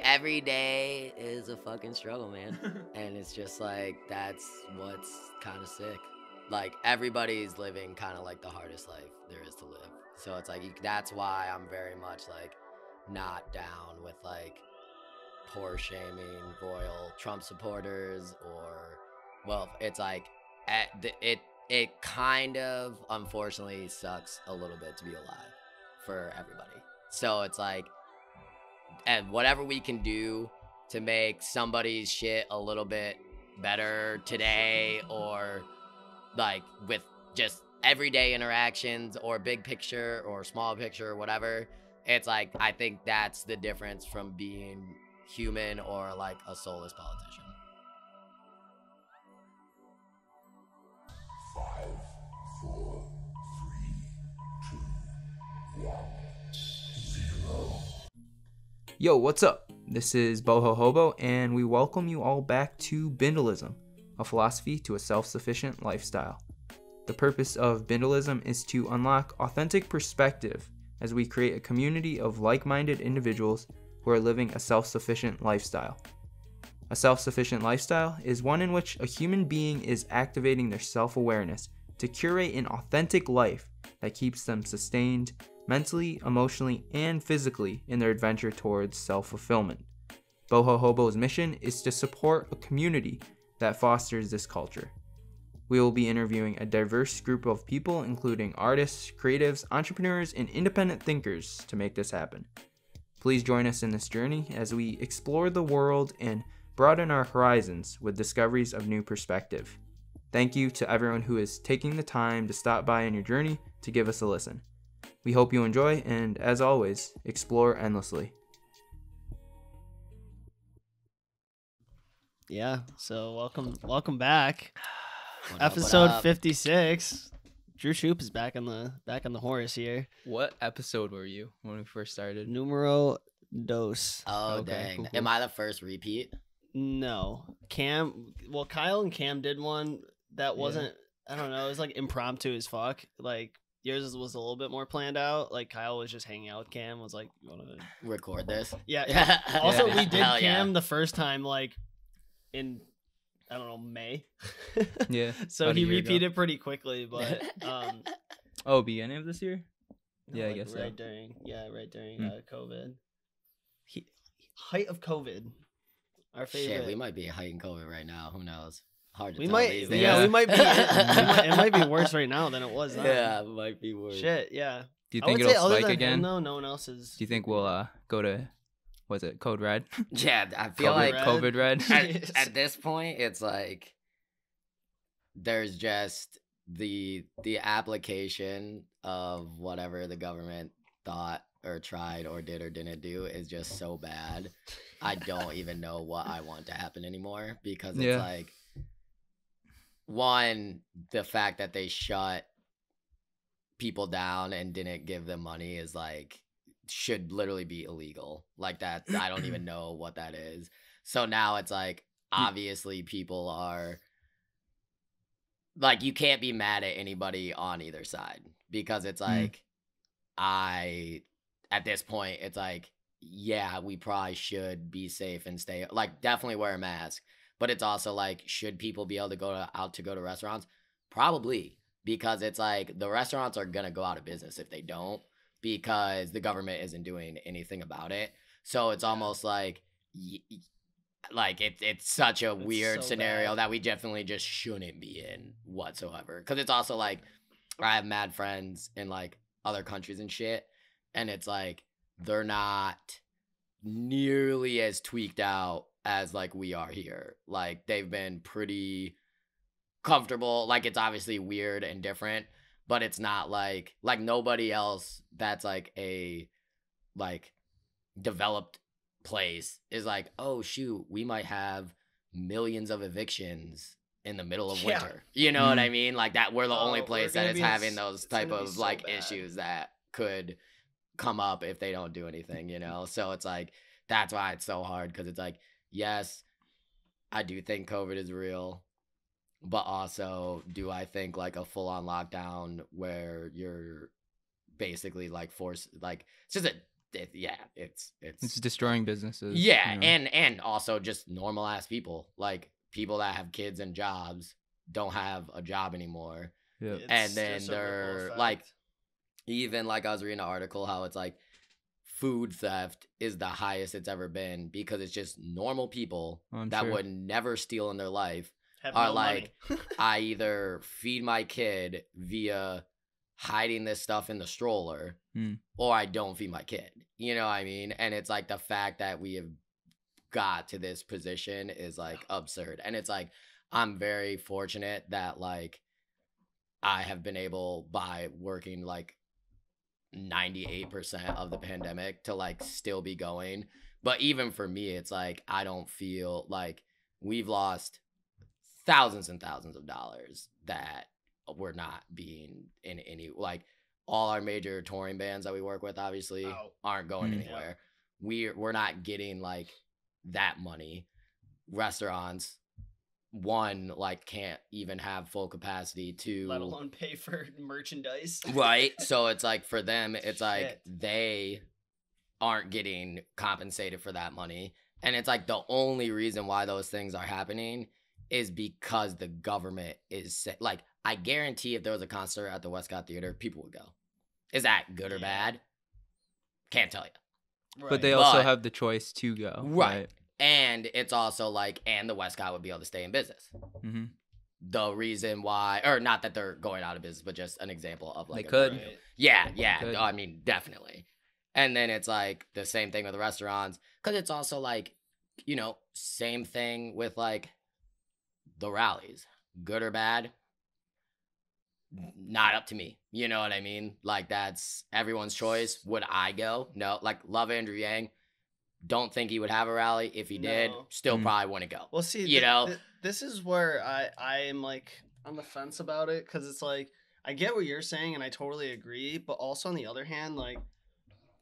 every day is a fucking struggle, man. And it's just like, that's what's kind of sick. Like, everybody's living kind of like the hardest life there is to live. So it's like, that's why I'm very much like not down with like poor shaming royal Trump supporters, or, well, it's like it kind of unfortunately sucks a little bit to be alive for everybody. So it's like, and whatever we can do to make somebody's shit a little bit better today, or like with just everyday interactions, or big picture or small picture or whatever, it's like, I think that's the difference from being human or like a soulless politician. 5, 4, 3, 2, 1, 0. Yo, what's up? This is Boho Hobo, and we welcome you all back to Bindlism, a philosophy to a self-sufficient lifestyle. The purpose of Bindlism is to unlock authentic perspective as we create a community of like-minded individuals who are living a self-sufficient lifestyle. A self-sufficient lifestyle is one in which a human being is activating their self-awareness to curate an authentic life that keeps them sustained mentally, emotionally, and physically in their adventure towards self-fulfillment. Boho Hobo's mission is to support a community that fosters this culture. We will be interviewing a diverse group of people, including artists, creatives, entrepreneurs, and independent thinkers to make this happen. Please join us in this journey as we explore the world and broaden our horizons with discoveries of new perspective. Thank you to everyone who is taking the time to stop by on your journey to give us a listen. We hope you enjoy, and as always, explore endlessly. Yeah, so welcome back. What up, what Episode up? 56. Drew Shoup is back on the horse here. What episode were you when we first started? Numero dos. Oh, Okay, dang. cool. Am I the first repeat? No. Kyle and Cam did one that wasn't, I don't know, it was like impromptu as fuck. Like, yours was a little bit more planned out. Like, Kyle was just hanging out with Cam, was like, you want to Record this? Yeah. Also, Yeah. we did Hell Cam yeah. the first time, like, in, I don't know, May. Yeah. So about a he year ago. repeated pretty quickly, but Oh, beginning of this year? no, Yeah, I like, guess so. right during Hmm. COVID. Height of COVID. Our favorite. Shit, we might be heightened COVID right now. Who knows? Hard to We tell might, these yeah, days. we might be. It might be worse right now than it was then. Yeah, it might be worse. Shit, yeah. Do you I think would say it'll other spike than again? him, though, no one else is. Do you think we'll go to, what's it, Code Red? Yeah, I feel COVID, like Red. COVID Red? at this point, it's like there's just the application of whatever the government thought or tried or did or didn't do is just so bad. I don't even know what I want to happen anymore, because it's Yeah. like, one, the fact that they shut people down and didn't give them money is like, should literally be illegal. Like, that, I don't even know what that is. So now it's like, obviously people are like, you can't be mad at anybody on either side, because it's like, at this point, it's like, yeah, we probably should be safe and stay, like, definitely wear a mask. But it's also like, should people be able to go to restaurants? Probably, because it's like, the restaurants are gonna go out of business if they don't, because the government isn't doing anything about it. So it's almost like, it's such a weird so scenario bad. that we definitely just shouldn't be in whatsoever. Because it's also like, I have mad friends in like other countries and shit, and it's like, they're not nearly as tweaked out as like we are here. Like, they've been pretty comfortable. Like, it's obviously weird and different, but it's not like nobody else that's like a like developed place is like, oh shoot, we might have millions of evictions in the middle of Yeah. winter. You know what I mean? Like, that we're the only Oh, place we're that gonna is be in having s- those it's type gonna be of so like bad. issues that could come up if they don't do anything, you know? So it's like, that's why it's so hard, because it's like, yes, I do think COVID is real, but also, do I think like a full-on lockdown where you're basically like forced, like, it's just a It's destroying businesses. Yeah, you know? and also just normal ass people, like people that have kids and jobs don't have a job anymore, Yeah. and then just a ripple they're effect. like, even like I was reading an article how it's like food theft is the highest it's ever been because it's just normal people I'm that sure. would never steal in their life Have are no like, money. I either feed my kid via hiding this stuff in the stroller or I don't feed my kid. You know what I mean? And it's like the fact that we have got to this position is like absurd. And it's like, I'm very fortunate that like I have been able, by working like 98% of the pandemic, to like still be going. But even for me, it's like I don't feel like we've lost thousands and thousands of dollars that we're not being in any, like all our major touring bands that we work with obviously aren't going anywhere. We're not getting like that money. Restaurants, one, like can't even have full capacity to Let alone pay for merchandise. right. So it's like for them, it's like Shit. they aren't getting compensated for that money. And it's like the only reason why those things are happening is because the government is like, I guarantee if there was a concert at the Westcott Theater, people would go. Is that good or bad? Can't tell you. But they also But- have the choice to go. Right. And it's also like, and the Westcott would be able to stay in business. Mm-hmm. The reason why, or not that they're going out of business, but just an example of like They a could. revenue. Yeah, yeah. Could. I mean, definitely. And then it's like the same thing with the restaurants, because it's also like, you know, same thing with like the rallies, good or bad, not up to me. You know what I mean? Like that's everyone's choice. Would I go? No. Like love Andrew Yang. Don't think he would have a rally. If he did, No. still probably wouldn't go. Well, see, you know, this is where I am like on the fence about it, because it's like I get what you're saying and I totally agree, but also on the other hand, like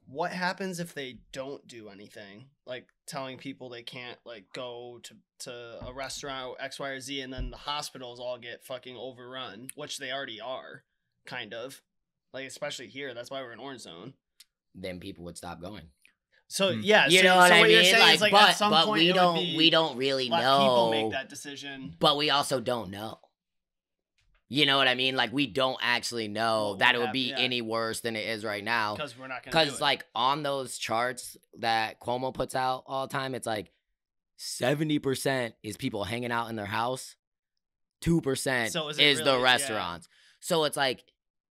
what happens if they don't do anything, like telling people they can't like go to a restaurant X, Y, or Z, and then the hospitals all get fucking overrun, which they already are, kind of, like especially here. That's why we're in orange zone. then people would stop going. So yeah, You so, know what so I what you're mean? saying is like but at some but point we it would don't be we don't really let know. people make that decision. But we also don't know. You know what I mean? Like we don't actually know What that would it would be happen, yeah. any worse than it is right now. Because we're not gonna do Because it. like on those charts that Cuomo puts out all the time, it's like 70% is people hanging out in their house, 2% So is is, it the really- yeah. restaurants. So it's like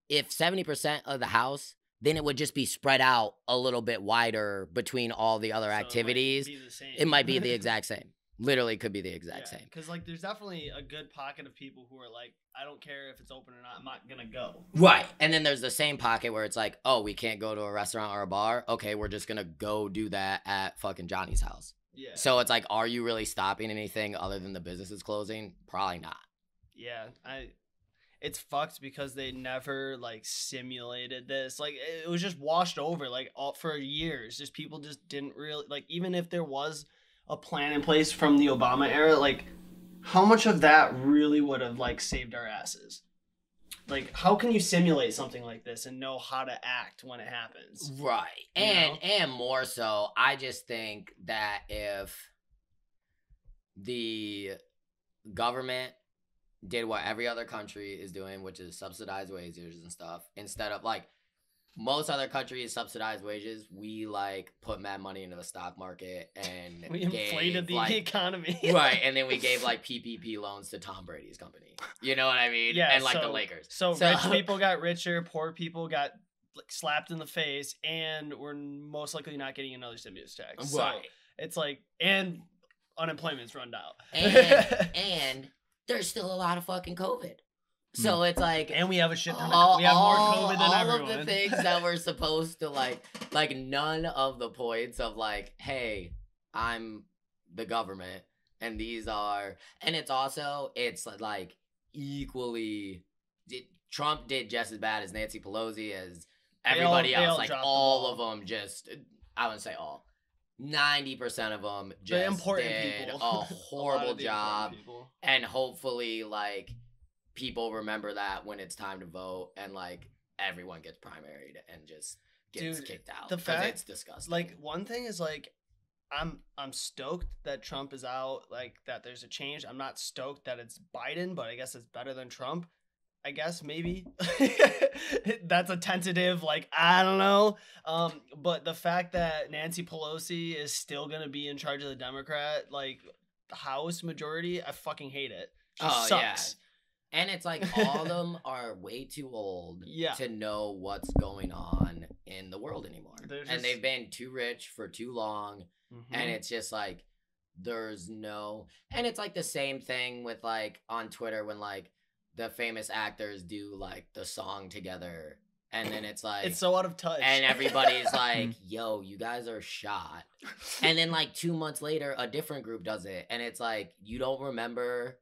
if 70% of the house, then it would just be spread out a little bit wider between all the other So it might activities. be the same. It might be the exact same. Literally could be the exact same. Because like there's definitely a good pocket of people who are like, I don't care if it's open or not, I'm not gonna go. Right. And then there's the same pocket where it's like, oh, we can't go to a restaurant or a bar. Okay, we're just going to go do that at fucking Johnny's house. Yeah. So it's like, are you really stopping anything other than the businesses closing? Probably not. Yeah, it's fucked because they never like simulated this. Like it was just washed over like all for years. Just people just didn't really like, even if there was a plan in place from the Obama era, like how much of that really would have like saved our asses? Like how can you simulate something like this and know how to act when it happens? Right. You know? And more so, I just think that if the government did what every other country is doing, which is subsidize wages and stuff, instead of like most other countries subsidize wages, we like put mad money into the stock market and We inflated gave, the like, economy. right, and then we gave like PPP loans to Tom Brady's company. You know what I mean? Yeah, and like the so- Lakers. So rich people got richer, poor people got like slapped in the face, and we're most likely not getting another stimulus check. So Right. it's like, and unemployment's run out. And there's still a lot of fucking COVID. So it's like And we have a shit ton of, all, we have more all- COVID than all everyone. of the things that we're supposed to like none of the points of like, hey, I'm the government and these are, and it's also, it's like equally, Trump did just as bad as Nancy Pelosi, as everybody they all else. Like dropped the all ball. of them just, I wouldn't say all, 90% of them The just important did people. a A lot horrible of the important job. people. And hopefully like people remember that when it's time to vote and like everyone gets primaried and just gets Dude, kicked out. the 'Cause fact- it's disgusting. Like, one thing is like, I'm stoked that Trump is out, like that there's a change. I'm not stoked that it's Biden, but I guess it's better than Trump. I guess maybe that's a tentative, like, I don't know. But the fact that Nancy Pelosi is still gonna be in charge of the Democrat, like, House majority, I fucking hate it. She sucks. And it's like all of them are way too old Yeah. to know what's going on in the world anymore. They're And just- they've been too rich for too long. Mhm. And it's just like there's no, and it's like the same thing with like on Twitter when like the famous actors do like the song together, and then it's like It's so out of touch. and everybody's like, yo, you guys are shot. And then like 2 months later a different group does it, and it's like you don't remember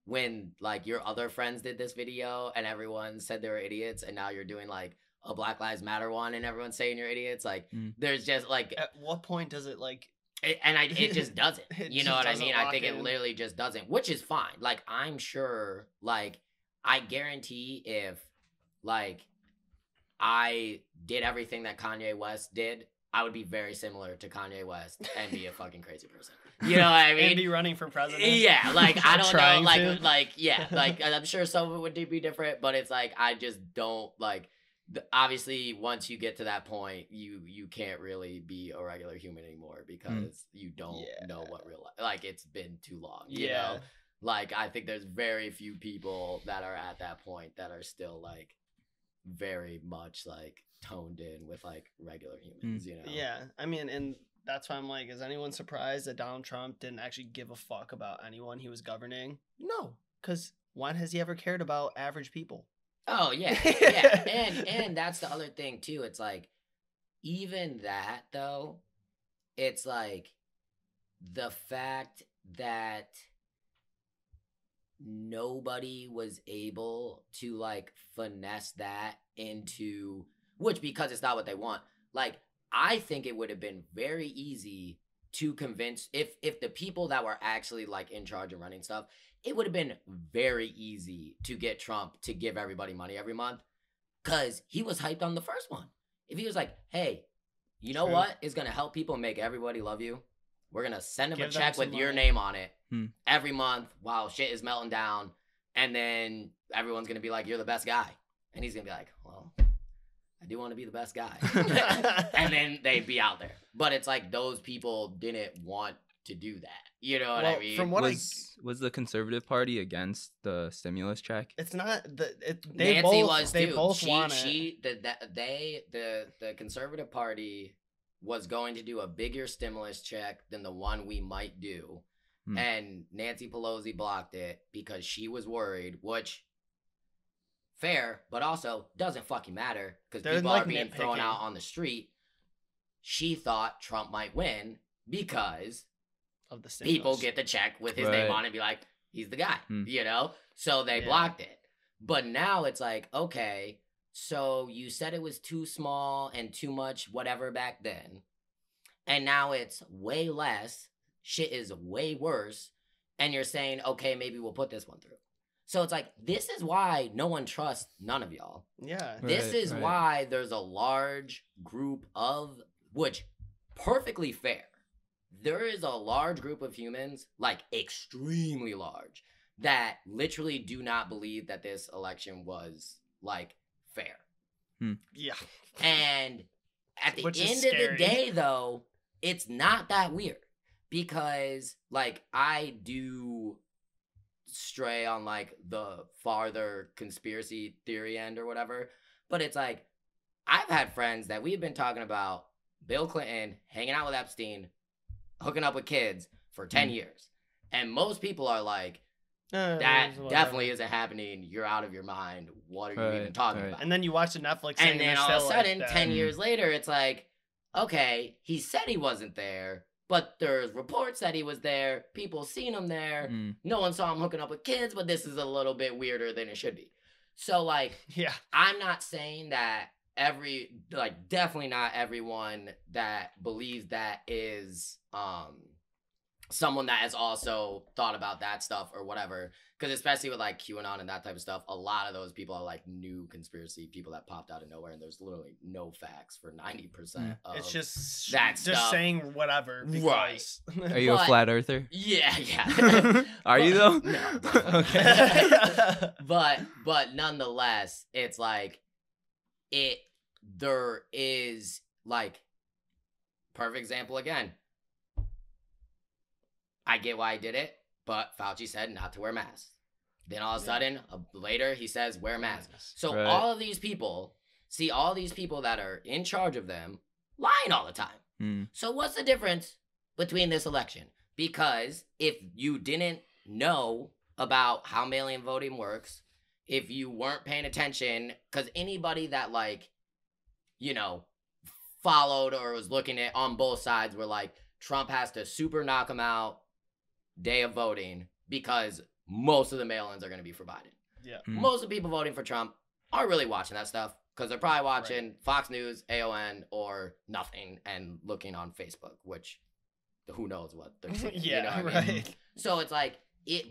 when like your other friends did this video and everyone said they were idiots, and now you're doing like a Black Lives Matter one and everyone's saying you're idiots. Like there's just like At what point does it like it just doesn't. It You know just what I doesn't mean? I lock think it in. literally just doesn't, which is fine. Like I'm sure, like I guarantee if like I did everything that Kanye West did, I would be very similar to Kanye West and be a fucking crazy person. You know what I mean? and be running for president? Yeah, like I don't know, Trying to. like yeah, like I'm sure some of it would be different, but it's like I just don't like. Obviously, once you get to that point, you can't really be a regular human anymore because you don't know what real life. Like it's been too long. You know, like I think there's very few people that are at that point that are still like very much like toned in with like regular humans. You know? Yeah, I mean, and that's why I'm like, is anyone surprised that Donald Trump didn't actually give a fuck about anyone he was governing? No, because when has he ever cared about average people? Oh yeah, yeah, and that's the other thing too. It's like even that though, it's like the fact that nobody was able to like finesse that into, which because it's not what they want. Like I think it would have been very easy to convince if the people that were actually like in charge and running stuff, it would have been very easy to get Trump to give everybody money every month because he was hyped on the first one. If he was like, hey, you know what is going to help people make everybody love you? We're going to send them a check with your name on it every month while shit is melting down. And then everyone's going to be like, you're the best guy. And he's going to be like, well, I do want to be the best guy. And then they'd be out there. But it's like those people didn't want to do that. You know what I mean? From what Was the Conservative Party against the stimulus check? it's not they Nancy both was they too. both want it. The Conservative Party was going to do a bigger stimulus check than the one we might do. And Nancy Pelosi blocked it because she was worried, which fair, but also doesn't fucking matter because people like are being thrown nitpicking. out on the street. She thought Trump might win because Of the stimulus. people get the check with his name on it and be like, he's the guy, you know? So they blocked it. But now it's like, okay, so you said it was too small and too much whatever back then. And now it's way less. Shit is way worse. And you're saying, okay, maybe we'll put this one through. So it's like, this is why no one trusts none of y'all. Yeah. This is why there's a large group of, which perfectly fair. There is a large group of humans, like extremely large, that literally do not believe that this election was like fair. Yeah. And at the Which is end of the scary. day, though, it's not that weird because, like, I do stray on like the farther conspiracy theory end or whatever, but it's like I've had friends that we've been talking about Bill Clinton hanging out with Epstein, hooking up with kids for 10 years. And most people are like, that definitely isn't happening. You're out of your mind. What are you even talking about? And then you watch the Netflix thing And then all of a still sudden, like 10 years later, it's like, okay, he said he wasn't there, but there's reports that he was there. People seen him there. No one saw him hooking up with kids, but this is a little bit weirder than it should be. So, like, yeah. I'm not saying that definitely not everyone that believes that is someone that has also thought about that stuff or whatever. Because especially with like QAnon and that type of stuff, a lot of those people are like new conspiracy people that popped out of nowhere, and there's literally no facts for 90% of It's just that just stuff. saying whatever. Because... Are you a But- flat earther? Yeah. Are you though? No. Okay. but nonetheless, it's like there is like perfect example again. I get why he did it, but Fauci said not to wear masks. Then all of a sudden, later he says wear masks. So Right. all of these people see all these people that are in charge of them lying all the time. Mm. So what's the difference between this election? Because if you didn't know about how mail-in voting works, if you weren't paying attention, because anybody that like, you know, followed or was looking at on both sides were like, Trump has to super knock him out day of voting because most of the mail-ins are going to be for Biden. Yeah. Mm. Most of the people voting for Trump aren't really watching that stuff because they're probably watching Fox News, AON, or nothing and looking on Facebook, which who knows what they're seeing. Yeah, you know what I mean? right. So it's like,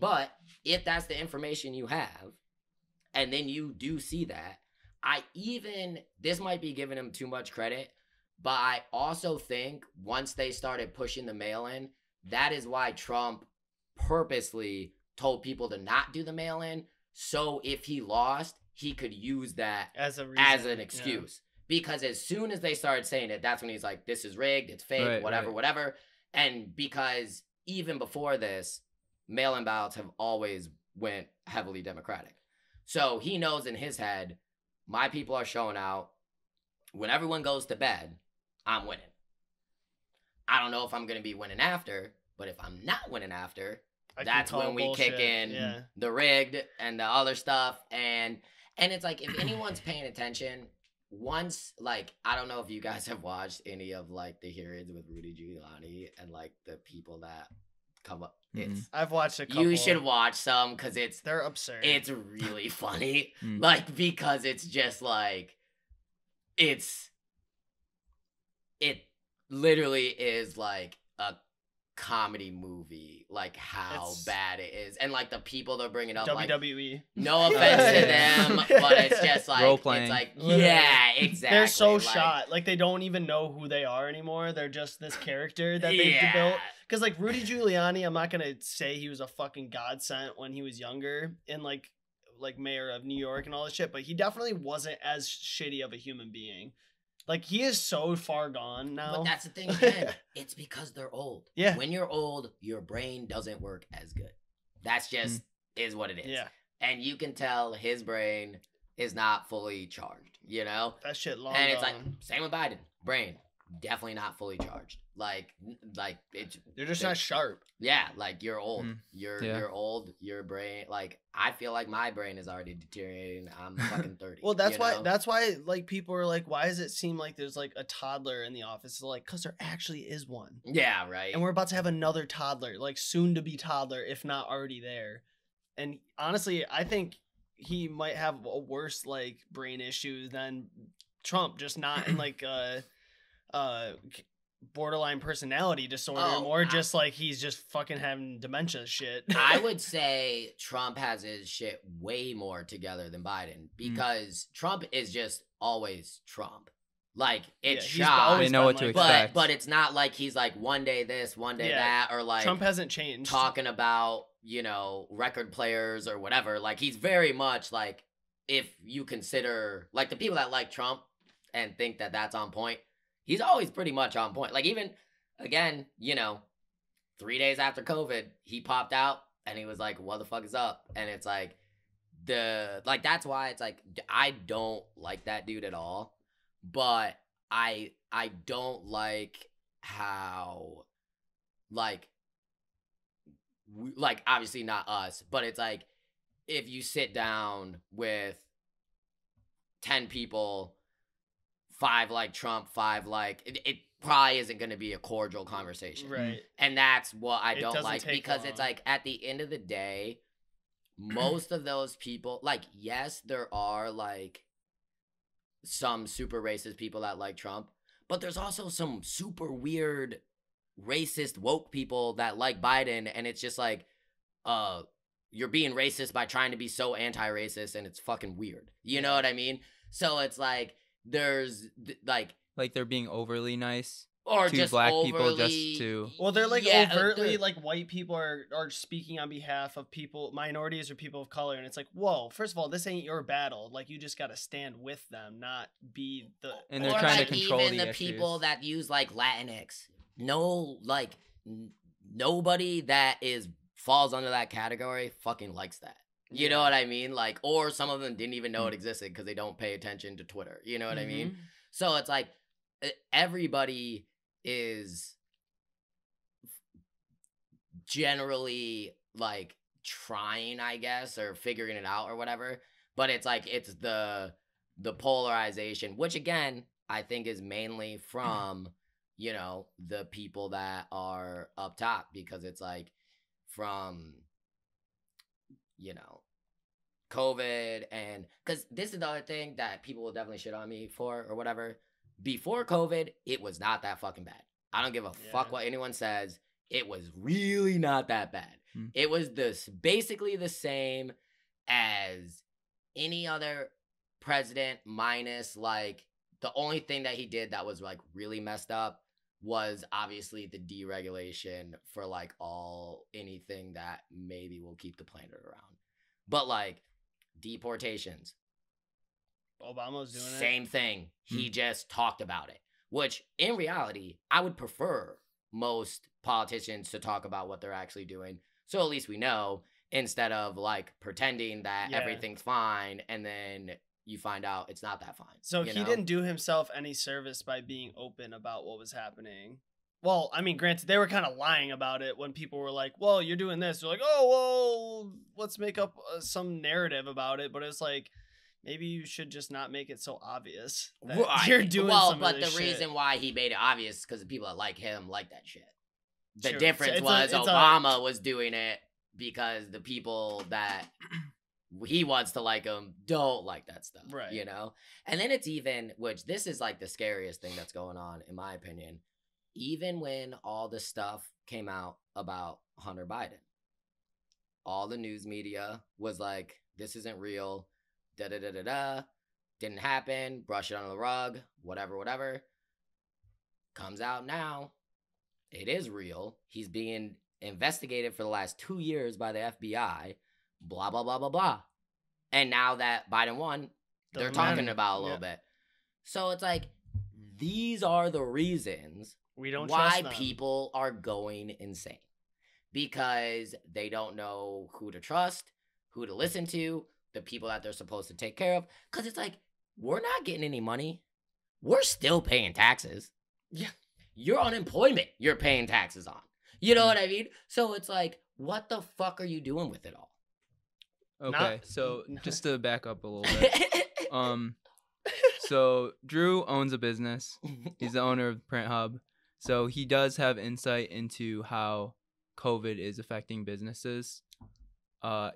but if that's the information you have, and then you do see that, this might be giving him too much credit, but I also think once they started pushing the mail-in, that is why Trump purposely told people to not do the mail-in, so if he lost, he could use that As a reason, as an excuse. Because as soon as they started saying it, that's when he's like, this is rigged, it's fake, Right, whatever, right. whatever. And because even before this, mail-in ballots have always went heavily Democratic. So he knows in his head, my people are showing out. When everyone goes to bed, I'm winning. I don't know if I'm going to be winning after, but if I'm not winning after, I can that's call when we bullshit. kick in Yeah. the rigged and the other stuff. And it's like, if anyone's paying attention, once, like, I don't know if you guys have watched any of like the hearings with Rudy Giuliani and like the people that come up. It's I've watched a couple. you should watch some because They're absurd. it's really funny. Mm. Like, because it's just like it literally is like a comedy movie, like how It's- bad it is, and like the people they're bringing up, like WWE. no offense to them, but it's just like Role-playing. it's like Literally. yeah, exactly. They're so like, shot. Like they don't even know who they are anymore. They're just this character that they've yeah. built. Because like Rudy Giuliani, I'm not gonna say he was a fucking godsend when he was younger and like mayor of New York and all this shit, but he definitely wasn't as shitty of a human being. Like he is so far gone now. But that's the thing again. It's because they're old. Yeah. When you're old, your brain doesn't work as good. That's just is what it is. Yeah, And you can tell his brain is not fully charged, you know? that shit long And it's like gone. same with Biden. Brain definitely not fully charged. Like it's They're just not sharp. yeah, like you're old. Mm. You're Yeah. old. Your brain, like I feel like my brain is already deteriorating. I'm fucking 30. Well, that's you why. know? That's why. Like people are like, why does it seem like there's like a toddler in the office? It's like, cause there actually is one, yeah, right. and we're about to have another toddler, like soon to be toddler, if not already there. And honestly, I think he might have a worse like brain issues than Trump, just not in like borderline personality disorder, Oh, more just like he's just fucking having dementia shit. I would say Trump has his shit way more together than Biden because Trump is just always Trump. Like it's he's shot, always They know been what to like expect. but it's not like he's like one day this, one day Yeah, that, or like Trump hasn't changed. talking about, you know, record players or whatever. Like he's very much like, if you consider like the people that like Trump and think that that's on point, he's always pretty much on point. Like even again, you know, 3 days after COVID, he popped out and he was like, what the fuck is up? And it's like that's why it's like I don't like that dude at all. But I don't like how like obviously not us, but it's like if you sit down with 10 people, 5 like Trump, 5 like it probably isn't going to be a cordial conversation. Right. And that's what I It don't doesn't like, take because it's long. like at the end of the day, most of those people, like, yes, there are like some super racist people that like Trump, but there's also some super weird racist woke people that like Biden, and it's just like, you're being racist by trying to be so anti-racist, and it's fucking weird. You know what I mean? So it's like there's like they're being overly nice or to just black overly, people just to. Well, they're like yeah, overtly they're- like white people are speaking on behalf of people, minorities or people of color, and it's like, whoa, first of all, this ain't your battle. Like, you just got to stand with them, not be the. And they're or trying to like control even the the people issues. that use like Latinx. No, like nobody that falls under that category fucking likes that. You know what I mean? Like, or some of them didn't even know it existed because they don't pay attention to Twitter. You know what I mean? So it's like everybody is generally like trying, I guess, or figuring it out or whatever. But it's like it's the polarization, which again I think is mainly from the people that are up top, because it's like from COVID, and because this is the other thing that people will definitely shit on me for or whatever. Before COVID, it was not that fucking bad. I don't give a fuck what anyone says. It was really not that bad. It was basically the same as any other president, minus like the only thing that he did that was like really messed up was obviously the deregulation for like anything that maybe will keep the planet around. But like deportations, Obama's doing same thing. He just talked about it, which in reality, I would prefer most politicians to talk about what they're actually doing. So at least we know, instead of like pretending that everything's fine and then you find out it's not that fine. So he didn't do himself any service by being open about what was happening. Well, I mean, granted, they were kind of lying about it when people were like, well, you're doing this. They're like, oh, well, let's make up some narrative about it. But it's like, maybe you should just not make it so obvious that you're doing some but of this the shit. reason why he made it obvious is because the people that like him like that shit. The Sure. difference So was Obama was doing it because the people that he wants to like him don't like that stuff, Right. And then it's even, which this is like the scariest thing that's going on, in my opinion, even when all the stuff came out about Hunter Biden, all the news media was like, this isn't real, da-da-da-da-da, didn't happen, brush it under the rug, whatever. Comes out now, it is real. He's being investigated for the last 2 years by the FBI, blah, blah, blah, blah, blah. And now that Biden won, they're talking about a little bit. So it's like, these are the reasons we don't why trust them. people are going insane. Because they don't know who to trust, who to listen to, the people that they're supposed to take care of. Because it's like, we're not getting any money. We're still paying taxes. Yeah. Your unemployment, you're paying taxes on. You know what I mean? So it's like, what the fuck are you doing with it all? Okay, so just to back up a little bit. So Drew owns a business. He's the owner of Print Hub. So he does have insight into how COVID is affecting businesses.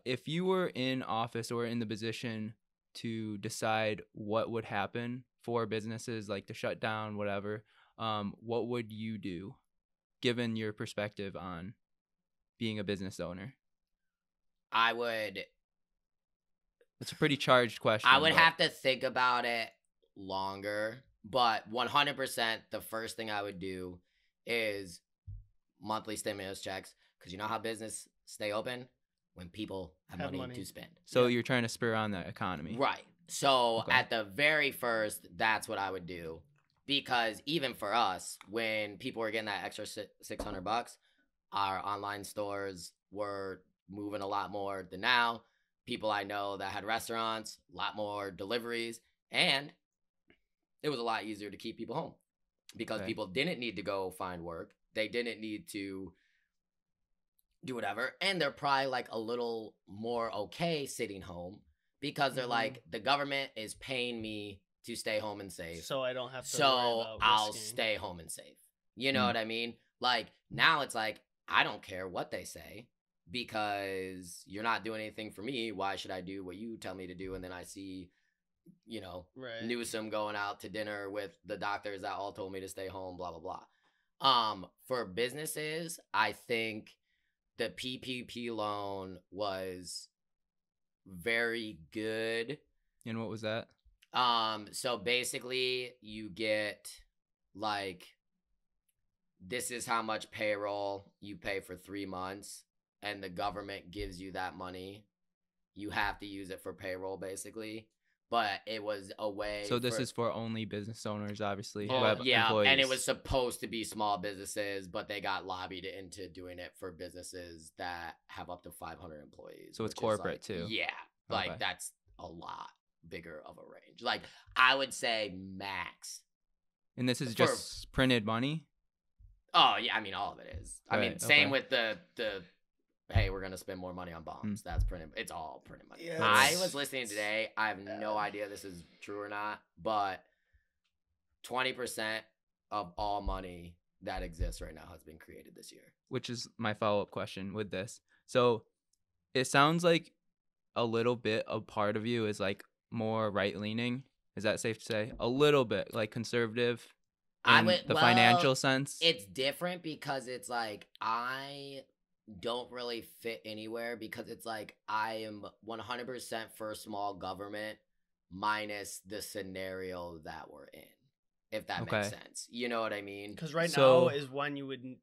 If you were in office or in the position to decide what would happen for businesses, like to shut down, whatever, what would you do, given your perspective on being a business owner? I would... It's a pretty charged question. I would have to think about it longer, but 100% the first thing I would do is monthly stimulus checks, because you know how business stay open? When people have money to spend. So you're trying to spur on that economy. Right. So at the very first, that's what I would do. Because even for us, when people were getting that extra $600, our online stores were moving a lot more than now. People I know that had restaurants, a lot more deliveries, and it was a lot easier to keep people home because people didn't need to go find work. They didn't need to do whatever. And they're probably like a little more okay sitting home because they're like, the government is paying me to stay home and save. So I don't have to So worry about I'll risking. stay home and save. You know what I mean? Like now it's like, I don't care what they say because you're not doing anything for me. Why should I do what you tell me to do? And then I see, Right. Newsom going out to dinner with the doctors that all told me to stay home, blah, blah, blah. For businesses, I think the PPP loan was very good. And what was that? So basically you get like, this is how much payroll you pay for 3 months, and the government gives you that money. You have to use it for payroll, basically. But it was a way. So this is for only business owners, obviously, who Oh, have yeah, employees. and it was supposed to be small businesses, but they got lobbied into doing it for businesses that have up to 500 employees. So it's which is, corporate, like, too. Yeah, like Okay. that's a lot bigger of a range. Like I would say max. And this is for- just printed money? Oh yeah, I mean all of it is. I mean Right, same okay. with the hey, we're gonna spend more money on bombs. That's printed. It's all printed money. Yeah, I it's- was listening today. I have no idea this is true or not, but 20% of all money that exists right now has been created this year. Which is my follow-up question with this. So it sounds like a little bit of part of you is like more right-leaning. Is that safe to say? A little bit, like conservative in the financial sense? It's different because it's like I don't really fit anywhere, because it's like I am 100% for small government minus the scenario that we're in, if that makes Okay. sense. You know what I mean? Because right So- now is when you would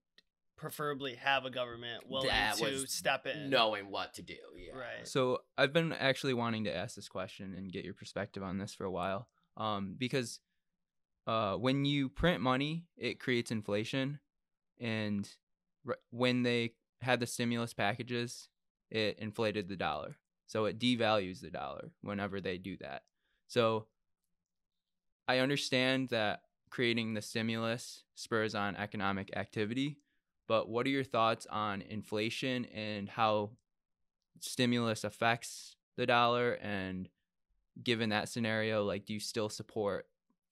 preferably have a government willing That to was step in. Knowing what to do. Yeah. Right. So I've been actually wanting to ask this question and get your perspective on this for a while. Because when you print money, it creates inflation, and when they had the stimulus packages, it inflated the dollar. So it devalues the dollar whenever they do that. So I understand that creating the stimulus spurs on economic activity, but what are your thoughts on inflation and how stimulus affects the dollar? And given that scenario, like, do you still support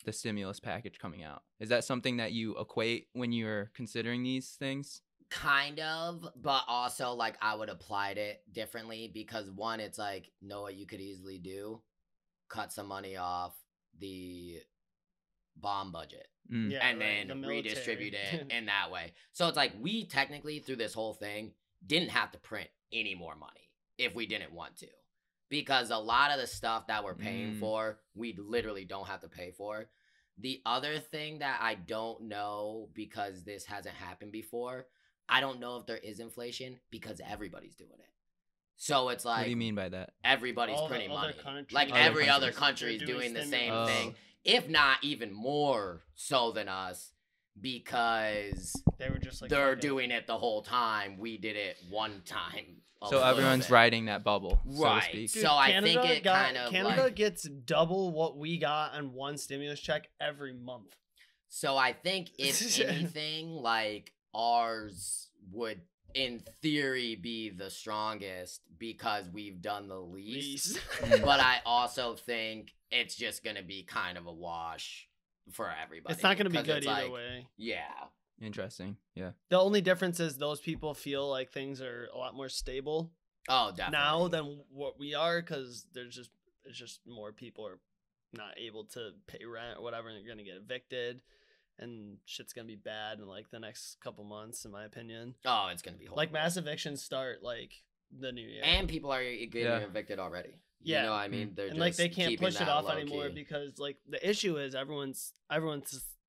the stimulus package coming out? Is that something that you equate when you're considering these things? Kind of, but also like I would applied it differently, because one, it's like, know what you could easily do? Cut some money off the bomb budget. Mm. Yeah, And right, then the redistribute military. it in that way. So it's like we technically, through this whole thing, didn't have to print any more money if we didn't want to, because a lot of the stuff that we're paying for, we literally don't have to pay for. The other thing that I don't know, because this hasn't happened before, I don't know if there is inflation because everybody's doing it. So it's like, What do you mean by that? everybody's All the printing other money. countries- Like Other every other countries. country is They're doing doing the same stimulus. thing, if not even more so than us, because They were just like, they're fuck it. doing it the whole time. We did it one time. a So little everyone's bit. riding that bubble, so to Right. speak. Dude, So I think Canada it kind of Canada like, gets double what we got on one stimulus check every month. so I think if anything, like ours would in theory be the strongest because we've done the least. But I also think it's just gonna be kind of a wash for everybody. It's not going to be 'cause good it's either like, way. Yeah. Interesting. Yeah. The only difference is those people feel like things are a lot more stable Oh, definitely. now than what we are, because it's just more people are not able to pay rent or whatever, and they're gonna get evicted, and shit's gonna be bad in like the next couple months, in my opinion. Oh, it's gonna be horrible. Like mass evictions start like the new year, And people are getting Yeah. evicted already. Yeah. You know what I mean? They're and just like they can't keeping push it that off low anymore key. because like the issue is everyone's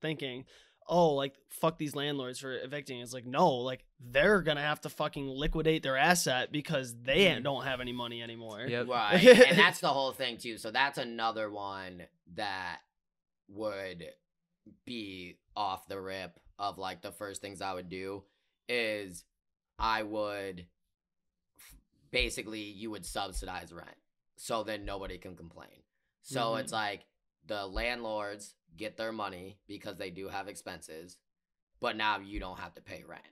thinking, oh, like fuck these landlords for evicting. It's like, no, like they're gonna have to fucking liquidate their asset because they don't have any money anymore. Yep. Right. And that's the whole thing too. So that's another one that would be off the rip of like the first things I would do is I would basically, you would subsidize rent. So then nobody can complain. So it's like the landlords get their money because they do have expenses, but now you don't have to pay rent.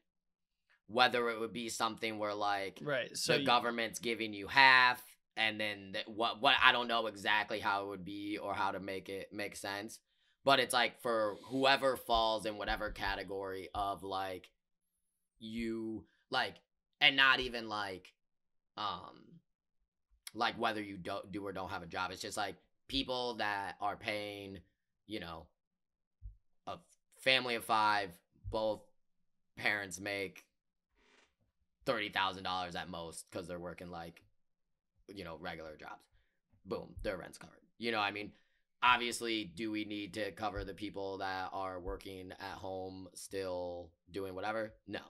Whether it would be something where like Right. So the government's giving you half, and then what I don't know exactly how it would be or how to make it make sense, but it's like for whoever falls in whatever category of like you like, and not even like whether you do or don't have a job. It's just like people that are paying, you know, a family of 5, both parents make $30,000 at most because they're working like, you know, regular jobs. Boom, their rent's covered. You know what I mean? Obviously, do we need to cover the people that are working at home still doing whatever? No.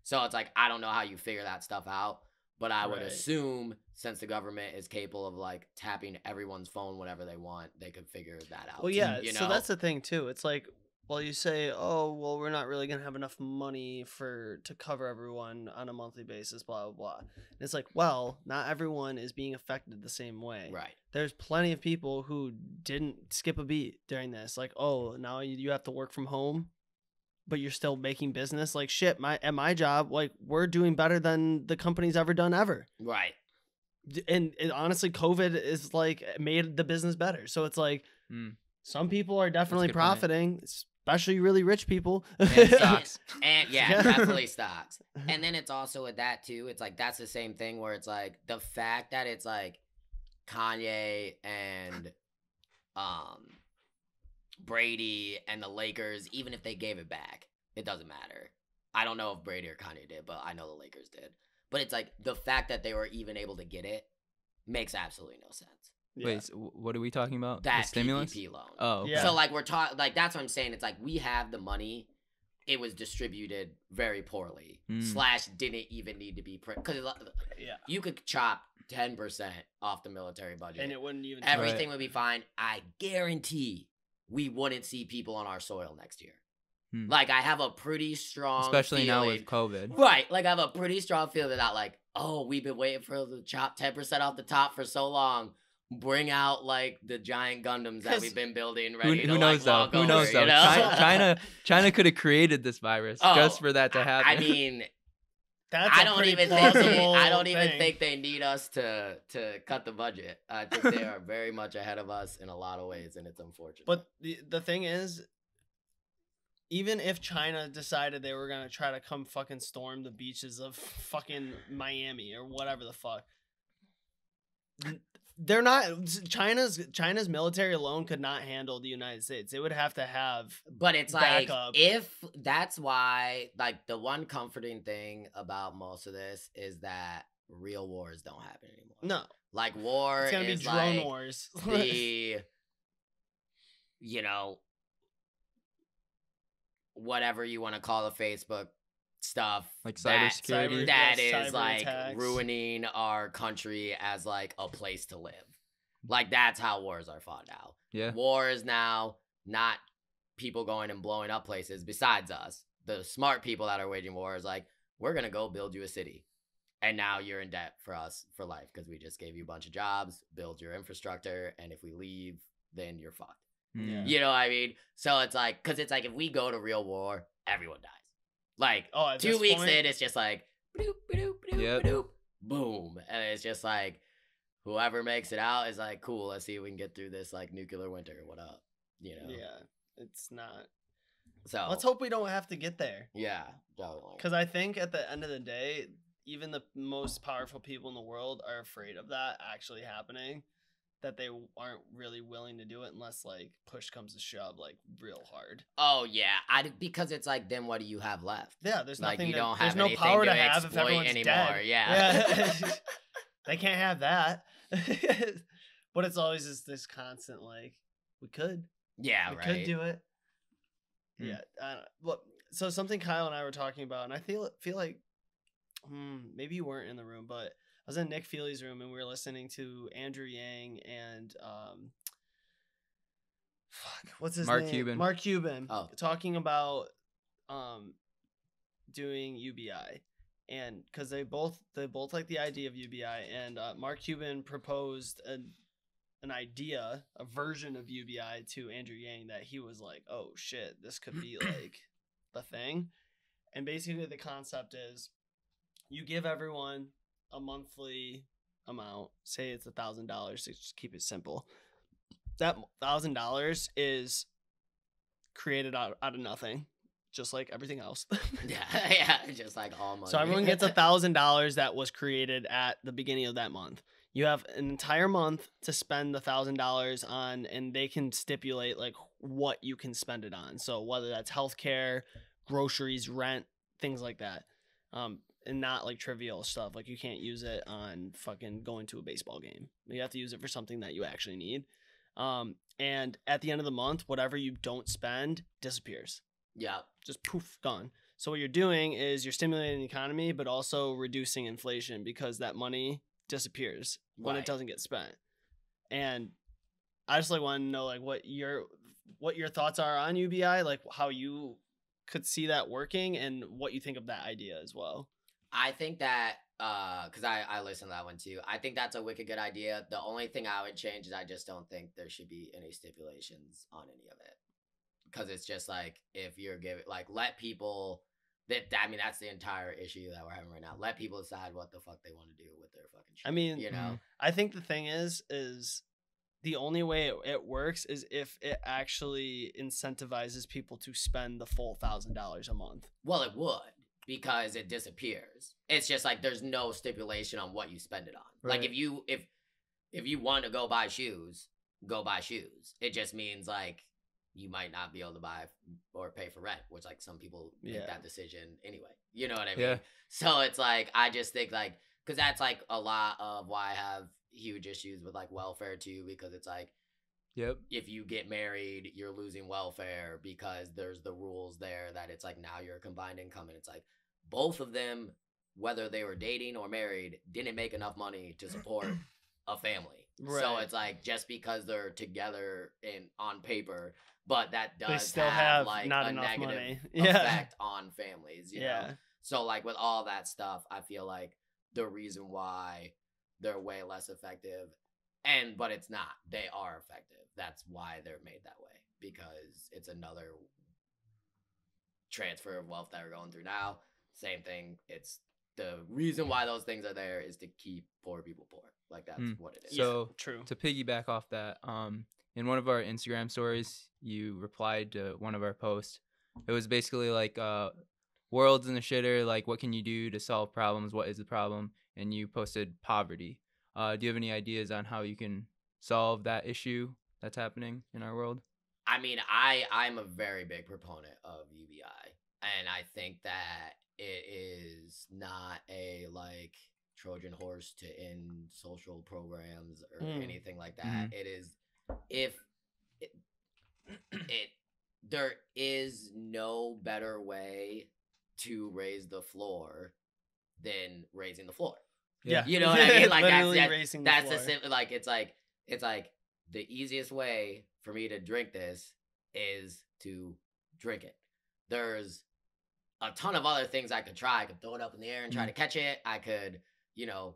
So it's like, I don't know how you figure that stuff out, but I would assume since the government is capable of like tapping everyone's phone whenever they want, they could figure that out. Well, yeah. you know? So that's the thing too. It's like, well, you say, oh, well, we're not really gonna have enough money to cover everyone on a monthly basis, blah blah blah. And it's like, well, not everyone is being affected the same way. Right. There's plenty of people who didn't skip a beat during this. Like, oh, now you have to work from home, but you're still making business. Like, shit, at my job, like, we're doing better than the company's ever done ever. Right. And honestly, COVID is like made the business better. So it's like some people are definitely profiting, especially really rich people. And stocks. And yeah, definitely stocks. And then it's also with that too. It's like that's the same thing where it's like the fact that it's like Kanye and Brady and the Lakers, even if they gave it back, it doesn't matter. I don't know if Brady or Kanye did, but I know the Lakers did. But it's like the fact that they were even able to get it makes absolutely no sense. Wait, so what are we talking about? That the stimulus? PPP loan. Oh, okay. Yeah. So like we're talking, like that's what I'm saying. It's like we have the money. It was distributed very poorly. / didn't even need to be because you could chop 10% off the military budget and it wouldn't even everything would be fine. I guarantee we wouldn't see people on our soil next year. Like I have a pretty strong especially feeling, now with COVID. Right. Like I have a pretty strong feeling that like, oh, we've been waiting for the chop 10% off the top for so long. Bring out like the giant Gundams that we've been building. Ready Who to, knows like, though? Who knows though? You know? China could have created this virus just for that to happen. I mean, That's I don't even thing. think they need us to cut the budget. I think they are very much ahead of us in a lot of ways, and it's unfortunate. But the thing is, even if China decided they were gonna try to come fucking storm the beaches of fucking Miami or whatever the fuck, they're not. China's military alone could not handle the United States. They would have to have. But it's backup. like if that's why, like the one comforting thing about most of this is that real wars don't happen anymore. No, like war it's gonna is be drone like wars. the, you know, whatever you want to call the Facebook stuff, like cybersecurity. that cyber is like attacks. ruining our country as like a place to live. Like that's how wars are fought now. Yeah. War is now not people going and blowing up places besides us. The smart people that are waging war is like, we're gonna go build you a city, and now you're in debt for us for life because we just gave you a bunch of jobs, build your infrastructure, and if we leave, then you're fucked. Yeah. You know what I mean? So it's like, because it's like if we go to real war, everyone dies. Like, at 2 this weeks point- in, it's just like, ba-doop, ba-doop, ba-doop, Yep. ba-doop, boom. And it's just like, whoever makes it out is like, cool, let's see if we can get through this, like, nuclear winter. What up? You know? Yeah, it's not. So, Let's hope we don't have to get there. yeah, definitely. Because I think at the end of the day, even the most powerful people in the world are afraid of that actually happening. That they aren't really willing to do it unless like push comes to shove, like real hard. Oh, yeah. Because it's like, then what do you have left? Yeah, there's Like, nothing. you don't there's have no anything power to to have if exploit everyone's anymore. dead. Yeah. They can't have that. But it's always just this constant like, we could. Yeah, We right. could do it. Hmm. Yeah. Well, so something Kyle and I were talking about, and I feel like, maybe you weren't in the room, but I was in Nick Feely's room and we were listening to Andrew Yang and what's his Mark name? Cuban. Mark Cuban. Oh. Talking about doing UBI. And because they both like the idea of UBI, and Mark Cuban proposed an idea, a version of UBI to Andrew Yang that he was like, oh shit, this could be like the thing. And basically the concept is you give everyone a monthly amount, say it's $1,000 to just keep it simple. That $1,000 is created out of nothing, just like everything else. yeah, just like all money. So everyone gets $1,000 that was created at the beginning of that month. You have an entire month to spend the $1,000 on, and they can stipulate like what you can spend it on. So whether that's healthcare, groceries, rent, things like that. And not like trivial stuff. Like you can't use it on fucking going to a baseball game. You have to use it for something that you actually need. And at the end of the month, whatever you don't spend disappears. Yeah. Just poof, gone. So what you're doing is you're stimulating the economy, but also reducing inflation because that money disappears when it doesn't get spent. And I just like want to know like what your thoughts are on UBI, like how you could see that working and what you think of that idea as well. I think that, because I listened to that one too. I think that's a wicked good idea. The only thing I would change is I just don't think there should be any stipulations on any of it. Because it's just like, if you're giving, like, let people, that's the entire issue that we're having right now. Let people decide what the fuck they want to do with their fucking shit. I mean, you know? I think the thing is the only way it works is if it actually incentivizes people to spend the full $1,000 a month. Well, it would, because it disappears. It's just like there's no stipulation on what you spend it on. Right. Like if you want to go buy shoes, go buy shoes. It just means like you might not be able to buy or pay for rent, which like some people make that decision anyway. You know what I mean? Yeah. So it's like, I just think like, because that's like a lot of why I have huge issues with like welfare too, because it's like, if you get married, you're losing welfare because there's the rules there that it's like now you're a combined income, and it's like both of them, whether they were dating or married, didn't make enough money to support a family. Right. So it's like, just because they're together on paper, but that does They still have have like not a enough negative money. effect on families. You Yeah. know? So like with all that stuff, I feel like the reason why they're way less effective, but it's not. They are effective. That's why they're made that way, because it's another transfer of wealth that we're going through now. Same thing. It's the reason why those things are there is to keep poor people poor. Like that's what it is. So true. To piggyback off that, in one of our Instagram stories, you replied to one of our posts. It was basically like, world's in the shitter. Like, what can you do to solve problems? What is the problem? And you posted poverty. Do you have any ideas on how you can solve that issue that's happening in our world? I mean, I'm a very big proponent of UBI, and I think that it is not a like Trojan horse to end social programs or anything like that. It is, there is no better way to raise the floor than raising the floor. Yeah. You know what I mean? Like Literally that's the simple, like it's like the easiest way for me to drink this is to drink it. There's a ton of other things I could try. I could throw it up in the air and try to catch it. I could,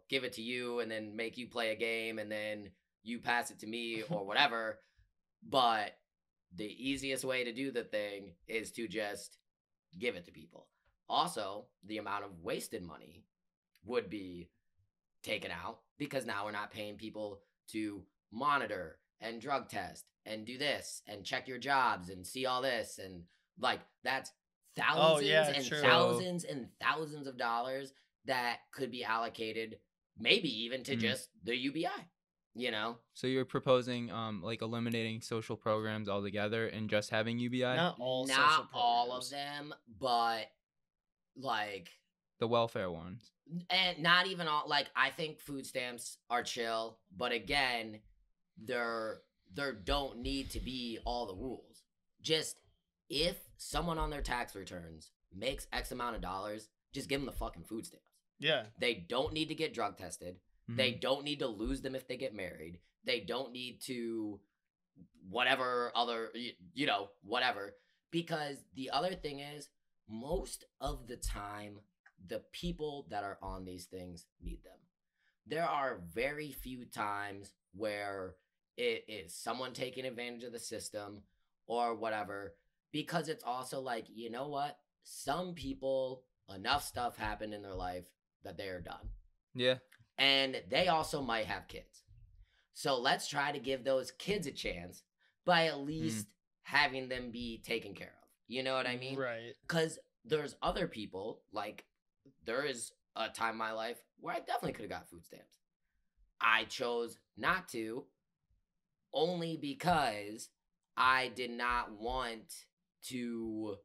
give it to you and then make you play a game and then you pass it to me or whatever. But the easiest way to do the thing is to just give it to people. Also, the amount of wasted money would be taken out, because now we're not paying people to monitor and drug test and do this and check your jobs and see all this, and like that's thousands and thousands of dollars that could be allocated maybe even to just the UBI, So you're proposing like eliminating social programs altogether and just having UBI? Not all of them, but like the welfare ones. And not even all, like, I think food stamps are chill, but again, there don't need to be all the rules. Just, if someone on their tax returns makes X amount of dollars, just give them the fucking food stamps. Yeah. They don't need to get drug tested. They don't need to lose them if they get married. They don't need to whatever other, whatever. Because the other thing is, most of the time, the people that are on these things need them. There are very few times where it is someone taking advantage of the system or whatever, because it's also like, you know what? Some people, enough stuff happened in their life that they are done. Yeah. And they also might have kids. So let's try to give those kids a chance by at least having them be taken care of. You know what I mean? Right. Because there's other people, like, there is a time in my life where I definitely could have got food stamps. I chose not to, only because I did not want to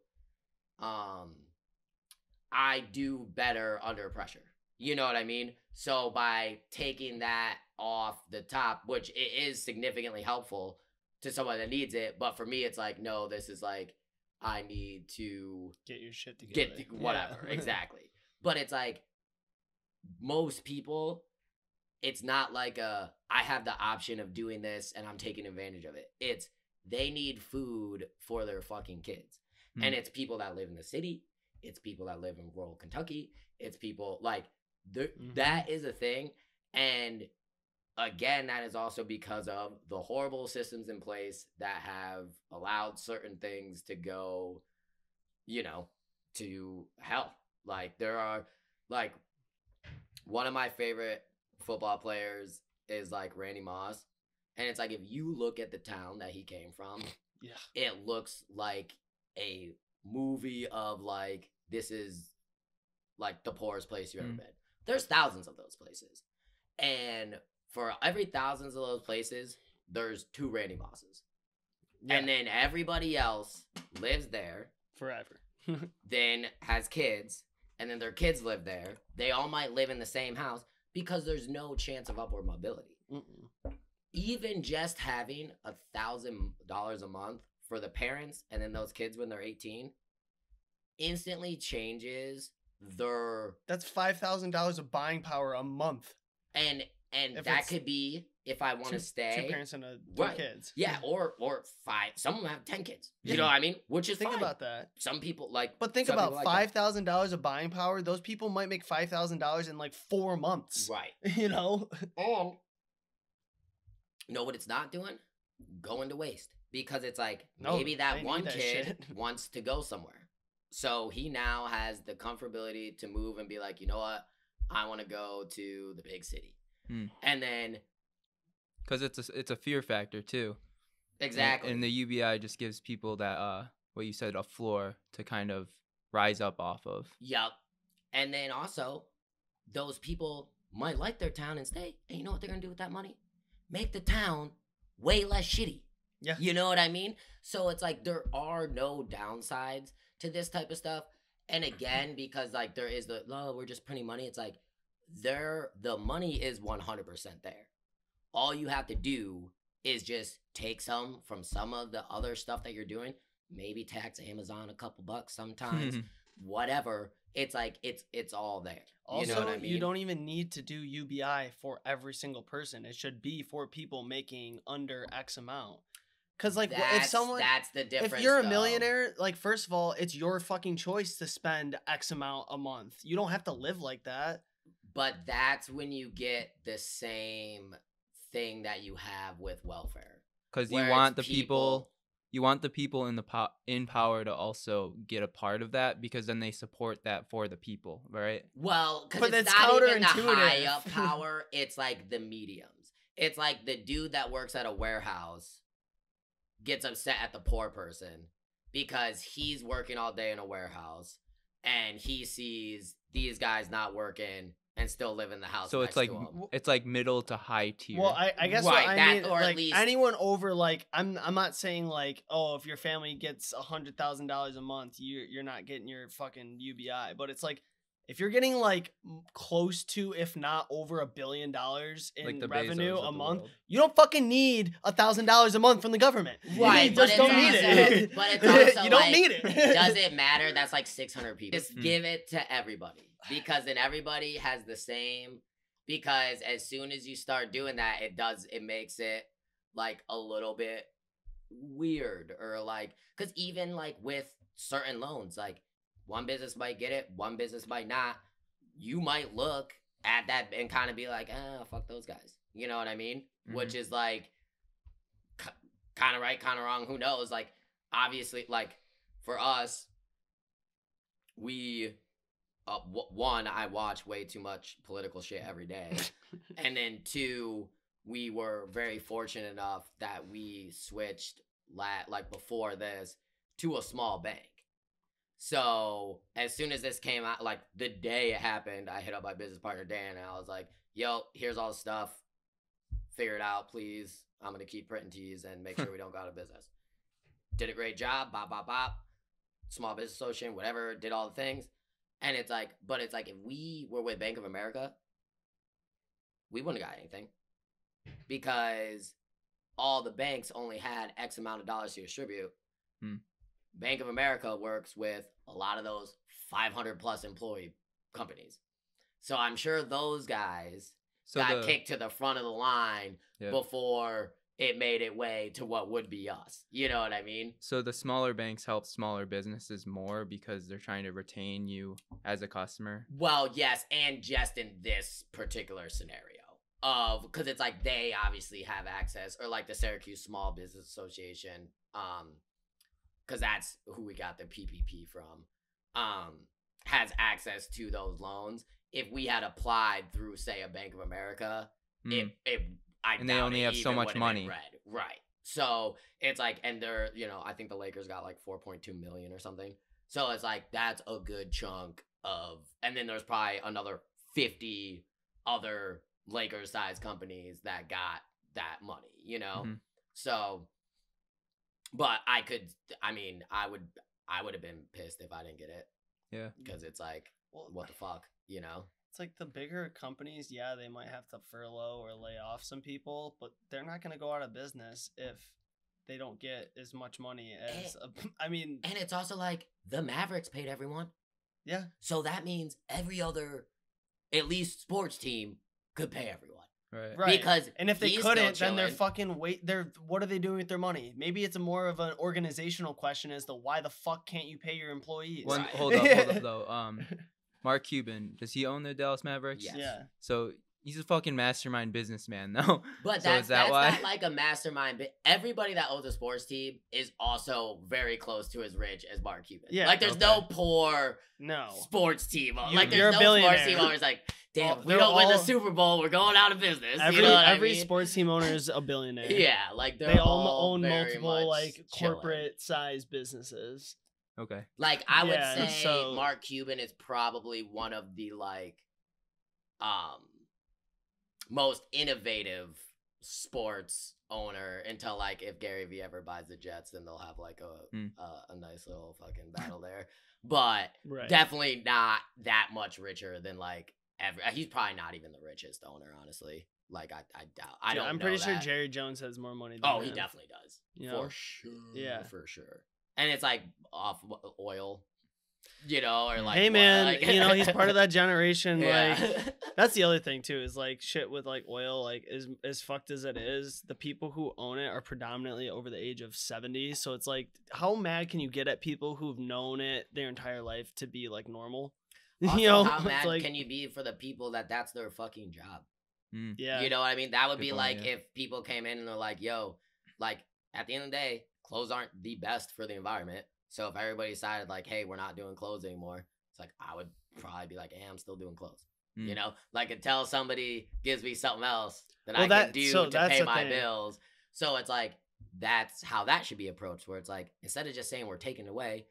I do better under pressure. You know what I mean? So by taking that off the top, which it is significantly helpful to someone that needs it, but for me, it's like, no, this is like, I need to Get your shit together. whatever, exactly. But it's like, most people, it's not like I have the option of doing this and I'm taking advantage of it. It's, they need food for their fucking kids. And it's people that live in the city. It's people that live in rural Kentucky. It's people like, that is a thing. And again, that is also because of the horrible systems in place that have allowed certain things to go, you know, to hell. Like, there are, like, one of my favorite football players is like Randy Moss. And it's like, if you look at the town that he came from, it looks like a movie of like, this is like the poorest place you've ever been. There's thousands of those places. And for every thousands of those places, there's 2 Randy Mosses. And then everybody else lives there. Forever. Then has kids. And then their kids live there. They all might live in the same house because there's no chance of upward mobility. Even just having $1,000 a month for the parents and then those kids when they're 18 instantly changes their... That's $5,000 of buying power a month. And that could be if I want to stay. 2 parents and 2 kids. Yeah, or 5. Some of them have 10 kids. You know what I mean? Which is Think fine. about that. Some people like... But think about $5,000 of buying power. Those people might make $5,000 in like 4 months. Right. You know? And you know what it's not doing? Going to waste. Because it's like, maybe that one kid wants to go somewhere. So he now has the comfortability to move and be like, you know what? I want to go to the big city. And then... Because it's a fear factor, too. Exactly. And the UBI just gives people that, what you said, a floor to kind of rise up off of. Yup. And then also, those people might like their town and stay. And you know what they're going to do with that money? Make the town way less shitty. Yeah. You know what I mean? So it's like, there are no downsides to this type of stuff. And again, because like there is we're just printing money. It's like, the money is 100% there. All you have to do is just take some from some of the other stuff that you're doing. Maybe tax Amazon a couple bucks sometimes. Whatever. It's like, it's all there. Also, you know what I mean? You don't even need to do UBI for every single person. It should be for people making under X amount. Because, like, that's the difference. If you're a millionaire, like, first of all, it's your fucking choice to spend X amount a month. You don't have to live like that. But that's when you get the same thing that you have with welfare. Because you want the people in power to also get a part of that, because then they support that for the people, right? Well, because it's not even the high up power. It's like the mediums. It's like the dude that works at a warehouse gets upset at the poor person because he's working all day in a warehouse and he sees these guys not working and still live in the house. So it's like middle to high tier. Well, I guess right, what I mean, or like, at least anyone over, like, I'm not saying like, oh, if your family gets $100,000 a month, you're not getting your fucking UBI. But it's like, if you're getting like close to, if not over $1 billion in like revenue a month, world. you don't fucking need $1,000 a month from the government. Right, you just don't need it. But it's also you don't like, need it. Does it matter? That's like 600 people. Just give it to everybody, because then everybody has the same. Because as soon as you start doing that, it makes it like a little bit weird, or like, because even like with certain loans, like, one business might get it, one business might not. You might look at that and kind of be like, fuck those guys. You know what I mean? Which is like, kind of right, kind of wrong. Who knows? Like, obviously, like, for us, we, one, I watch way too much political shit every day. And then 2, we were very fortunate enough that we switched, like before this, to a small bank. So as soon as this came out, like the day it happened, I hit up my business partner, Dan, and I was like, yo, here's all the stuff. Figure it out, please. I'm going to keep printing teas and make sure we don't go out of business. Did a great job. Bop, bop, bop. Small business association, whatever. Did all the things. And it's like, but it's like if we were with Bank of America, we wouldn't have got anything because all the banks only had X amount of dollars to distribute. Bank of America works with a lot of those 500 plus employee companies. So I'm sure those guys got kicked to the front of the line before it made it way to what would be us. You know what I mean? So the smaller banks help smaller businesses more because they're trying to retain you as a customer? Well, yes, and just in this particular scenario. Because it's like they obviously have access, or like the Syracuse Small Business Association, because that's who we got the PPP from, has access to those loans. If we had applied through, say, a Bank of America, and they only have so much money. Right. So it's like, and they're, I think the Lakers got like 4.2 million or something. So it's like, that's a good chunk of, and then there's probably another 50 other Lakers sized companies that got that money, So, but I would have been pissed if I didn't get it. Yeah. Because it's like, what the fuck, It's like the bigger companies, they might have to furlough or lay off some people, but they're not going to go out of business if they don't get as much money as, and it's also like the Mavericks paid everyone. Yeah. So that means every other, at least sports team, could pay everyone. Right. Because and if they couldn't, then they're fucking what are they doing with their money? Maybe it's more of an organizational question as to why the fuck can't you pay your employees? Hold up though. Mark Cuban, does he own the Dallas Mavericks? Yes. Yeah. So he's a fucking mastermind businessman, though. But so that's why? not like a mastermind. But everybody that owns a sports team is also very close to as rich as Mark Cuban. Yeah. Like, there's no poor sports team. Like, there's no sports team owner's like, damn, we don't win the Super Bowl, we're going out of business. Every sports team owner is a billionaire. Yeah, like they all own very multiple much corporate sized businesses. Okay. Like, I would say Mark Cuban is probably one of the most innovative sports owner until like if Gary Vee ever buys the Jets, then they'll have like a nice little fucking battle there. But definitely not that much richer than like he's probably not even the richest owner, honestly. Like I doubt. I'm pretty sure Jerry Jones has more money than him. he definitely does. For sure. Yeah. For sure. And it's like off oil, or like, hey man, he's part of that generation. Yeah. Like, that's the other thing too, is like shit with like oil, like as fucked as it is, the people who own it are predominantly over the age of 70. So it's like, how mad can you get at people who've known it their entire life to be like normal? Also, how mad can you be for the people that's their fucking job? Yeah. You know what I mean? That would be like if people came in and they're like, yo, like at the end of the day, clothes aren't the best for the environment. So if everybody decided like, hey, we're not doing clothes anymore, it's like, I would probably be like, hey, I'm still doing clothes. Like until somebody gives me something else that I can do to pay my bills. So it's like, that's how that should be approached, where it's like, instead of just saying we're taking it away,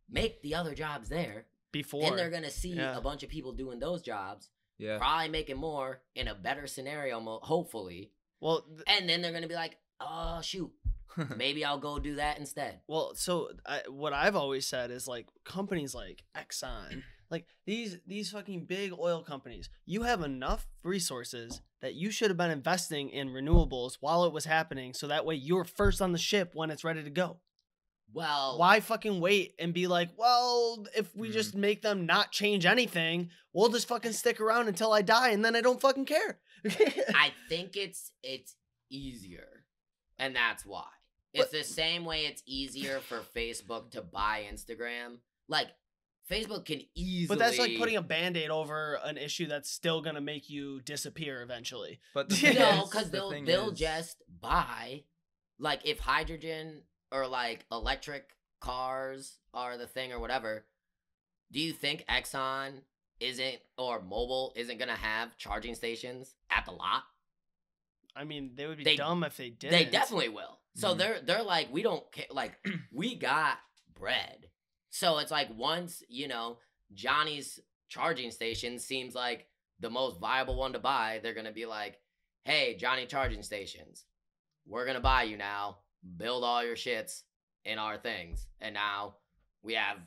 make the other jobs there. Before. Then they're going to see a bunch of people doing those jobs. Yeah. Probably making more in a better scenario, hopefully. Well, and then they're going to be like, oh, shoot. Maybe I'll go do that instead. Well, so what I've always said is like companies like Exxon, like these fucking big oil companies, you have enough resources that you should have been investing in renewables while it was happening. So that way you're first on the ship when it's ready to go. Well, why fucking wait and be like, well, if we just make them not change anything, we'll just fucking stick around until I die and then I don't fucking care. I think it's easier. And that's why. It's the same way it's easier for Facebook to buy Instagram. Like, Facebook can easily... But that's like putting a Band-Aid over an issue that's still going to make you disappear eventually. But no, because they'll just buy... Like, if hydrogen or, like, electric cars are the thing or whatever, do you think Exxon or Mobil isn't going to have charging stations at the lot? I mean, they would be dumb if they didn't. They definitely will. So they're like, we don't care. Like, we got bread. So it's like once, Johnny's charging station seems like the most viable one to buy, they're going to be like, hey, Johnny charging stations, we're going to buy you now. Build all your shits in our things. And now we have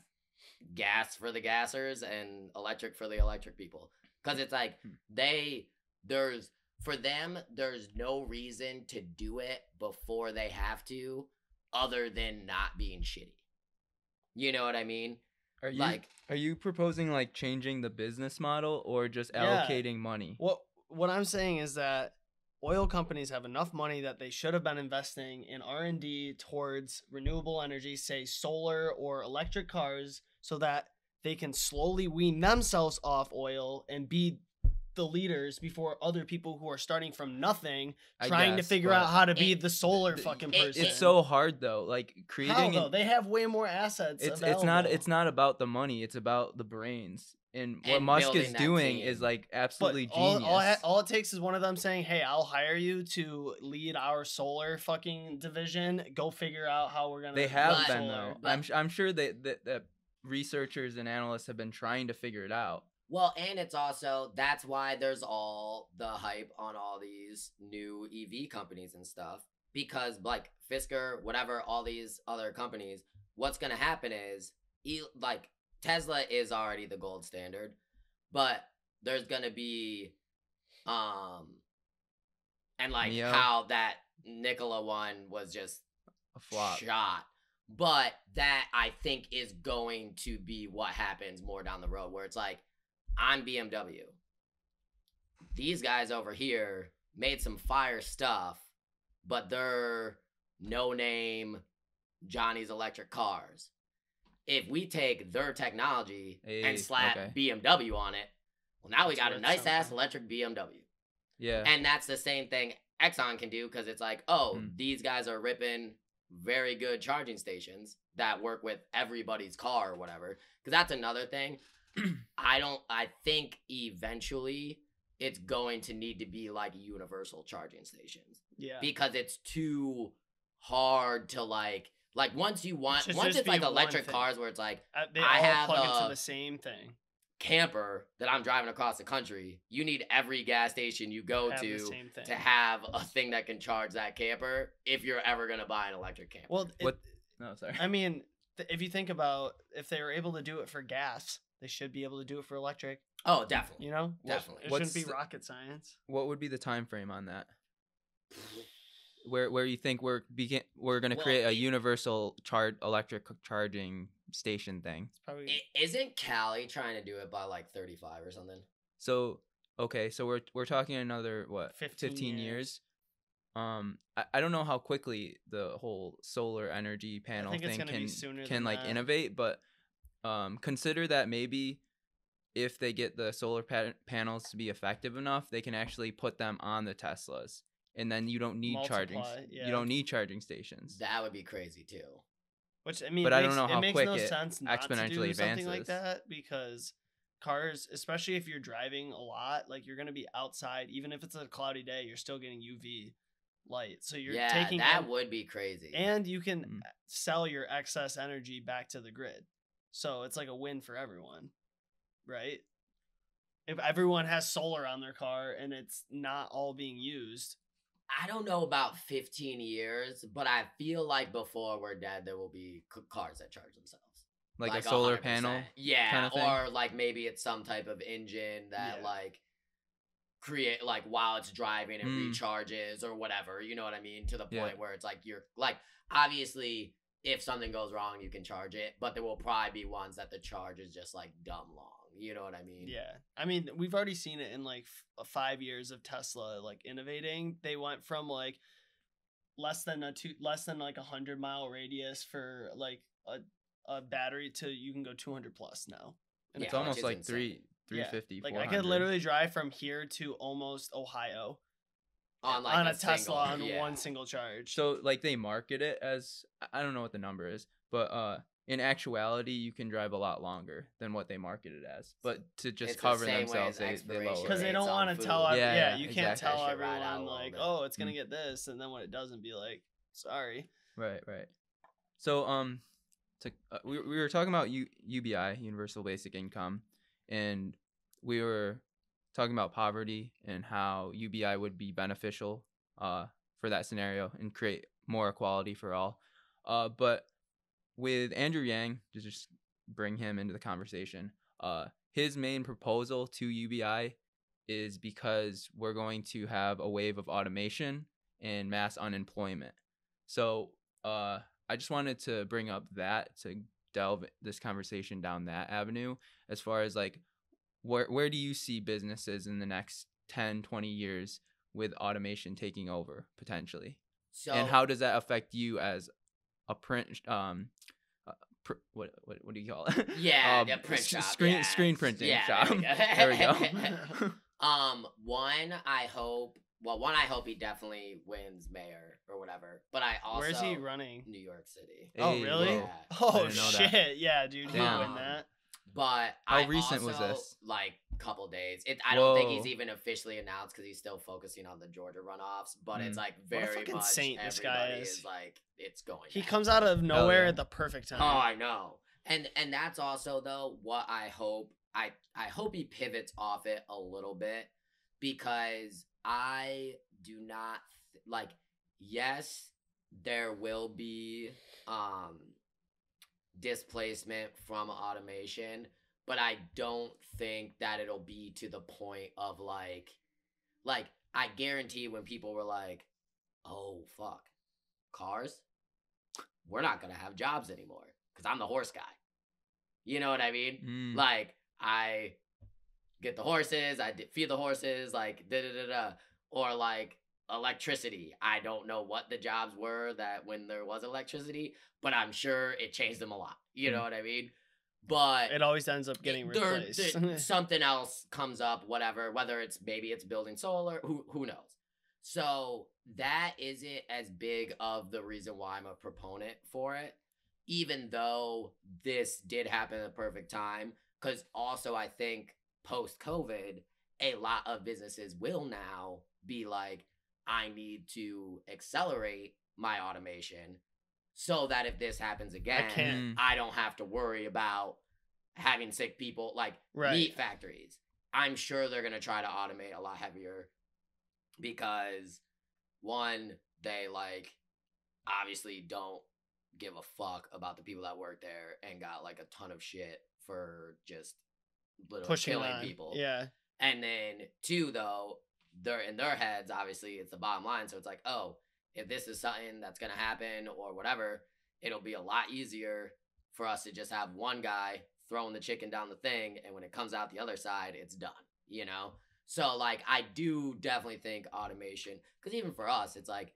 gas for the gassers and electric for the electric people. Because it's like for them, there's no reason to do it before they have to, other than not being shitty. You know what I mean? Are you proposing like changing the business model or just Yeah. allocating money? What I'm saying is that oil companies have enough money that they should have been investing in R&D towards renewable energy, say solar or electric cars, so that they can slowly wean themselves off oil and be the leaders before other people who are starting from nothing trying to figure out how to be the solar fucking person. It's so hard though. Like creating How though? They have way more assets. it's not about the money, it's about the brains. And what And Musk is building that doing team. is like But absolutely genius. all it takes is one of them saying, "Hey, I'll hire you to lead our solar fucking division. Go figure out how we're gonna." They have But- been solar." though. I'm sure that researchers and analysts have been trying to figure it out. Well, and it's also, that's why there's all the hype on all these new EV companies and stuff. Because, like, Fisker, whatever, all these other companies, what's going to happen is, like, Tesla is already the gold standard. But there's going to be, and, like, Neo. how that Nikola one was just A flop. shot. But that, I think, is going to be what happens more down the road, where it's like, I'm BMW. These guys over here made some fire stuff, but they're no-name Johnny's electric cars. If we take their technology and slap BMW on it, well, now we It's got a worth nice-ass something. electric BMW. Yeah. And that's the same thing Exxon can do, because it's like, these guys are ripping very good charging stations that work with everybody's car or whatever. Because that's another thing. I think eventually it's going to need to be like universal charging stations. Yeah. Because it's too hard to like once should it's just be like one electric thing. cars where it's like They I all have plug a- into the same thing. camper that I'm driving across the country, you need every gas station you go Have the to same thing. to have a thing that can charge that camper if you're ever going to buy an electric camper. Well, No, sorry. I mean, if you think about if they were able to do it for gas, they should be able to do it for electric. Oh, definitely. You know, Definitely. It What's shouldn't be the- rocket science. What would be the time frame on that? Where you think we're going to Well, create a universal electric charging station thing? It's probably Isn't Cali trying to do it by like 35 or something? So okay, so we're talking another what 15 years. I don't know how quickly the whole solar energy panel think it's thing gonna be sooner can than like that. innovate, but consider that maybe if they get the solar panels to be effective enough, they can actually put them on the Teslas, and then you don't need charging. Multiply, yeah. You don't need charging stations. That would be crazy too. Which I mean, But I don't know it how makes quick no it sense not to exponentially do something like advances. that because cars, especially if you're driving a lot, like you're gonna be outside, even if it's a cloudy day, you're still getting UV light. So you're Yeah, taking that would be crazy. and you can Mm. sell your excess energy back to the grid. So it's like a win for everyone, right? If everyone has solar on their car and it's not all being used, I don't know about 15 years, but I feel like before we're dead, there will be cars that charge themselves. Like a solar 100%. panel. Yeah, kinda thing? or like maybe it's some type of engine that Yeah. like create like while it's driving it Mm. recharges or whatever, you know what I mean? To the point Yeah. where it's like you're like obviously if something goes wrong you can charge it, but there will probably be ones that the charge is just like dumb long. You know what I mean? yeah. I mean, we've already seen it in like 5 years of Tesla like innovating. They went from like less than like 100-mile radius for like a battery to you can go 200 plus now. And It's Yeah, almost which is like insane. 350. Like I 400. could literally drive from here to almost Ohio On like on a single- Tesla on yeah. one single charge. So like they market it as, I don't know what the number is, but in actuality you can drive a lot longer than what they market it as. But to just It's the cover same way themselves, as they expiration lower because it. they rates don't on want to food. tell Yeah, you yeah, can't exactly. tell That shit ride out everyone a little like, bit. oh, it's gonna Mm. get this, and then when it doesn't, be like, sorry. Right. So we were talking about UBI, Universal Basic Income, and we were talking about poverty and how UBI would be beneficial for that scenario and create more equality for all. But with Andrew Yang, just bring him into the conversation. His main proposal to UBI is because we're going to have a wave of automation and mass unemployment. So I just wanted to bring up that to delve this conversation down that avenue, as far as like where do you see businesses in the next 10, 20 years with automation taking over potentially? So, And how does that affect you as a print what do you call it? Yeah, the print shop. Screen printing shop. There we go. One, I hope he definitely wins mayor or whatever. But I also Where's he running? New York City. Oh, Hey, really? whoa. I Oh didn't know shit! that. Yeah, dude, he'll Damn. win that. But How I recent was also, this? like couple days. I don't think he's Whoa. even officially announced because he's still focusing on the Georgia runoffs. But it's like What a very fucking much saint this guy everybody is. like it's going. He down. comes out of nowhere yeah. at the perfect time. Oh, I know. And that's also though what I hope. I hope he pivots off it a little bit, because I do not like. Yes, there will be displacement from automation, but I don't think that it'll be to the point of like I guarantee when people were like, "Oh fuck, cars, we're not gonna have jobs anymore because I'm the horse guy." You know what I mean? Like I get the horses, I feed the horses, like da da da da, or like electricity. I don't know what the jobs were that when there was electricity, but I'm sure it changed them a lot. You know what I mean? But It always ends up getting replaced. something else comes up, whatever, whether it's maybe it's building solar, who knows. So that isn't as big of the reason why I'm a proponent for it, even though this did happen at the perfect time. Because also I think post-COVID, a lot of businesses will now be like, I need to accelerate my automation so that if this happens again, I don't have to worry about having sick people, like meat factories. I'm sure they're going to try to automate a lot heavier because, one, they like obviously don't give a fuck about the people that work there and got like a ton of shit for just literally killing people. Yeah. And then two, though, they're in their heads, obviously it's the bottom line. So it's like, oh, if this is something that's going to happen or whatever, it'll be a lot easier for us to just have one guy throwing the chicken down the thing, and when it comes out the other side, it's done, you know? So, like, I do definitely think automation, because even for us, it's like,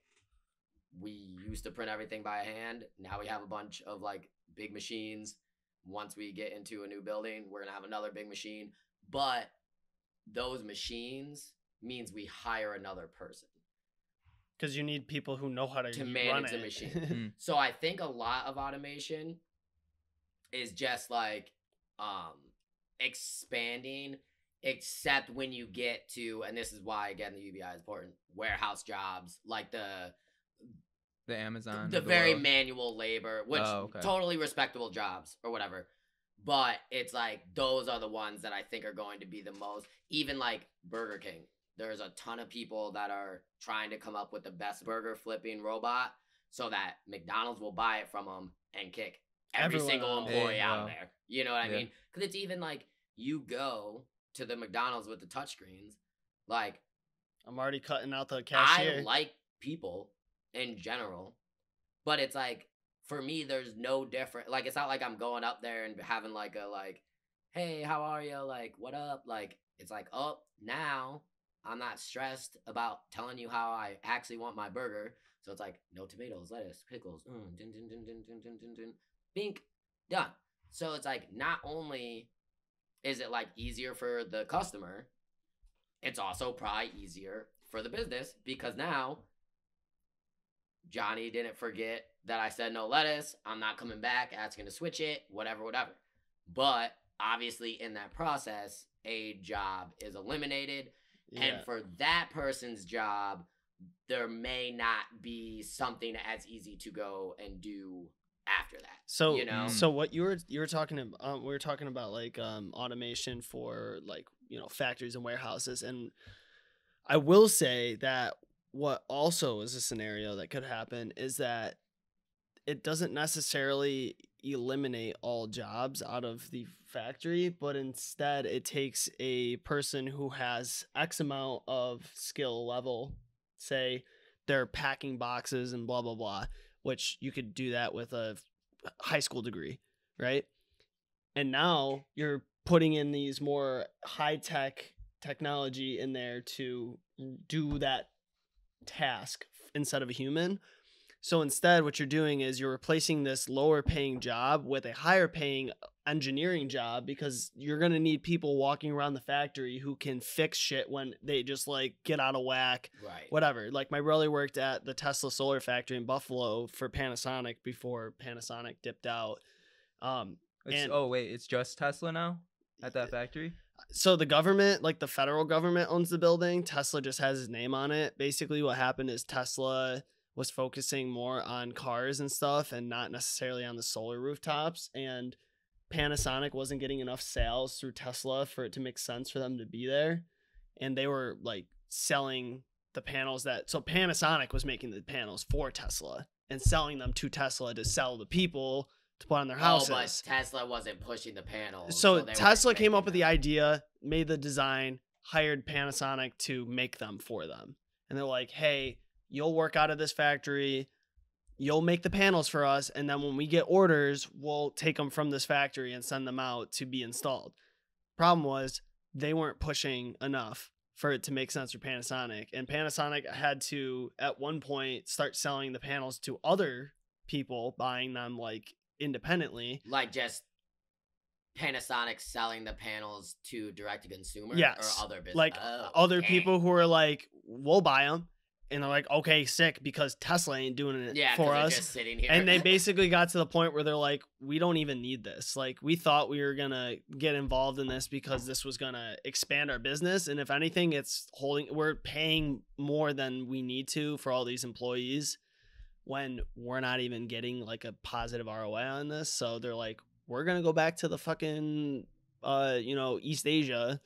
we used to print everything by hand. Now we have a bunch of, like, big machines. Once we get into a new building, we're going to have another big machine. But those machines means we hire another person. Because you need people who know how to manage run the it. machine. So I think a lot of automation is just like expanding, except when you get to, and this is why again the UBI is important, warehouse jobs, like the Amazon, the very manual labor, which okay. Totally respectable jobs or whatever. But it's like those are the ones that I think are going to be the most, even like Burger King. There's a ton of people that are trying to come up with the best burger flipping robot so that McDonald's will buy it from them and kick every single employee out of there. You know what I mean? Because it's even like you go to the McDonald's with the touchscreens. Like, I'm already cutting out the cashier. I like people in general, but it's like, for me, there's no different. Like, it's not like I'm going up there and having like a like, hey, how are you? Like, what up? Like, it's like, oh, now I'm not stressed about telling you how I actually want my burger. So it's like, no tomatoes, lettuce, pickles, bink, done. So it's like, not only is it like easier for the customer, it's also probably easier for the business because now Johnny didn't forget that I said no lettuce. I'm not coming back asking to switch it, whatever. But obviously in that process, a job is eliminated. Yeah. And for that person's job, there may not be something as easy to go and do after that. So, you know? So what you were talking about, we were talking about like automation for like, you know, factories and warehouses. And I will say that what also is a scenario that could happen is that it doesn't necessarily, eliminate all jobs out of the factory, but instead it takes a person who has X amount of skill level, say they're packing boxes and blah, blah, blah, which you could do that with a high school degree, right? And now you're putting in these more high-tech technology in there to do that task instead of a human. So instead, what you're doing is you're replacing this lower paying job with a higher paying engineering job, because you're going to need people walking around the factory who can fix shit when they just like get out of whack, Right. whatever. Like my brother worked at the Tesla solar factory in Buffalo for Panasonic before Panasonic dipped out. It's just Tesla now at that factory? So the government, like the federal government, owns the building. Tesla just has his name on it. Basically what happened is Tesla was focusing more on cars and stuff and not necessarily on the solar rooftops. And Panasonic wasn't getting enough sales through Tesla for it to make sense for them to be there. And they were like selling the panels so Panasonic was making the panels for Tesla and selling them to Tesla to sell to people to put on their houses. Oh, but Tesla wasn't pushing the panels. So they Tesla weren't came up making with the them. idea, made the design, hired Panasonic to make them for them. And they're like, hey, you'll work out of this factory, you'll make the panels for us, and then when we get orders, we'll take them from this factory and send them out to be installed. Problem was, they weren't pushing enough for it to make sense for Panasonic. And Panasonic had to, at one point, start selling the panels to other people, buying them like independently. Like just Panasonic selling the panels to direct to consumer, Yes. or other business, Like other people who are like, we'll buy them, and they're like, okay, sick, because Tesla ain't doing it for us. Just sitting here. And they basically got to the point where they're like, we don't even need this. Like, we thought we were gonna get involved in this because this was gonna expand our business, and if anything, we're paying more than we need to for all these employees when we're not even getting like a positive ROI on this. So they're like, we're gonna go back to the fucking East Asia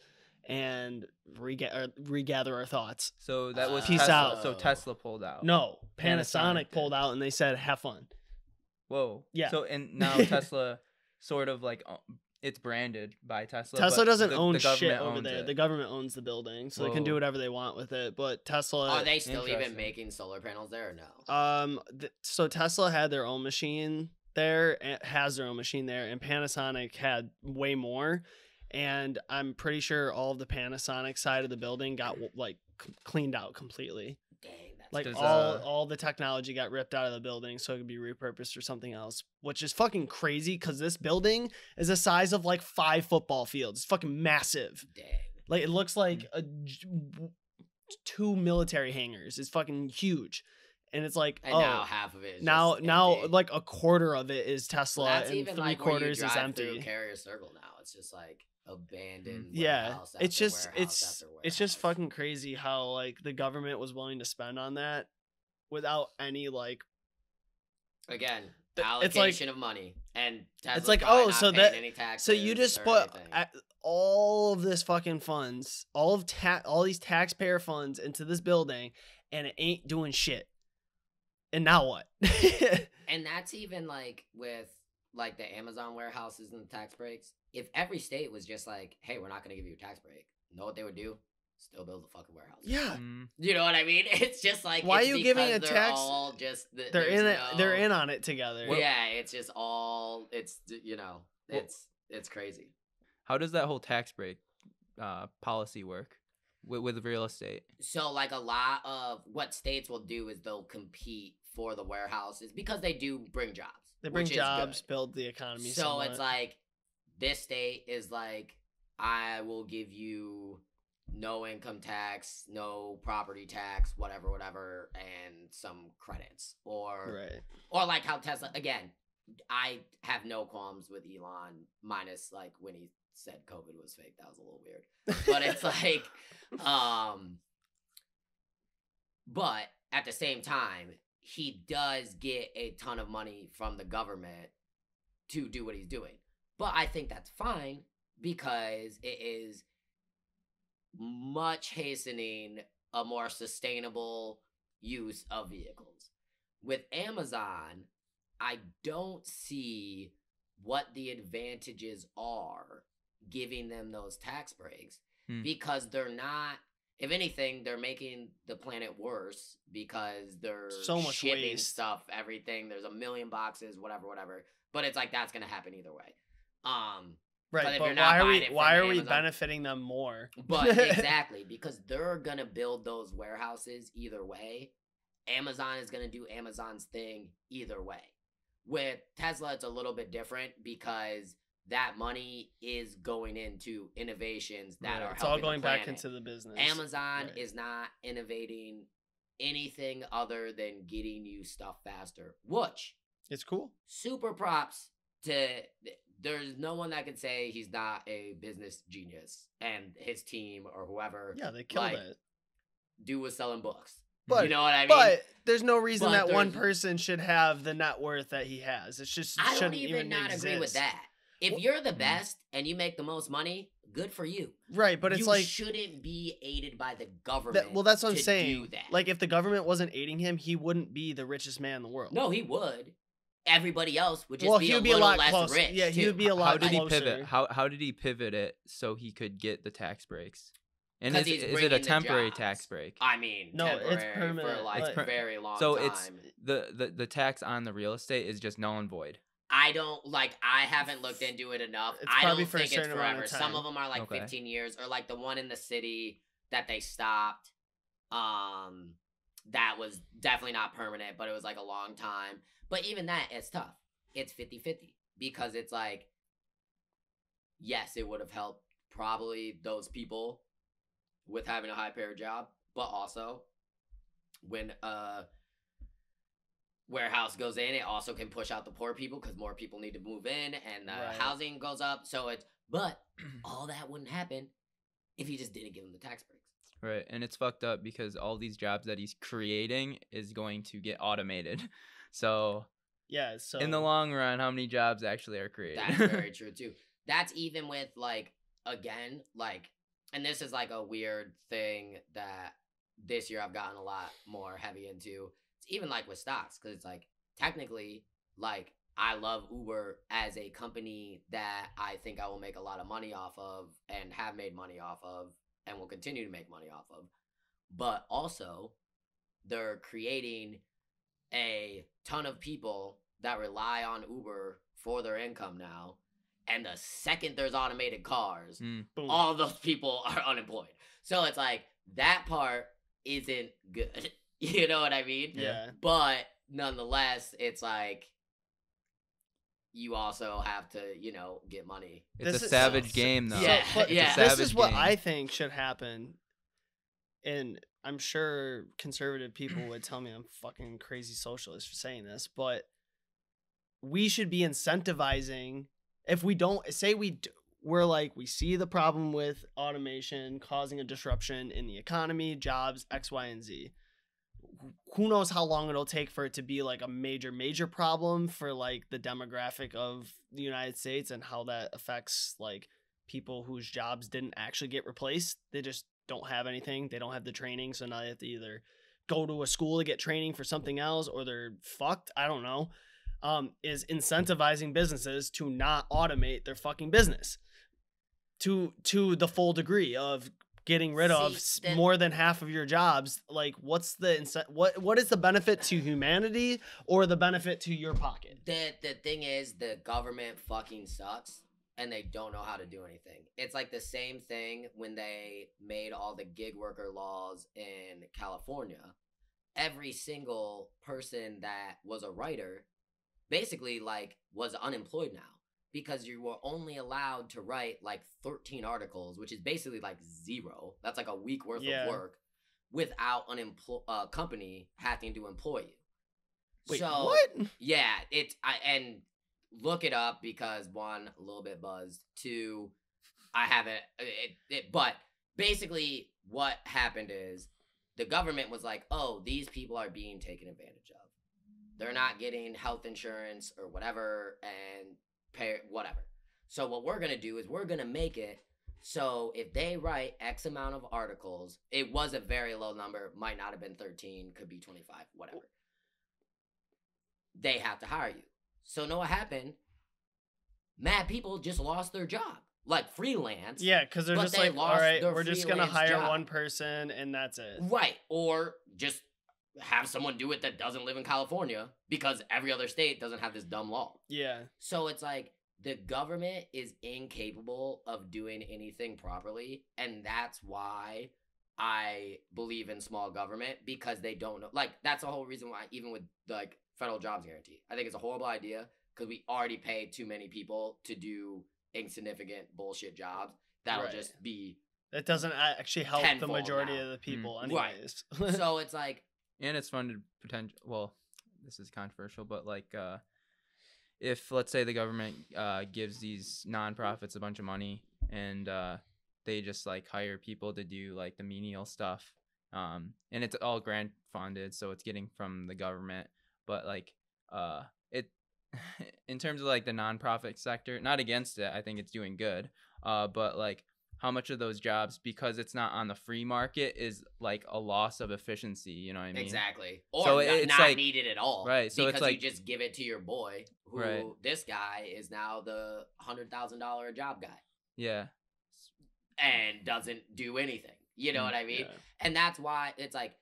and regather our thoughts. So that was Peace Tesla. out. So Tesla pulled out. No, Panasonic Panasonic pulled out and they said, have fun. Whoa. Yeah. So and now Tesla sort of like it's branded by Tesla. Tesla but doesn't the own government shit over owns there. it. The government owns the building, so they can do Whoa. whatever they want with it. But Tesla, Are they still even Interesting. making solar panels there or no? So Tesla had their own machine there, has their own machine there, and Panasonic had way more. And I'm pretty sure all of the Panasonic side of the building got like cleaned out completely. Dang, that's Like Does, all the technology got ripped out of the building so it could be repurposed for something else, which is fucking crazy because this building is the size of like 5 football fields. It's fucking massive. dang. Like it looks like 2 military hangars. It's fucking huge. And it's like, And now half of it is now just empty. like a quarter of it is Tesla, Well, that's and even 3 like where you quarters is drive through empty. Carrier Circle now. It's just like abandoned. Yeah, warehouse it's after just warehouse after it's just warehouse. fucking crazy how like the government was willing to spend on that without any like. Again, It's allocation of money, and Tesla's like, probably oh, not so paying that- any taxes So you just or put anything. all of this fucking funds, all these taxpayer funds into this building, and it ain't doing shit. And now what? And that's even like with like the Amazon warehouses and the tax breaks. If every state was just like, hey, we're not going to give you a tax break, you know what they would do? Still build a fucking warehouse. Yeah. You know what I mean? It's just like, Why it's are you giving because a they're tax- all just, They're there's in it. no- They're in on it together. Yeah, it's just all, it's, it's crazy. How does that whole tax break policy work with real estate? So like a lot of what states will do is they'll compete for the warehouses because they do bring jobs. They bring which is jobs, good. build the economy. So somewhat. it's like this state is like, I will give you no income tax, no property tax, whatever, and some credits. Or like how Tesla, again, I have no qualms with Elon, minus like when he said COVID was fake. That was a little weird. But it's like, but at the same time, he does get a ton of money from the government to do what he's doing. But I think that's fine because it is much hastening a more sustainable use of vehicles. With Amazon, I don't see what the advantages are giving them those tax breaks, Hmm. because they're not. If anything, they're making the planet worse because they're So much shipping waste. stuff, everything. There's a million boxes, whatever. But it's like that's gonna happen either way. But Right, if but you're not buying it why from are we Amazon- benefiting them more? But exactly, because they're gonna build those warehouses either way. Amazon is gonna do Amazon's thing either way. With Tesla, it's a little bit different because that money is going into innovations that are It's all helping going the back planet. into the business. Amazon Right. is not innovating anything other than getting you stuff faster, which It's cool. super props to. There's no one that can say he's not a business genius, and his team or whoever. Yeah, they killed like, it. Dude was selling books. But You know what I mean? But there's no reason But that one there's- person should have the net worth that he has. It's just I don't shouldn't even not exist. agree with that. If Well- you're the best and you make the most money, good for you. Right, but it's you like shouldn't be aided by the government. well, that's what I'm to saying. do that. Like if the government wasn't aiding him, he wouldn't be the richest man in the world. No, he would. Everybody else would just well, be he a would be a little lot less closer. rich. Yeah, he too. would be a lot How did he closer. pivot? How did he pivot it so he could get the tax breaks? And 'Cause is he's it bringing a the temporary jobs. tax break? I mean, No, it's temporary permanent. for like It's a per- very long So time. it's the tax on the real estate is just null and void. I don't like. I haven't looked into it enough. It's I probably don't for a think it's certain amount forever. of Some time. of them are like Okay. 15 years, or like the one in the city that they stopped. That was definitely not permanent, but it was like a long time. But even that, it's tough. It's 50-50 because it's like, yes, it would have helped probably those people with having a high paid job, but also when warehouse goes in, it also can push out the poor people because more people need to move in and the Right. housing goes up. So it's, but all that wouldn't happen if you just didn't give them the tax breaks. Right, and it's fucked up because all these jobs that he's creating is going to get automated. So Yeah, so in the long run, how many jobs actually are created? That's very true too. That's even with like, again, like, and this is like a weird thing that this year I've gotten a lot more heavy into. It's even like with stocks, because it's like technically, like, I love Uber as a company that I think I will make a lot of money off of and have made money off of and will continue to make money off of. But also, they're creating a ton of people that rely on Uber for their income now. And the second there's automated cars, Mm. boom. all those people are unemployed. So it's like that part isn't good. You know what I mean? Yeah. But nonetheless, it's like you also have to, you know, get money. It's This a is- savage so- game, though. Yeah, but yeah. This savage is what game. I think should happen. And I'm sure conservative people would tell me I'm fucking crazy socialist for saying this, but we should be incentivizing if we don't say we're like we see the problem with automation causing a disruption in the economy, jobs, X, Y, and Z. Who knows how long it'll take for it to be like a major problem for like the demographic of the United States and how that affects like people whose jobs didn't actually get replaced. They just don't have anything. They don't have the training. So now they have to either go to a school to get training for something else or they're fucked. I don't know. Is incentivizing businesses to not automate their fucking business to the full degree of getting rid of more than half of your jobs. Like what's the what is the benefit to humanity or the benefit to your pocket? The thing is, the government fucking sucks and they don't know how to do anything. It's like the same thing when they made all the gig worker laws in California. Every single person that was a writer basically like was unemployed now because you were only allowed to write like 13 articles, which is basically like zero. That's like a week worth of work without a company having to employ you. Wait, so, what? Yeah, and look it up because one, a little bit buzzed. Two, I haven't. But basically, what happened is the government was like, "Oh, these people are being taken advantage of. They're not getting health insurance or whatever, and pay whatever. So what we're gonna do is we're gonna make it so if they write X amount of articles, it was a very low number, might not have been 13, could be 25, whatever. They have to hire you. So know what happened? mad people just lost their job, like freelance. Yeah, because they're But just they like, all lost right, their we're just gonna freelance hire job. one person and that's it. Right. Or just have someone do it that doesn't live in California because every other state doesn't have this dumb law. Yeah. So it's like the government is incapable of doing anything properly. And that's why I believe in small government, because they don't know. Like, that's the whole reason why, even with like federal jobs guarantee, I think it's a horrible idea because we already pay too many people to do insignificant bullshit jobs that'll Right. just be It doesn't actually help the Tenfold majority now. of the people, Right. anyways. so it's like And it's funded potential. Well, this is controversial, but like, if let's say the government gives these nonprofits a bunch of money and they just like hire people to do like the menial stuff, and it's all grant funded, so it's getting from the government. But like, it in terms of like the nonprofit sector, not against it. I think it's doing good. But like, how much of those jobs, because it's not on the free market, is like a loss of efficiency, you know what I mean? exactly, or So not like, needed at all, right, so it's because like, you just give it to your boy, who right. this guy is now the $100,000 job guy yeah, and doesn't do anything. You know what I mean? Yeah. And that's why it's like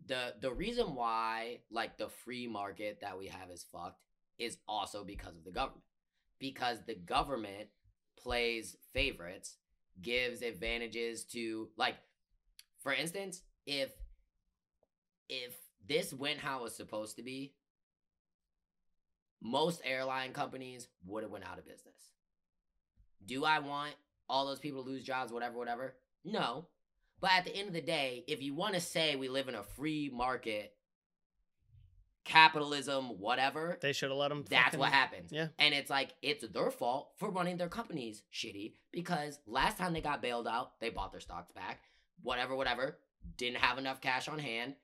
the reason why like the free market that we have is fucked is also because of the government, because the government plays favorites, gives advantages to, like, for instance, if this went how it was supposed to be, most airline companies would have went out of business. Do I want all those people to lose jobs, whatever? No. But at the end of the day, if you want to say we live in a free market, capitalism, whatever, They should have let them. that's what happens. Yeah. And it's like, it's their fault for running their companies shitty, because last time they got bailed out, they bought their stocks back. Whatever. Didn't have enough cash on hand.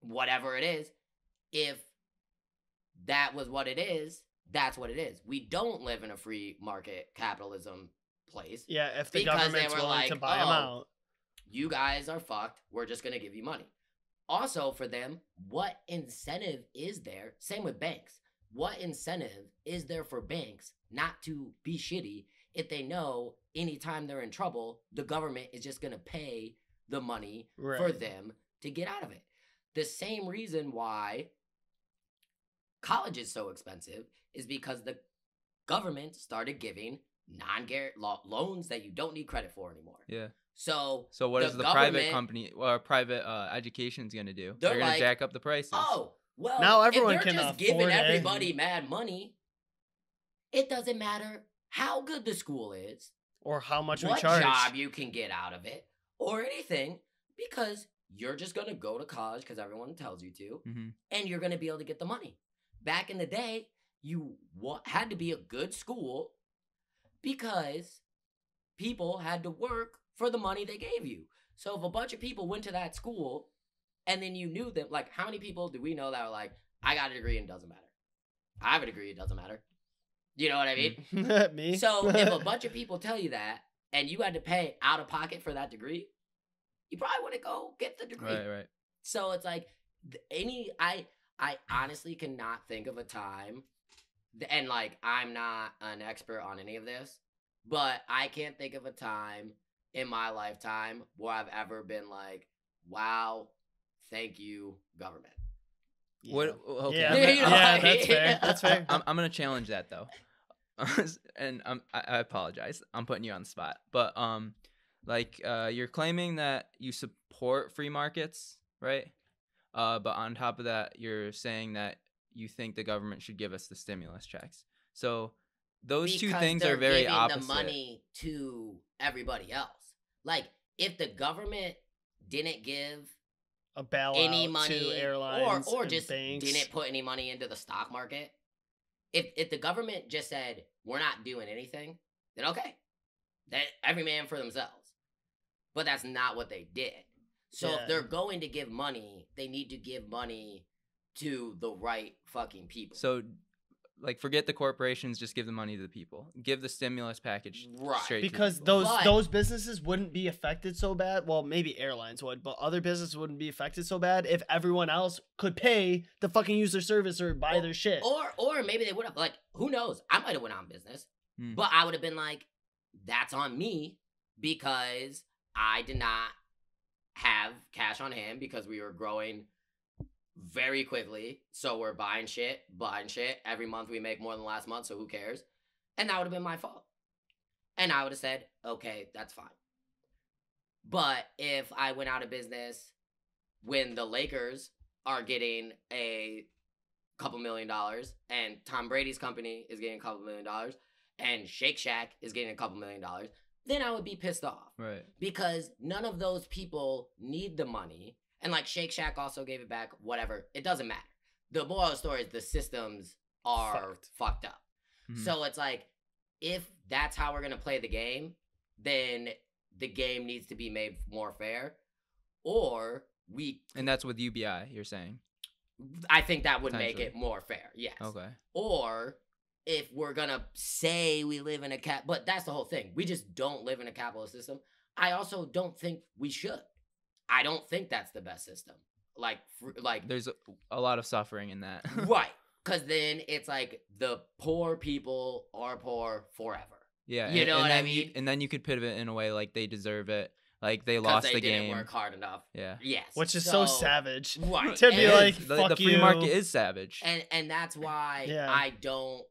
Whatever it is. If that was what it is, that's what it is. We don't live in a free market capitalism place. Yeah, if the Because they government's were willing like, to buy them "Oh, out. You guys are fucked. We're just going to give you money." Also, for them, what incentive is there? Same with banks. What incentive is there for banks not to be shitty if they know anytime they're in trouble, the government is just going to pay the money for Right. them to get out of it? The same reason why college is so expensive is because the government started giving non-guaranteed loans that you don't need credit for anymore. yeah. So So what the is the private government- company or private education's gonna do? They're They're gonna like, jack up the prices. oh, well, Now everyone if they're can just giving afford it. everybody mad money, it doesn't matter how good the school is, Or how much we what charge. job you can get out of it, or anything, because you're just going to go to college because everyone tells you to, Mm-hmm. and you're going to be able to get the money. Back in the day, you had to be a good school because people had to work for the money they gave you. So if a bunch of people went to that school and then you knew them, like, how many people do we know that are like, I got a degree and it doesn't matter? I have a degree, it doesn't matter. You know what I mean? Me. So if a bunch of people tell you that and you had to pay out of pocket for that degree, you probably wouldn't go get the degree. Right. So it's like I honestly cannot think of a time, and like, I'm not an expert on any of this, but I can't think of a time in my lifetime where I've ever been like, wow, thank you, government. Yeah. What? Okay. Yeah, You know, yeah, like- that's fair. That's fair. I'm gonna challenge that though, and I apologize. I'm putting you on the spot, but like you're claiming that you support free markets, right? But on top of that, you're saying that you think the government should give us the stimulus checks. So those two Because things they're are very giving opposite. the money to everybody else. Like, if the government didn't give A bailout any money to airlines or and just banks. didn't put any money into the stock market, if the government just said, we're not doing anything, then okay, that every man for themselves. But that's not what they did. So Yeah. if they're going to give money, they need to give money to the right fucking people. So like forget the corporations, just give the money to the people. Give the stimulus package Right. straight Because to the people. those businesses wouldn't be affected so bad. Well, maybe airlines would, but other businesses wouldn't be affected so bad if everyone else could pay to fucking use their service or buy their shit. Or maybe they would have, like, who knows? I might have went out of business, Hmm. but I would have been like, that's on me because I did not have cash on hand because we were growing very quickly. So we're buying shit. Every month we make more than last month, so who cares? And that would have been my fault. And I would have said, okay, that's fine. But if I went out of business when the Lakers are getting a couple $1 million and Tom Brady's company is getting a couple $1 million and Shake Shack is getting a couple $1 million, then I would be pissed off. Right. Because none of those people need the money. And like Shake Shack also gave it back, whatever. It doesn't matter. The moral of the story is the systems are fucked up. Mhm. So it's like, if that's how we're going to play the game, then the game needs to be made more fair. Or And that's with UBI, you're saying? I think that would make Potentially. it more fair, yes. Okay. Or if we're going to say we live in a but that's the whole thing. We just don't live in a capitalist system. I also don't think we should. I don't think that's the best system. Like There's a lot of suffering in that. right. Because then it's like the poor people are poor forever. Yeah. You know what I then mean? And then you could pivot in a way like they deserve it. Like they Because lost they the didn't game. work hard enough. Yeah. Yes. Which is so savage. Right. To be And- like, the fuck free you. market is savage. And that's why Yeah. I don't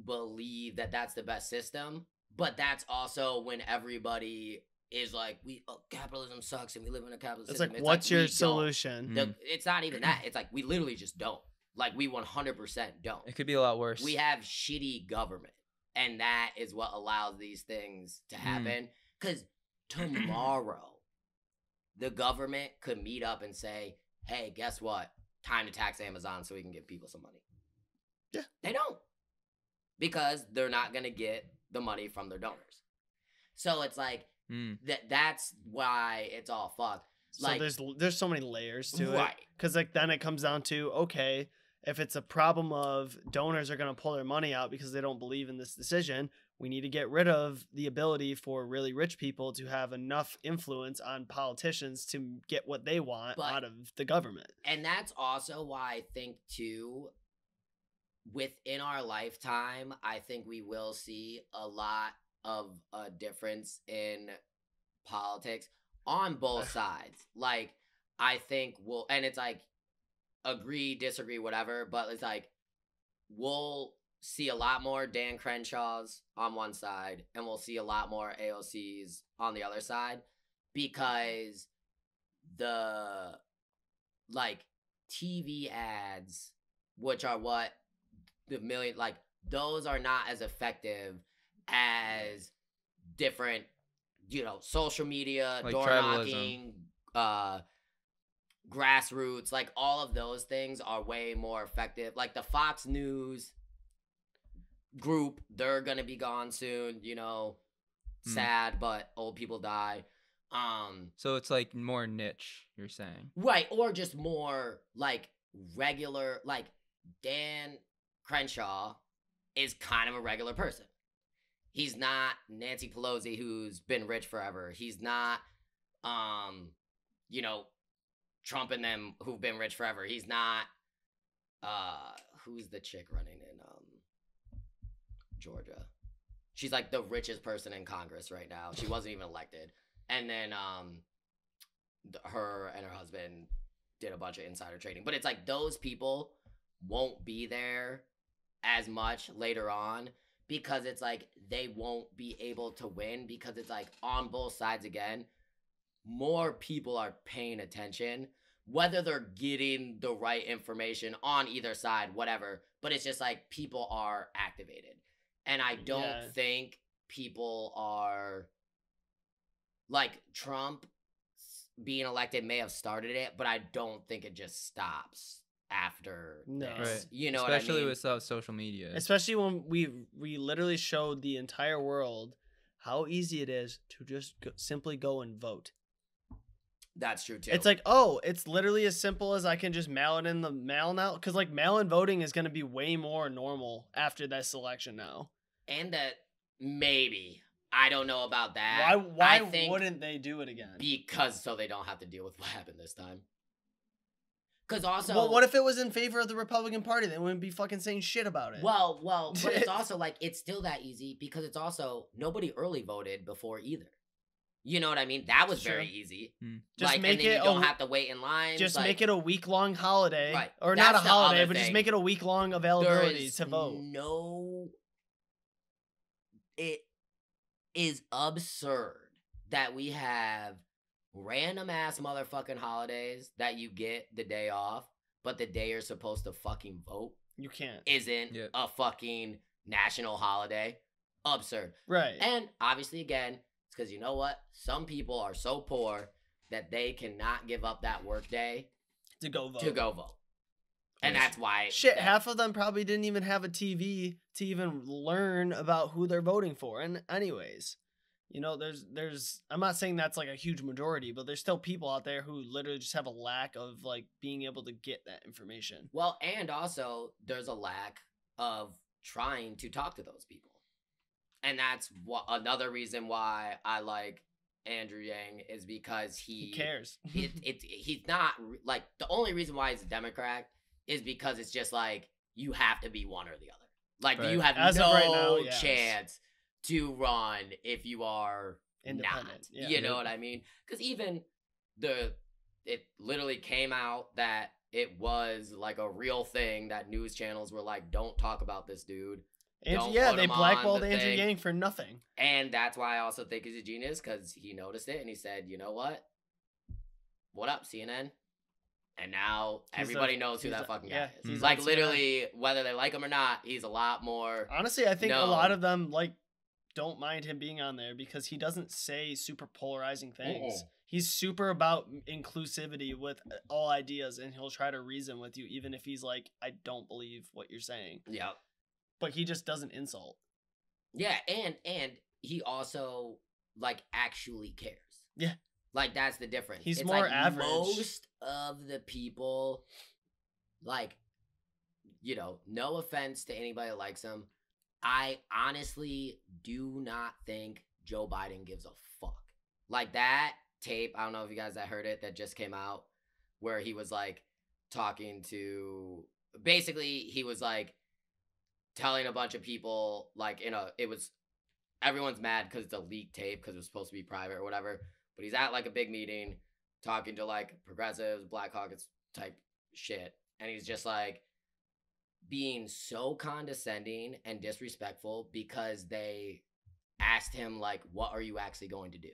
believe that that's the best system. But that's also when everybody is like, capitalism sucks and we live in a capitalist It's system. like, what's we your don't. solution? It's not even that. It's like we literally just don't. Like we 100% don't. It could be a lot worse. We have shitty government. And that is what allows these things to happen. Because tomorrow, the government could meet up and say, hey, guess what? Time to tax Amazon so we can give people some money. Yeah. They don't. Because they're not going to get the money from their donors. So it's like, that's why it's all fucked. So Like, there's so many layers to it. right. Because like then it comes down to, okay, if it's a problem of donors are going to pull their money out because they don't believe in this decision, we need to get rid of the ability for really rich people to have enough influence on politicians to get what they want out of the government. And that's also why I think, too, within our lifetime, I think we will see a lot of a difference in politics on both sides. Like, I think and it's like, agree, disagree, whatever, but it's like, we'll see a lot more Dan Crenshaws on one side, and we'll see a lot more AOCs on the other side, because the, like, TV ads, which are what the million, like, those are not as effective as different, social media, Like door tribalism. knocking, grassroots, like all of those things are way more effective. Like the Fox News group, they're gonna be gone soon, sad, but old people die. So it's like more niche, you're saying. Right, or just more like regular, like Dan Crenshaw is kind of a regular person. He's not Nancy Pelosi, who's been rich forever. He's not, Trump and them who've been rich forever. He's not, who's the chick running in Georgia? She's like the richest person in Congress right now. She wasn't even elected. And then her and her husband did a bunch of insider trading. But it's like those people won't be there as much later on, because it's like they won't be able to win, because it's like on both sides again, more people are paying attention, whether they're getting the right information on either side, whatever, but it's just like people are activated. And I don't think people are, like, Trump being elected may have started it, but I don't think it just stops after this. Right. You know Especially what I mean? with social media. Especially when we literally showed the entire world how easy it is to just simply go and vote. That's true too. It's like, oh, it's literally as simple as I can just mail it in the mail now. Because like mail-in voting is going to be way more normal after this election now. and that maybe I don't know about that. Why I think wouldn't they do it again? because so they don't have to deal with what happened this time. Because also, Well, what if it was in favor of the Republican Party? They wouldn't be fucking saying shit about it. Well, but it's also like it's still that easy because it's also nobody early voted before either. You know what I mean? That was Sure. very easy. Just like, make and then it you don't have to wait in line. Just like, make it a week-long holiday. Right. Or That's not a the holiday, other but just thing. make it a week-long there availability is to vote. no. It is absurd that we have random ass motherfucking holidays that you get the day off, but the day you're supposed to fucking vote You can't. isn't Yep. a fucking national holiday. Absurd. Right. And obviously, again, it's because you know what? Some people are so poor that they cannot give up that work day to go vote. to go vote. And that's why. Shit, half of them probably didn't even have a TV to even learn about who they're voting for. And anyways, you know, there's I'm not saying that's like a huge majority, but there's still people out there who literally just have a lack of like being able to get that information. Well, and also there's a lack of trying to talk to those people. And that's another reason why I like Andrew Yang is because He cares. he's not like the only reason why he's a Democrat is because it's just like you have to be one or the other. Like Right. you have As of no right now, yes. chance to run if you are not. Independent, yeah. You know what I mean? Because even it literally came out that it was like a real thing that news channels were like, don't talk about this dude. Don't Yeah, put they him on blackballed the Andrew thing. Yang for nothing. And that's why I also think he's a genius because he noticed it and he said, you know what? What up, CNN? And now everybody knows who that fucking guy is. he's Like on CNN. literally, whether they like him or not, he's a lot more. Honestly, I think a No. lot of them like don't mind him being on there because he doesn't say super polarizing things. Mm-mm. He's super about inclusivity with all ideas, and he'll try to reason with you even if he's like, I don't believe what you're saying. Yep. But he just doesn't insult. Yeah, and he also like actually cares. Yeah. Like that's the difference. He's It's more like average. Most of the people, like, you know, no offense to anybody that likes him, I honestly do not think Joe Biden gives a fuck. Like that tape, I don't know if you guys that heard it, that just came out, where he was like talking to, basically he was like telling a bunch of people, like it was, everyone's mad because it's a leaked tape because it was supposed to be private or whatever. But he's at like a big meeting talking to like progressives, Black Caucus type shit. And he's just like being so condescending and disrespectful because they asked him like, what are you actually going to do?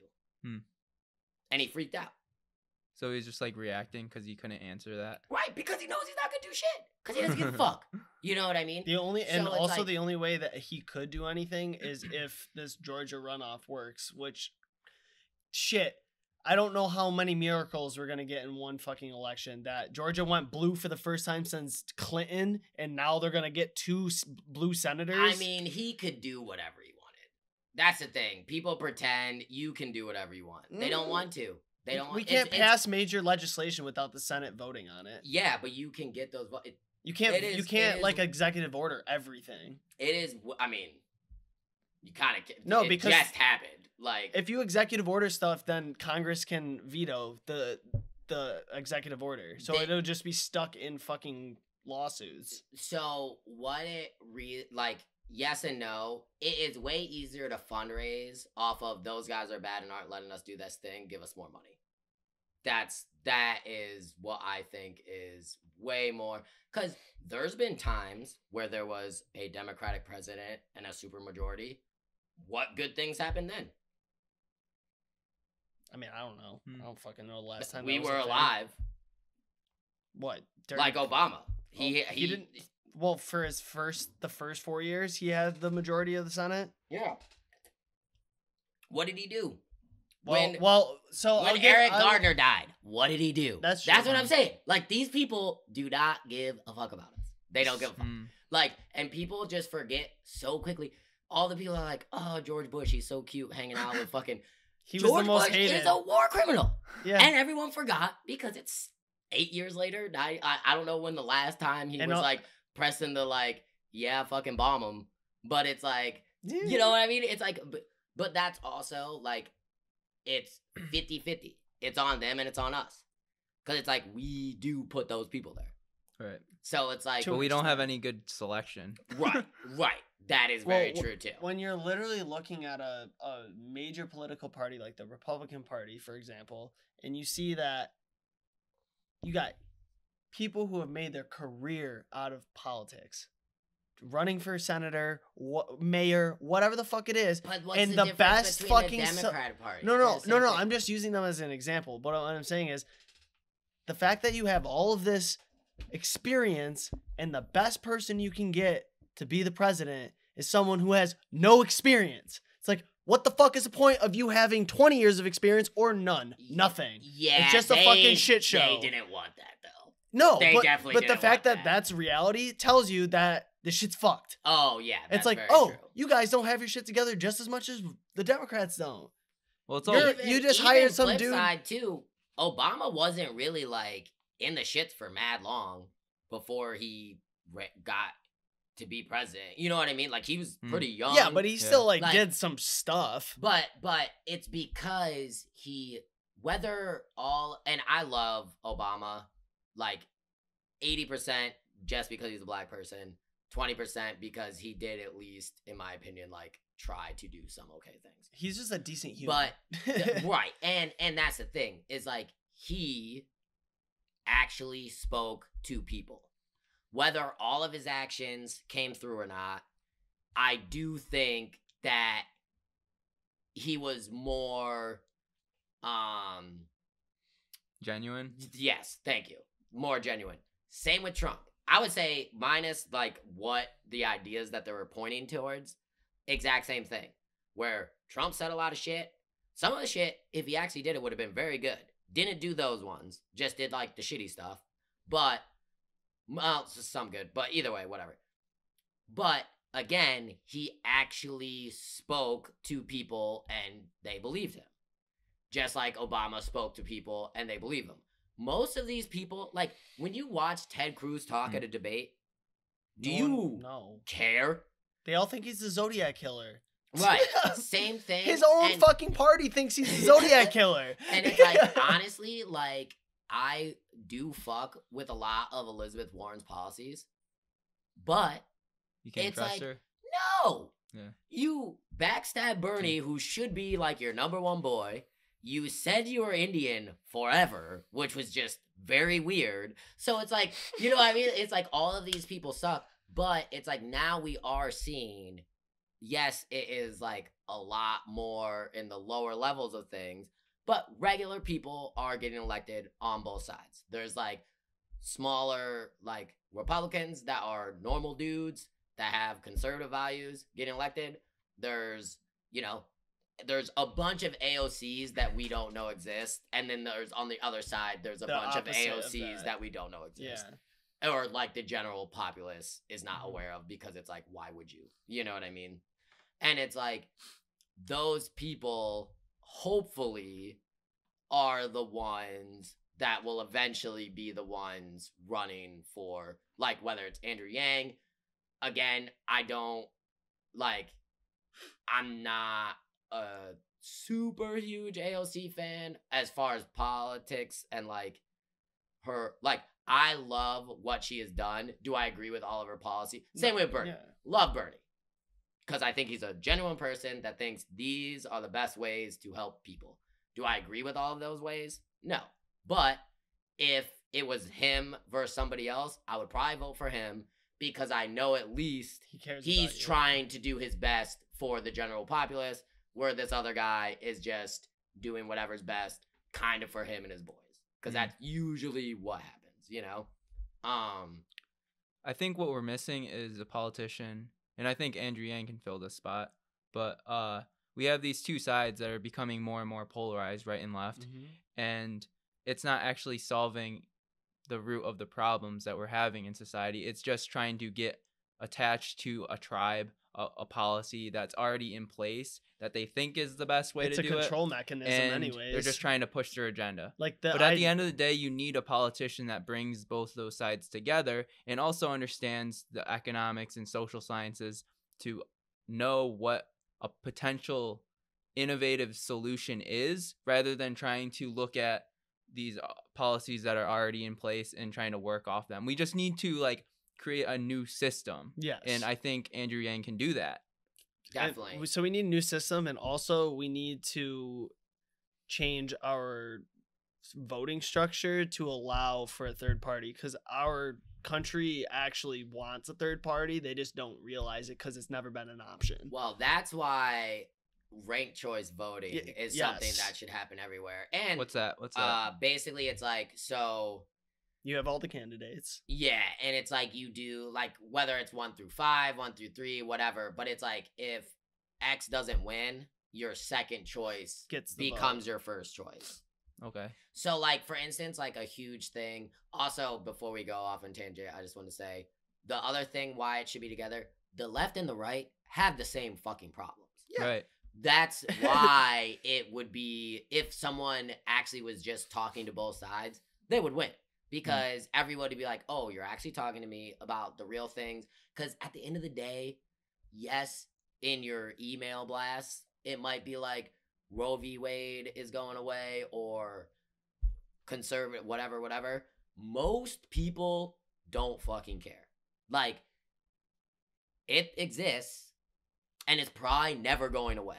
And he freaked out. So he's just like reacting because he couldn't answer that. Right, because he knows he's not going to do shit. Because he doesn't give a fuck. You know what I mean? The only and So it's also like- the only way that he could do anything is if this Georgia runoff works, which shit. I don't know how many miracles we're gonna get in one fucking election. That Georgia went blue for the first time since Clinton, and now they're gonna get two blue senators. I mean, he could do whatever he wanted. That's the thing. People pretend you can do whatever you want. They don't want to. They don't. We want, can't it's- pass major legislation without the Senate voting on it. Yeah, but you can get those. You can't. It is- you it can't is- like executive order everything. It is. I mean, you kind of No, it because just happened. Like if you executive order stuff, then Congress can veto the executive order. So They- it'll just be stuck in fucking lawsuits. so, what it like? Yes and no. It is way easier to fundraise off of those guys are bad and aren't letting us do this thing. Give us more money. That is what I think is way more, because there's been times where there was a Democratic president and a supermajority. What good things happened then? I mean, I don't know. I don't fucking know the last time We that was a were thing. alive, What? like Obama. He didn't. Well, for his the first 4 years, he had the majority of the Senate. Yeah. What did he do? So When Eric Gardner died, what did he do? That's what true. I'm saying. Like, these people do not give a fuck about us. They don't give a fuck. Like, and people just forget so quickly. All the people are like, oh, George Bush, he's so cute hanging out with fucking. He was the George most Bush hated. is a war criminal. Yeah. And everyone forgot because it's 8 years later. I don't know when the last time he And was like pressing the like, yeah, fucking bomb him. But it's like, you know what I mean? It's like, but that's also like, it's 50-50. It's on them and it's on us. Because it's like, we do put those people there. Right. So it's like, But we don't have any good selection. right. That is very true too. When you're literally looking at a major political party like the Republican Party, for example, and you see that you got people who have made their career out of politics, running for senator, mayor, whatever the fuck it is, But what's and the the difference best between fucking the Democratic Party? No. They're the same thing. I'm just using them as an example. But what I'm saying is, the fact that you have all of this experience and the best person you can get to be the president is someone who has no experience. It's like, what the fuck is the point of you having 20 years of experience or none? Nothing. Yeah, It's just a fucking shit show. They didn't want that though. No, They but, definitely but the didn't fact want that that. that's reality tells you that this shit's fucked. Oh yeah, that's It's like, very oh, true. you guys don't have your shit together just as much as the Democrats don't. Well, it's You're- all you just even hired some flip dude- side too. Obama wasn't really like in the shits for mad long before he got to be president. You know what I mean? Like he was pretty young. Yeah, but he still like Like- did some stuff. But it's because he and I love Obama like 80% just because he's a black person, 20% because he did at least, in my opinion, like try to do some okay things. He's just a decent human. But right, and that's the thing is like he actually spoke to people. Whether all of his actions came through or not, I do think that he was more genuine. yes, thank you. More genuine. Same with Trump. I would say minus like what the ideas that they were pointing towards, exact same thing. Where Trump said a lot of shit. Some of the shit, if he actually did it, would have been very good. Didn't do those ones. Just did like the shitty stuff. But, well, some good. But either way, whatever. But again, he actually spoke to people and they believed him. Just like Obama spoke to people and they believed him. Most of these people, like when you watch Ted Cruz talk at a debate, do you care? They all think he's the Zodiac killer. Right. Same thing. His own fucking party thinks he's the Zodiac killer. And it's like, honestly, like, I do fuck with a lot of Elizabeth Warren's policies, but You can't it's trust like, her. no. Yeah. You backstab Bernie, who should be like your number one boy. You said you were Indian forever, which was just very weird. So it's like, you know what I mean? It's like all of these people suck, but it's like now we are seeing, yes, it is like a lot more in the lower levels of things, but regular people are getting elected on both sides. There's like smaller like Republicans that are normal dudes that have conservative values getting elected. There's, you know, there's a bunch of AOCs that we don't know exist, and then there's on the other side there's a bunch of AOCs that we don't know exist. Yeah. Or like the general populace is not aware of because it's like, why would you? You know what I mean? And it's like those people hopefully are the ones that will eventually be the ones running for, like, whether it's Andrew Yang. Again, I'm not a super huge AOC fan as far as politics and like her, like, I love what she has done. Do I agree with all of her policy? Same with Bernie. Yeah. Love Bernie. Because I think he's a genuine person that thinks these are the best ways to help people. Do I agree with all of those ways? No. But if it was him versus somebody else, I would probably vote for him because I know at least he's trying to do his best for the general populace, where this other guy is just doing whatever's best kind of for him and his boys. Because that's usually what happens, you know? I think what we're missing is a politician, and I think Andrew Yang can fill this spot, but we have these two sides that are becoming more and more polarized, right and left, and it's not actually solving the root of the problems that we're having in society. It's just trying to get attached to a tribe a policy that's already in place that they think is the best way It's to a do it. control mechanism, And anyways. they're just trying to push their agenda. Like But at the end of the day, you need a politician that brings both those sides together and also understands the economics and social sciences to know what a potential innovative solution is, rather than trying to look at these policies that are already in place and trying to work off them. We just need to like create a new system. Yes. And I think Andrew Yang can do that. Definitely. And so we need a new system, and also we need to change our voting structure to allow for a third party, because our country actually wants a third party. They just don't realize it because it's never been an option. Well, that's why ranked choice voting is something that should happen everywhere. And What's that? Basically, it's like, so You have all the candidates. yeah, and it's like you do like whether it's 1 through 5, 1 through 3, whatever. But it's like if X doesn't win, your second choice Gets the becomes vote. your first choice. Okay. So like for instance, like a huge thing. Also, before we go off on tangent, I just want to say the other thing why it should be together. The left and the right have the same fucking problems. Yeah. Right. That's why it would be, if someone actually was just talking to both sides, they would win. Because everyone would be like, oh, you're actually talking to me about the real things. Because at the end of the day, yes, in your email blast, it might be like Roe v. Wade is going away or conservative, whatever. Most people don't fucking care. Like, it exists and it's probably never going away.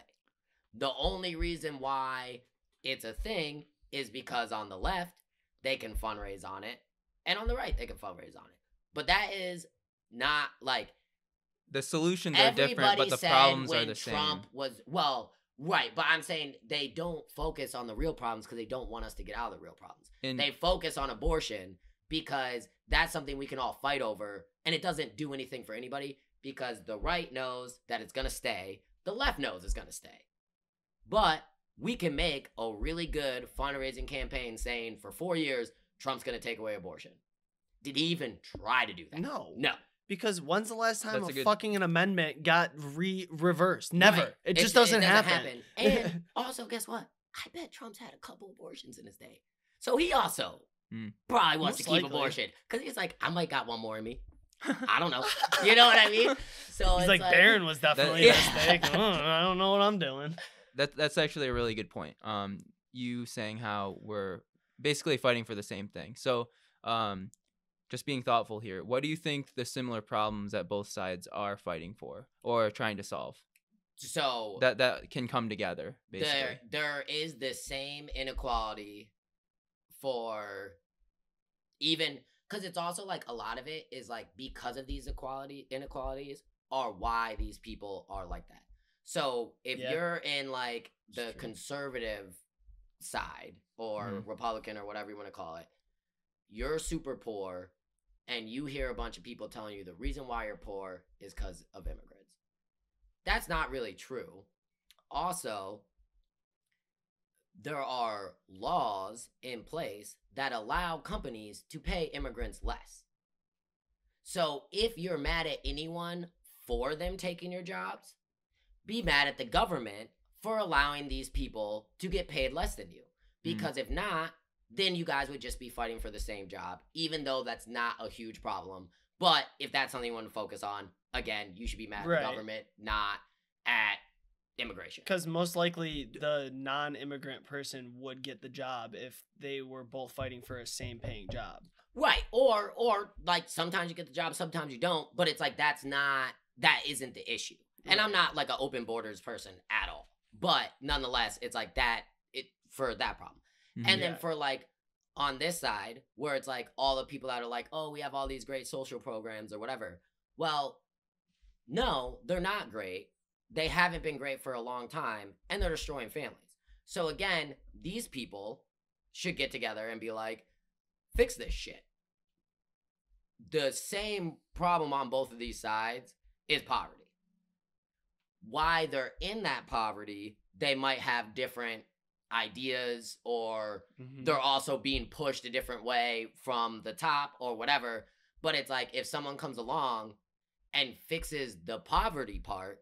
The only reason why it's a thing is because on the left, they can fundraise on it, and on the right, they can fundraise on it. But that is not like the solutions are different, but the problems are the same. Trump was, well, right, but I'm saying they don't focus on the real problems because they don't want us to get out of the real problems. They focus on abortion because that's something we can all fight over, and it doesn't do anything for anybody because the right knows that it's going to stay, the left knows it's going to stay. But we can make a really good fundraising campaign saying for 4 years, Trump's going to take away abortion. Did he even try to do that? No. No. Because when's the last time That's a good- fucking an amendment got reversed? Never. Right. It just doesn't happen. And also, guess what? I bet Trump's had a couple abortions in his day. So he also probably wants Most to keep likely. abortion. Because he's like, I might got one more in me. I don't know. You know what I mean? So He's it's like, Barron was definitely a mistake. I don't know what I'm doing. That's actually a really good point. You saying how we're basically fighting for the same thing. So, just being thoughtful here. What do you think the similar problems that both sides are fighting for or trying to solve? So That can come together, basically. there is the same inequality for even because it's also like a lot of it is like because of these inequalities are why these people are like that. So if you're in like the conservative side or Republican or whatever you want to call it, you're super poor and you hear a bunch of people telling you the reason why you're poor is because of immigrants. That's not really true. Also, there are laws in place that allow companies to pay immigrants less. So if you're mad at anyone for them taking your jobs, be mad at the government for allowing these people to get paid less than you. Because if not, then you guys would just be fighting for the same job, even though that's not a huge problem. But if that's something you want to focus on, again, you should be mad at the government, not at immigration. Because most likely the non-immigrant person would get the job if they were both fighting for a same paying job. Right. Or like sometimes you get the job, sometimes you don't, but it's like that isn't the issue. And I'm not like an open borders person at all. But nonetheless, it's like that for that problem. And then for like on this side, where it's like all the people that are like, oh, we have all these great social programs or whatever. Well, no, they're not great. They haven't been great for a long time, and they're destroying families. So again, these people should get together and be like, fix this shit. The same problem on both of these sides is poverty. Why they're in that poverty, they might have different ideas or they're also being pushed a different way from the top or whatever. But it's like if someone comes along and fixes the poverty part,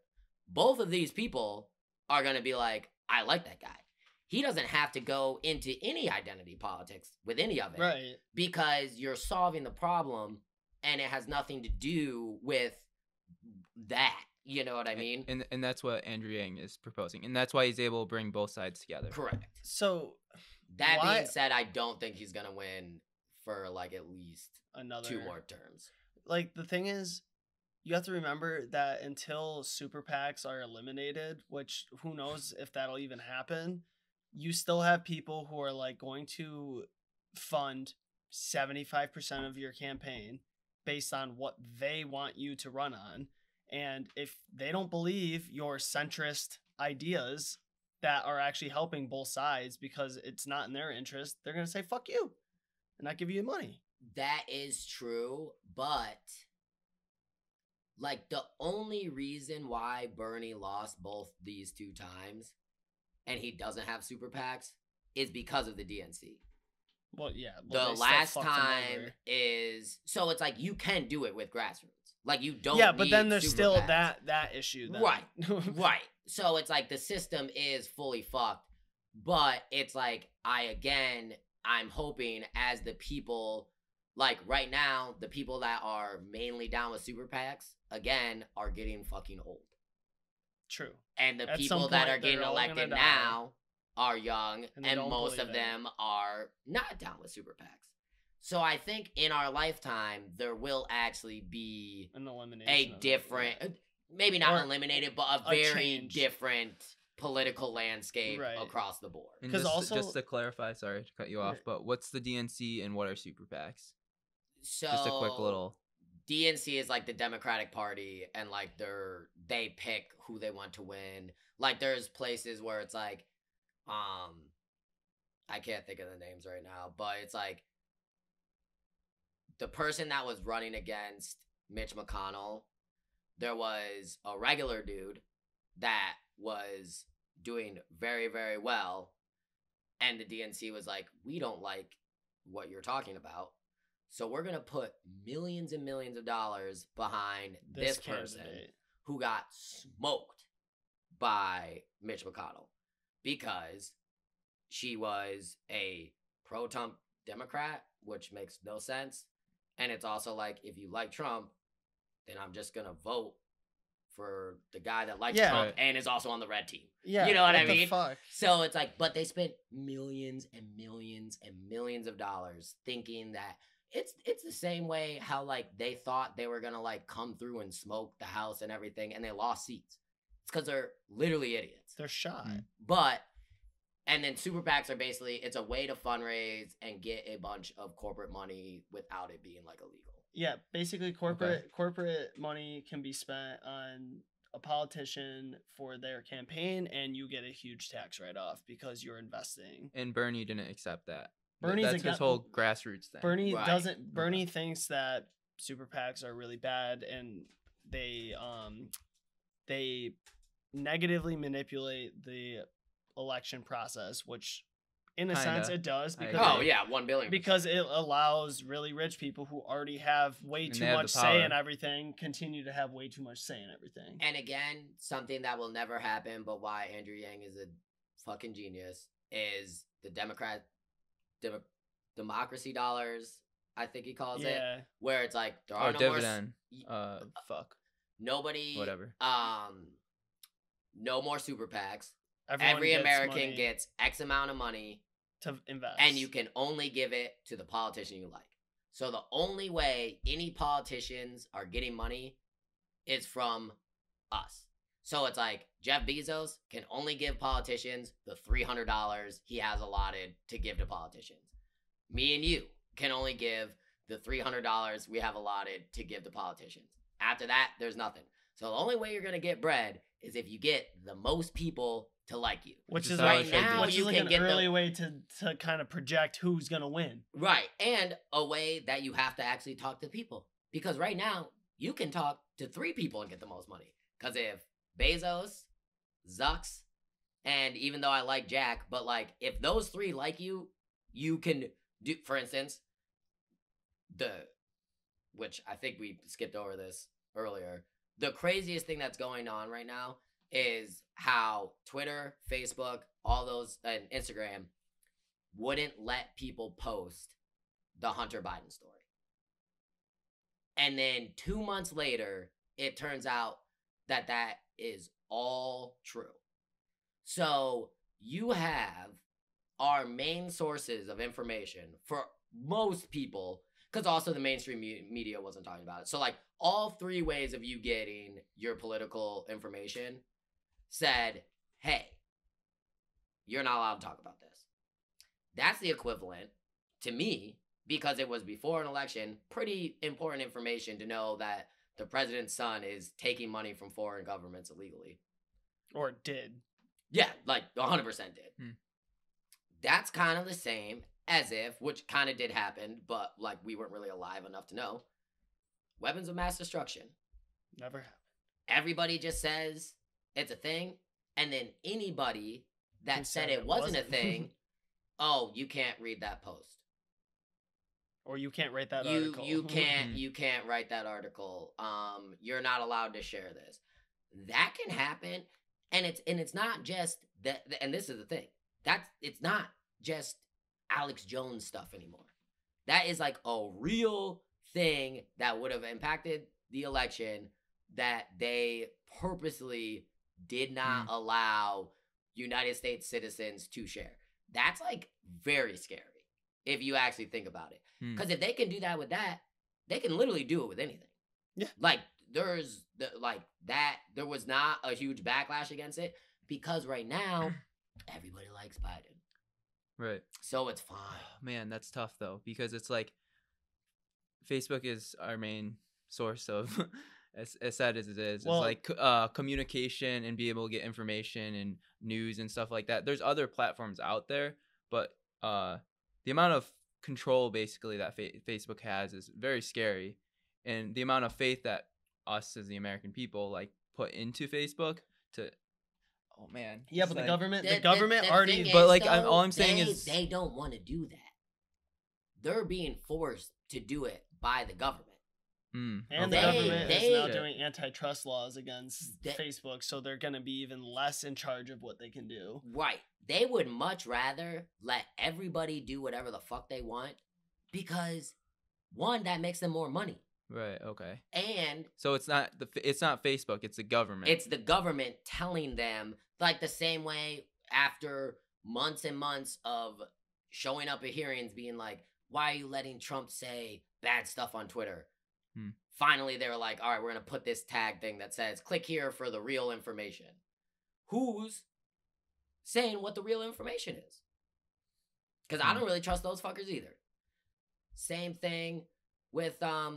both of these people are going to be like, I like that guy. He doesn't have to go into any identity politics with any of it. Right. Because you're solving the problem and it has nothing to do with that. You know what I mean? And that's what Andrew Yang is proposing. And that's why he's able to bring both sides together. Correct. So That why- being said, I don't think he's going to win for like at least another 2 more terms. Like, the thing is, you have to remember that until super PACs are eliminated, which who knows if that'll even happen, you still have people who are like going to fund 75% of your campaign based on what they want you to run on. And if they don't believe your centrist ideas that are actually helping both sides because it's not in their interest, they're going to say, fuck you, and not give you money. That is true, but like the only reason why Bernie lost both these 2 times and he doesn't have super PACs is because of the DNC. Well, yeah. The Well, they still last fucked him time over. is so it's like you can do it with grassroots. Like you don't. Yeah, but then need there's super still PACs. that issue. Then. Right. Right. So it's like the system is fully fucked, but it's like I'm hoping as the people, like right now, the people that are mainly down with super PACs, again, are getting fucking old. True. And the At people some that point, are getting they're all gonna elected die. now are young, And they and don't most believe of it. them are not down with super PACs. So I think in our lifetime, there will actually be An elimination. a of it, different, yeah. maybe not Or eliminated, but a a very change. different political landscape Right. across the board. And 'Cause just also- to clarify, sorry to cut you off, Right. but what's the DNC and what are super PACs? So Just a quick little. DNC is like the Democratic Party, and like they pick who they want to win. Like there's places where it's like, I can't think of the names right now, but it's like the person that was running against Mitch McConnell, there was a regular dude that was doing very, very well, and the DNC was like, we don't like what you're talking about, so we're gonna put millions and millions of dollars behind this person candidate. who got smoked by Mitch McConnell because she was a pro-Trump Democrat, which makes no sense. And it's also like, if you like Trump, then I'm just going to vote for the guy that likes Yeah. Trump Right. and is also on the red team. Yeah. You know what I the mean? Fuck? So it's like, but they spent millions and millions and millions of dollars thinking that it's the same way how like they thought they were gonna like come through and smoke the House and everything, and they lost seats. It's because they're literally idiots. They're shot. Mm. But and then super PACs are basically it's a way to fundraise and get a bunch of corporate money without it being like illegal. Yeah, basically corporate money can be spent on a politician for their campaign, and you get a huge tax write-off because you're investing. And Bernie didn't accept that. Bernie's That's his against- whole grassroots thing. Bernie Right. doesn't. Bernie thinks that super PACs are really bad, and they negatively manipulate the election process, which in a sense Kinda. it does I because agree. Oh yeah, 1 billion. because it allows really rich people who already have way And too they have the much say in power. everything continue to have way too much say in everything. And again, something that will never happen, but why Andrew Yang is a fucking genius is the democracy dollars. I think he calls it, Yeah, where it's like there are Oh, no dividend. more Fuck. nobody Whatever. no more super PACs. everyone Every gets American money gets X amount of money, to invest, and you can only give it to the politician you like. So the only way any politicians are getting money is from us. So it's like Jeff Bezos can only give politicians the $300 he has allotted to give to politicians. Me and you can only give the $300 we have allotted to give to politicians. After that, there's nothing. So the only way you're going to get bread is if you get the most people to like you. which Which is is how it like should be. which You is like can an get the- early way to kind of project who's gonna win. Right. And a way that you have to actually talk to people. Because right now, you can talk to 3 people and get the most money. Because if Bezos, Zucks, and even though I like Jack, but like if those 3 like you, you can do, for instance, which I think we skipped over this earlier, the craziest thing that's going on right now is how Twitter, Facebook, all those, and Instagram wouldn't let people post the Hunter Biden story. And then 2 months later, it turns out that that is all true. So you have our main sources of information for most people, because also the mainstream media wasn't talking about it. So like all three ways of you getting your political information said, hey, you're not allowed to talk about this. That's the equivalent to me, because it was before an election, pretty important information to know that the president's son is taking money from foreign governments illegally. Or did. Yeah, like 100% did. That's kind of the same as if, which kind of did happen, but like we weren't really alive enough to know, weapons of mass destruction. Never happened. Everybody just says it's a thing, and then anybody that said it wasn't a thing, oh, you can't read that post. Or you can't write that article. You can't write that article. You're not allowed to share this. That can happen, and it's not just that. And this is the thing. It's not just Alex Jones stuff anymore. That is like a real thing that would have impacted the election that they purposely did not allow United States citizens to share. That's like very scary if you actually think about it. Because if they can do that with that, they can literally do it with anything. Yeah. Like there was not a huge backlash against it because right now everybody likes Biden. Right. So it's fine. Man, that's tough though, because it's like Facebook is our main source of as sad as it is. Well, it's like communication and be able to get information and news and stuff like that. There's other platforms out there, but the amount of control basically that Facebook has is very scary, and the amount of faith that us as the American people like put into Facebook to yeah, but like, the government the already thing but is, like though, all I'm saying is they don't want to do that. They're being forced to do it by the government. and the government is now doing antitrust laws against Facebook, so they're going to be even less in charge of what they can do. Right. They would much rather let everybody do whatever the fuck they want because, one, that makes them more money. right. Okay. And So it's not Facebook, it's the government. it's the government telling them, like the same way after months and months of showing up at hearings being like, why are you letting Trump say bad stuff on Twitter? Finally, they were like, all right, we're going to put this tag thing that says, click here for the real information. Who's saying what the real information is? Because I don't really trust those fuckers either. Same thing with, I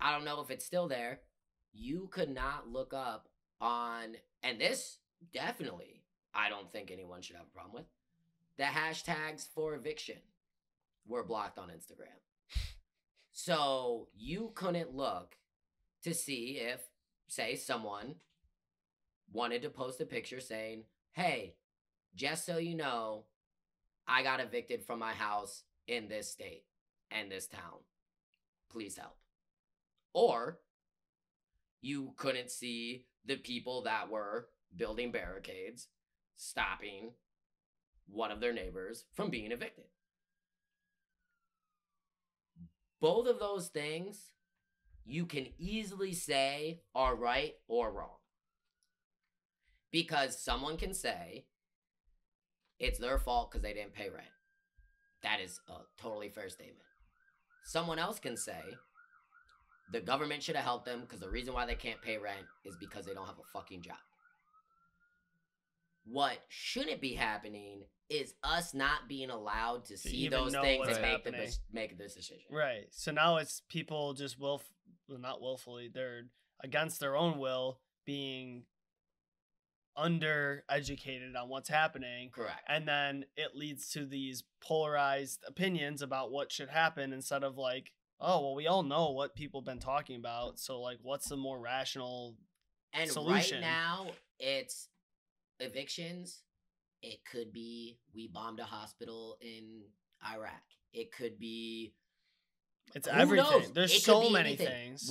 don't know if it's still there. You could not look up on, and this definitely, I don't think anyone should have a problem with, the hashtags for eviction were blocked on Instagram. So you couldn't look to see if, say, someone wanted to post a picture saying, hey, just so you know, I got evicted from my house in this state and this town. Please help. Or you couldn't see the people that were building barricades stopping one of their neighbors from being evicted. Both of those things you can easily say are right or wrong. Because someone can say it's their fault because they didn't pay rent. That is a totally fair statement. Someone else can say the government should have helped them because the reason why they can't pay rent is because they don't have a fucking job. What shouldn't be happening is us not being allowed to see those things and make a decision. Right. So now it's people just not willfully, they're against their own will being undereducated on what's happening. Correct. And then it leads to these polarized opinions about what should happen instead of like, oh, well, we all know what people have been talking about. So like, what's the more rational solution? Right now, it's evictions. It could be we bombed a hospital in Iraq. It could be It's Who everything. knows? There's It could so be many anything. things.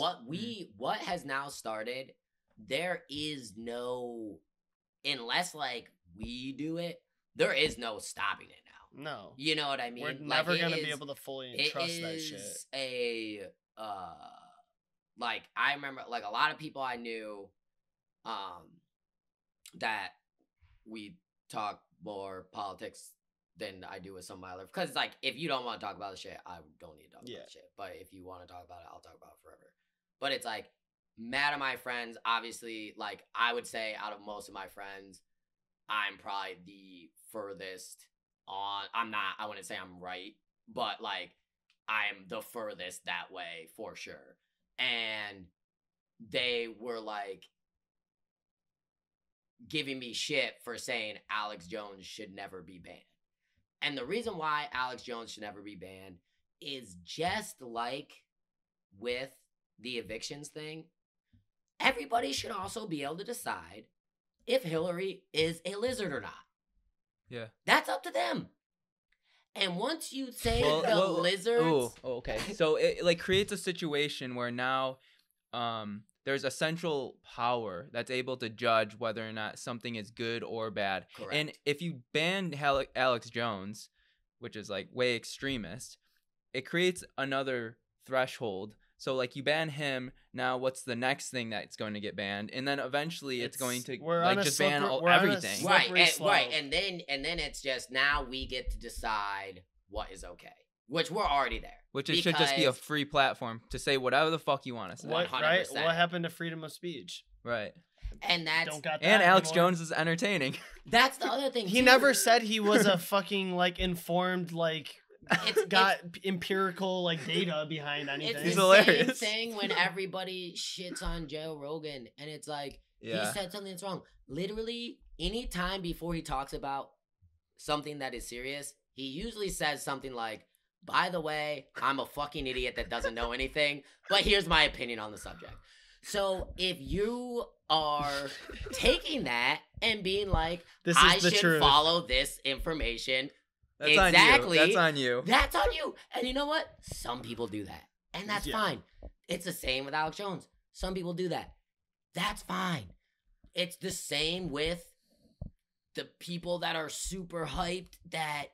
What has now started, there is no, unless like we do it, there is no stopping it now. No. You know what I mean? We're Like, never it going to be is- able to fully it trust that shit. is a like I remember like a lot of people I knew that we talk more politics than I do with some of my other, because it's like if you don't want to talk about the shit, I don't need to talk about the shit. But if you want to talk about it, I'll talk about it forever. But it's like mad at my friends, obviously, like I would say out of most of my friends, I'm probably the furthest on. I wouldn't say I'm right, but like I'm the furthest that way for sure. And they were like giving me shit for saying Alex Jones should never be banned. And the reason why Alex Jones should never be banned is just like with the evictions thing, everybody should also be able to decide if Hillary is a lizard or not. Yeah. That's up to them. And once you say lizards... Oh, okay. So it like creates a situation where now there's a central power that's able to judge whether or not something is good or bad. Correct. And if you ban Alex Jones, which is like way extremist, it creates another threshold. So like you ban him, now what's the next thing that's going to get banned? And then eventually it's going to like just ban everything. Right, and then it's just now we get to decide what is okay, which we're already there. Which it should just be a free platform to say whatever the fuck you want to say. What, right? What happened to freedom of speech? Right. And that's Don't got that and Alex anymore. Jones is entertaining. That's the other thing. He too. never said he was a fucking like informed like got empirical like data behind anything. It's He's the hilarious. same thing when everybody shits on Joe Rogan and it's like he said something that's wrong. Literally, any time before he talks about something that is serious, he usually says something like, by the way, I'm a fucking idiot that doesn't know anything, but here's my opinion on the subject. So if you are taking that and being like, I should follow this information, That's exactly. On you. That's on you. That's on you. And you know what? Some people do that. And that's fine. It's the same with Alex Jones. Some people do that. That's fine. It's the same with the people that are super hyped that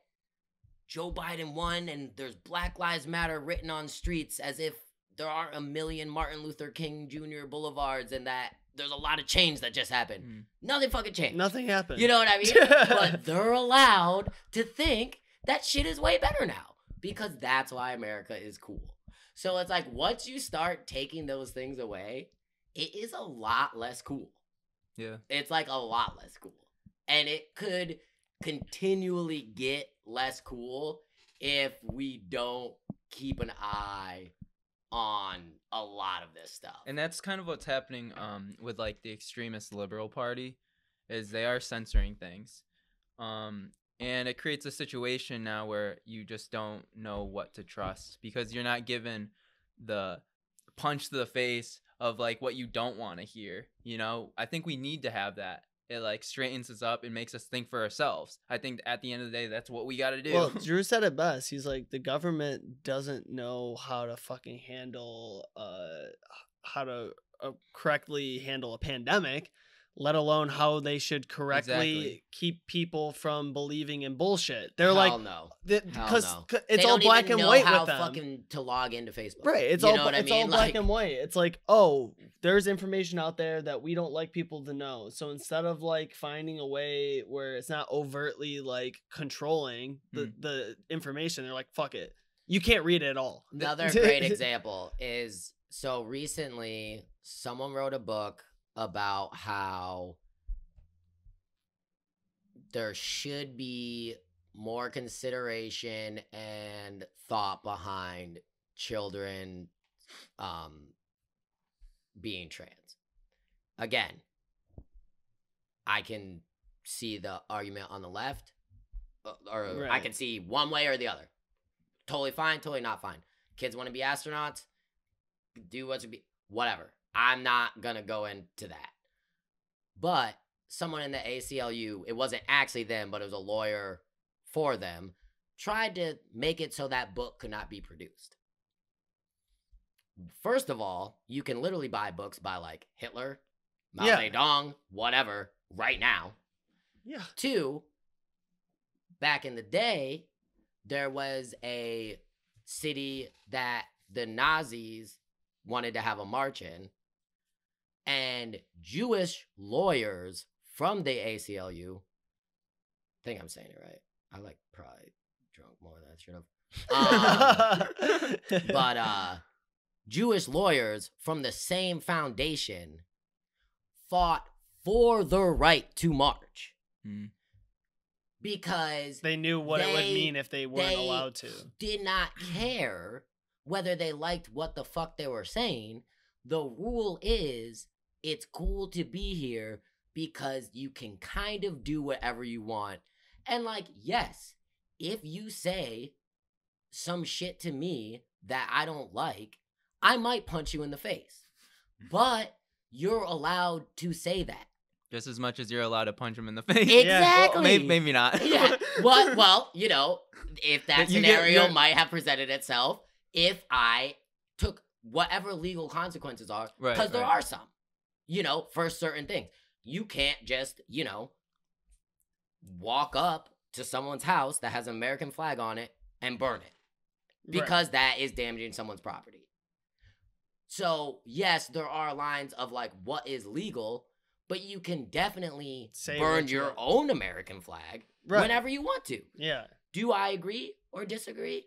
Joe Biden won and there's Black Lives Matter written on streets as if there aren't a million Martin Luther King Jr. boulevards and that there's a lot of change that just happened. Nothing fucking changed. Nothing happened. You know what I mean? But they're allowed to think that shit is way better now because that's why America is cool. So it's like once you start taking those things away, it is a lot less cool. Yeah. It's like a lot less cool. And it could continually get less cool if we don't keep an eye on a lot of this stuff. And that's kind of what's happening with like the extremist liberal party is they are censoring things. And it creates a situation now where you just don't know what to trust because you're not given the punch to the face of like what you don't want to hear. You know, I think we need to have that. It like straightens us up and makes us think for ourselves. I think at the end of the day, that's what we got to do. Well, Drew said it best. He's like, the government doesn't know how to fucking handle, how to correctly handle a pandemic, let alone how they should correctly keep people from believing in bullshit. They're no. Because it's all black and white with them. Fucking to log into Facebook. Right. It's all black and white. It's like, oh, there's information out there that we don't like people to know. So instead of like finding a way where it's not overtly like controlling the information, they're like, fuck it. You can't read it at all. Another great example is, so recently someone wrote a book about how there should be more consideration and thought behind children being trans. Again, I can see the argument on the left, or I can see one way or the other. Totally fine, totally not fine. Kids want to be astronauts, do what's be whatever. I'm not gonna go into that. But someone in the ACLU, it wasn't actually them, but it was a lawyer for them, tried to make it so that book could not be produced. first of all, you can literally buy books by like Hitler, Mao Yeah. Zedong, whatever, right now. Yeah. 2, back in the day, there was a city that the Nazis wanted to have a march in, and Jewish lawyers from the ACLU, I think I'm saying it right. I like probably drunk more than I should have. But Jewish lawyers from the same foundation fought for the right to march. Because they knew what it would mean if they weren't allowed to. Did not care whether they liked what the fuck they were saying. The rule is it's cool to be here because you can kind of do whatever you want. And like, yes, if you say some shit to me that I don't like, I might punch you in the face. But you're allowed to say that. Just as much as you're allowed to punch him in the face. Exactly. Well, maybe not. Yeah. Well, you know, if that You scenario get- might have presented itself if I took whatever legal consequences are, Right, because there right. are some, you know, for certain things. You can't just, you know, walk up to someone's house that has an American flag on it and burn it because that is damaging someone's property. So, yes, there are lines of like what is legal, but you can definitely Say burn what your you- own American flag Right. whenever you want to. Yeah. Do I agree or disagree?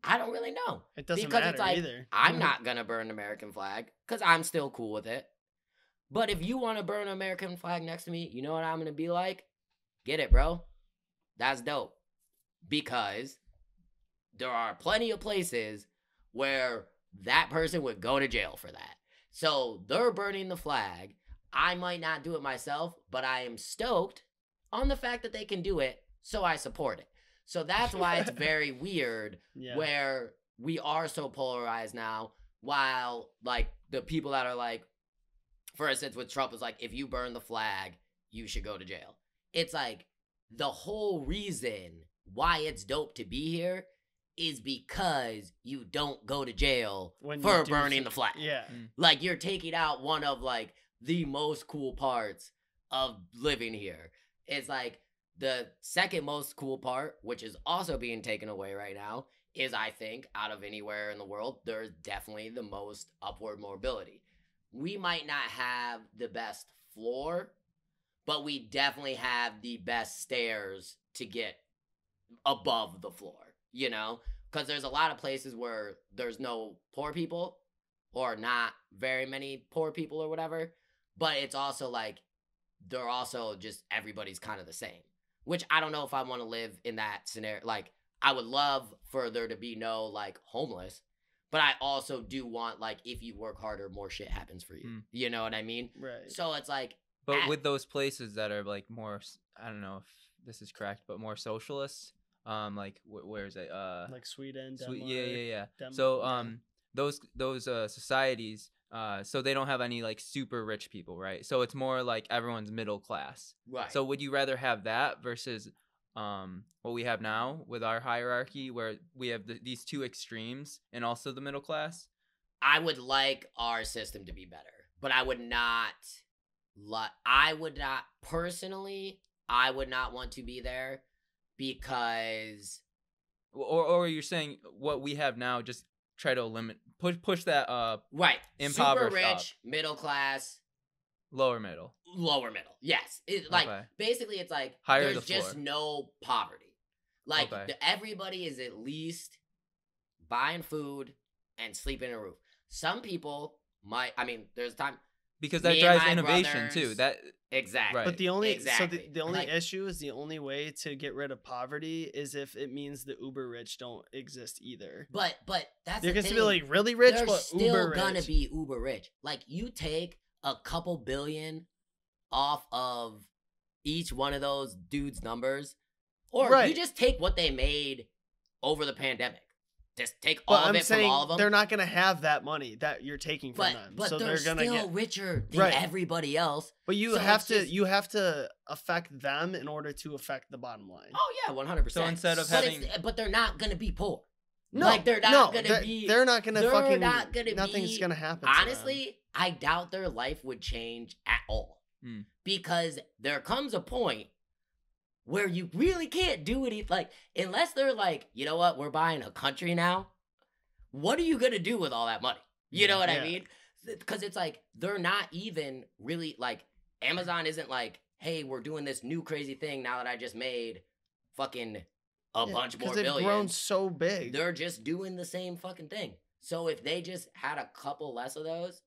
I don't really know. It doesn't Because matter it's like, either. I'm not going to burn an American flag because I'm still cool with it. But if you want to burn an American flag next to me, you know what I'm going to be like? Get it, bro. That's dope. Because there are plenty of places where that person would go to jail for that. So they're burning the flag. I might not do it myself, but I am stoked on the fact that they can do it, so I support it. So that's why it's very weird Yeah. where we are so polarized now, while like the people that are like, for instance, with Trump was like, if you burn the flag, you should go to jail. It's like the whole reason why it's dope to be here is because you don't go to jail When you for do burning some- the flag. Yeah. Like you're taking out one of like the most cool parts of living here. It's like the second most cool part, which is also being taken away right now, is I think out of anywhere in the world, there's definitely the most upward mobility. We might not have the best floor, but we definitely have the best stairs to get above the floor, you know? Because there's a lot of places where there's no poor people or not very many poor people or whatever, but it's also like they're also just everybody's kind of the same, which I don't know if I want to live in that scenario. Like, I would love for there to be no like homeless, but I also do want like if you work harder, more shit happens for you. You know what I mean? Right. So it's like, But with those places that are like more, I don't know if this is correct, but more socialist, like where is it? Like Sweden, Swe- Denmark. yeah. Dem- So yeah. those societies, so they don't have any like super rich people, right? So it's more like everyone's middle class. right. So would you rather have that versus what we have now with our hierarchy, where we have these two extremes and also the middle class? I would like our system to be better, but I would not personally, I would not want to be there because Or you're saying what we have now, just try to eliminate, push that right, super impoverished rich, up. middle class, Lower middle. lower middle. Yes. Like Okay. basically it's like Higher there's the just floor. no poverty. Like Okay. everybody is at least buying food and sleeping in a roof. Some people might, I mean, there's time Because that Me and drives my innovation too. brothers- That exactly. Right. But the only Exactly. the only Like- issue is the only way to get rid of poverty is if it means the uber rich don't exist either. But that's You're the gonna thing. be like really rich, They're but still uber gonna rich. be uber rich. Like you take a couple billion off of each one of those dudes' numbers, or you Right. just take what they made over the pandemic. Just take all But of I'm it saying from all of them. they're not gonna have that money that you're taking from them. But So they're gonna still get. richer than Right. everybody else. But you so have it's to just- you have to affect them in order to affect the bottom line. Oh yeah, 100%. So instead of but having- but they're not gonna be poor. No, like they're not gonna be. They're not gonna they're fucking. not gonna nothing's be, gonna happen. to them. Honestly, I doubt their life would change at all. Mm. Because there comes a point where you really can't do it. Like, unless they're like, you know what, we're buying a country now. What are you gonna do with all that money? You know what I mean? Because it's like they're not even really like Amazon isn't like, hey, we're doing this new crazy thing now that I just made fucking a bunch more they've billions. grown so big. They're just doing the same fucking thing. So if they just had a couple less of those,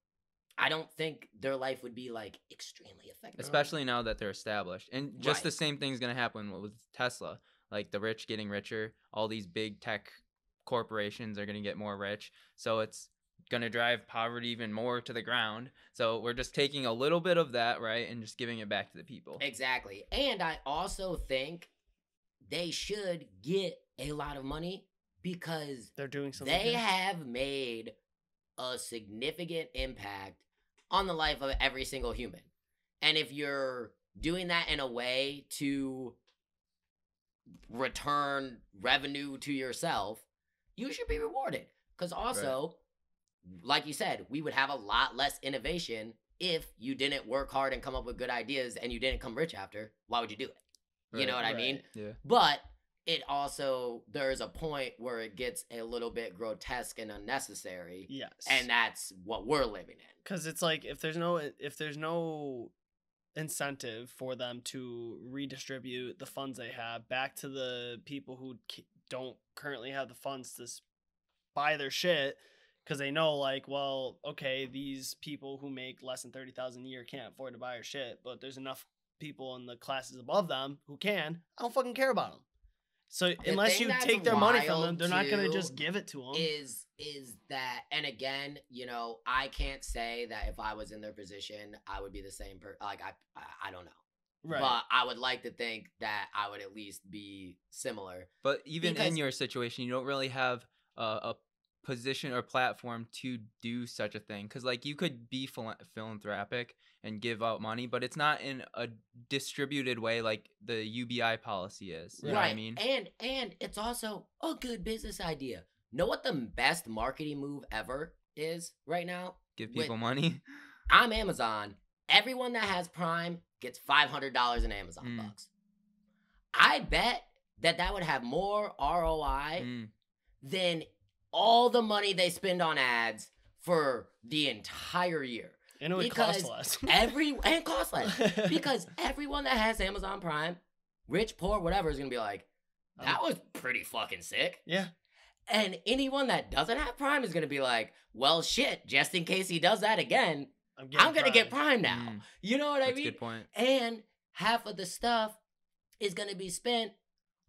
I don't think their life would be like extremely affected. Especially now that they're established. And just the Right. same thing is going to happen with Tesla. Like the rich getting richer, all these big tech corporations are going to get more rich. So it's going to drive poverty even more to the ground. So we're just taking a little bit of that, right, and just giving it back to the people. Exactly. And I also think they should get a lot of money because They're doing something. they have made a significant impact on the life of every single human. And if you're doing that in a way to return revenue to yourself, you should be rewarded. Because also, like you said, we would have a lot less innovation if you didn't work hard and come up with good ideas and you didn't come rich after. Why would you do it? You know what I mean? Yeah. But it also, there's a point where it gets a little bit grotesque and unnecessary. Yes. And that's what we're living in. Because it's like if there's no incentive for them to redistribute the funds they have back to the people who don't currently have the funds to buy their shit, because they know, like, well, okay, these people who make less than $30,000 a year can't afford to buy our shit, but there's enough people in the classes above them who can. I don't fucking care about them. So unless you take their money from them, they're not gonna just give it to them. Is that, and again, you know, I can't say that if I was in their position, I would be the same person. Like I don't know. Right. But I would like to think that I would at least be similar. But even Because- in your situation, you don't really have a position or platform to do such a thing. Because, like, you could be philanthropic and give out money, but it's not in a distributed way like the UBI policy is. You know what I mean? And it's also a good business idea. Know what the best marketing move ever is right now? Give people money. I'm Amazon. Everyone that has Prime gets $500 in Amazon bucks. I bet that would have more ROI than all the money they spend on ads for the entire year. And it would cost less. Cost less. Because everyone that has Amazon Prime, rich, poor, whatever, is going to be like, that was pretty fucking sick. Yeah. And anyone that doesn't have Prime is going to be like, well, shit, just in case he does that again, I'm going to get Prime now. You know what I mean? That's a good point. And half of the stuff is going to be spent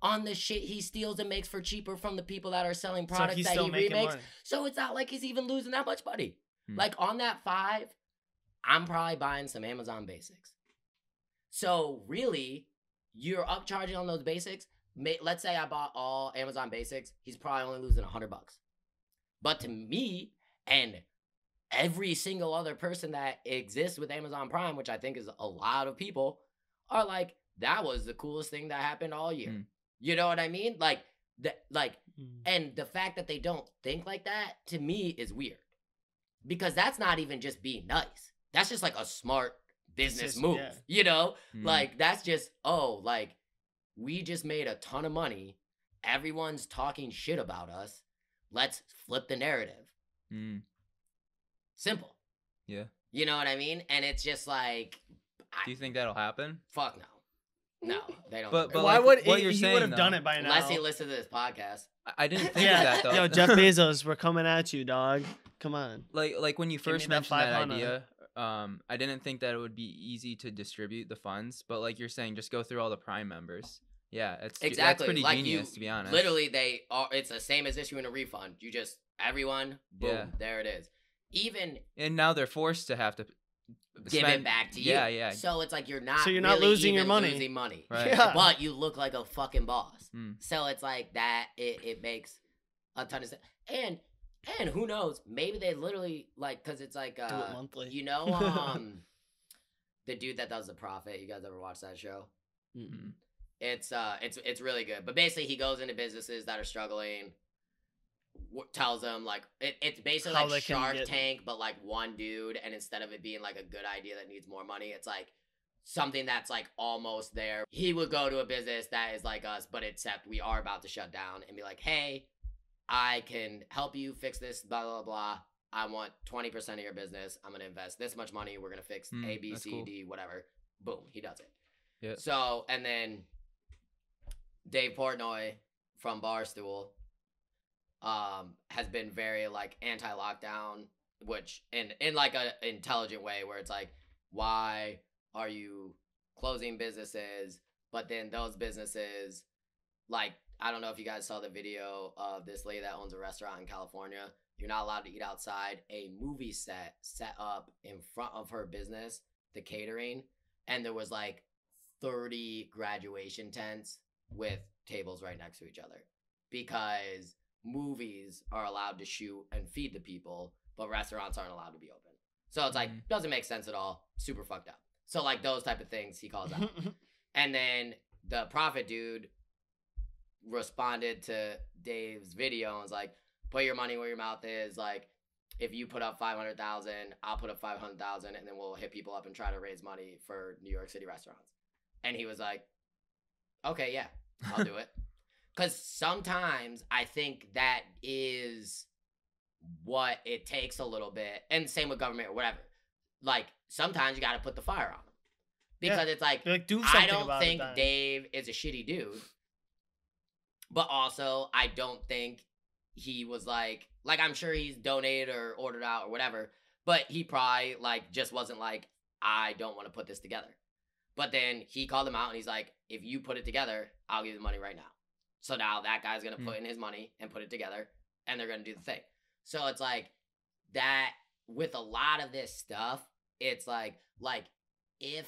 on the shit he steals and makes for cheaper from the people that are selling products that he remakes. Money. So it's not like he's even losing that much money. Like on that 5, I'm probably buying some Amazon basics. So really, you're upcharging on those basics. Let's say I bought all Amazon basics. He's probably only losing $100. But to me and every single other person that exists with Amazon Prime, which I think is a lot of people, are like, that was the coolest thing that happened all year. You know what I mean? And the fact that they don't think like that, to me, is weird. Because that's not even just being nice. That's just like a smart business move. Yeah. You know? Like, that's just, we just made a ton of money. Everyone's talking shit about us. Let's flip the narrative. Simple. Yeah. You know what I mean? And it's just like... Do you think that'll happen? Fuck no. No, they don't. But why like, would what you're he saying, would have done it by now? Unless he listened to this podcast. I didn't think of that, though. Yo, Jeff Bezos, we're coming at you, dog. Come on. Like when you first me that mentioned that 500. idea, I didn't think that it would be easy to distribute the funds. But like you're saying, just go through all the Prime members. Yeah, it's exactly that's pretty like genius, to be honest. Literally, they are. It's the same as issuing a refund. You just everyone, boom, there it is. And now they're forced to have to give it back to you. Yeah. So it's like you're not really losing your money. Losing money. Right. Yeah. But you look like a fucking boss. So it's like that. It makes a ton of sense. And who knows? Maybe they literally because it's like do it monthly. You know, the dude that does The Prophet. You guys ever watch that show? It's really good. But basically, he goes into businesses that are struggling, tells them like it's basically How like they can Shark get- Tank, but like one dude, and instead of it being like a good idea that needs more money, it's like something that's like almost there. He would go to a business that is like us, but except we are about to shut down, and be like, hey, I can help you fix this, blah blah blah. I want 20% of your business. I'm gonna invest this much money. We're gonna fix A, B, that's C, cool. D, whatever. Boom, he does it. Yeah. So, and then Dave Portnoy from Barstool has been very like anti-lockdown, which in like a intelligent way, where it's like, why are you closing businesses, but then those businesses, like, I don't know if you guys saw the video of this lady that owns a restaurant in California. You're not allowed to eat outside. A movie set up in front of her business, the catering, and there was like 30 graduation tents with tables right next to each other, because movies are allowed to shoot and feed the people, but restaurants aren't allowed to be open. So it's like, doesn't make sense at all. Super fucked up. So like those type of things he calls out. And then the Prophet dude responded to Dave's video and was like, put your money where your mouth is. Like, if you put up 500,000, I'll put up 500,000, and then we'll hit people up and try to raise money for New York City restaurants. And he was like, okay, yeah, I'll do it. Because sometimes I think that is what it takes a little bit. And same with government or whatever. Like, sometimes you got to put the fire on them. Because it's like, do something I don't about think it then. Dave is a shitty dude. But also, I don't think he was like I'm sure he's donated or ordered out or whatever. But he probably, like, just wasn't like, I don't want to put this together. But then he called him out and he's like, if you put it together, I'll give you the money right now. So now that guy's going to put in his money and put it together, and they're going to do the thing. So it's like that with a lot of this stuff, it's like if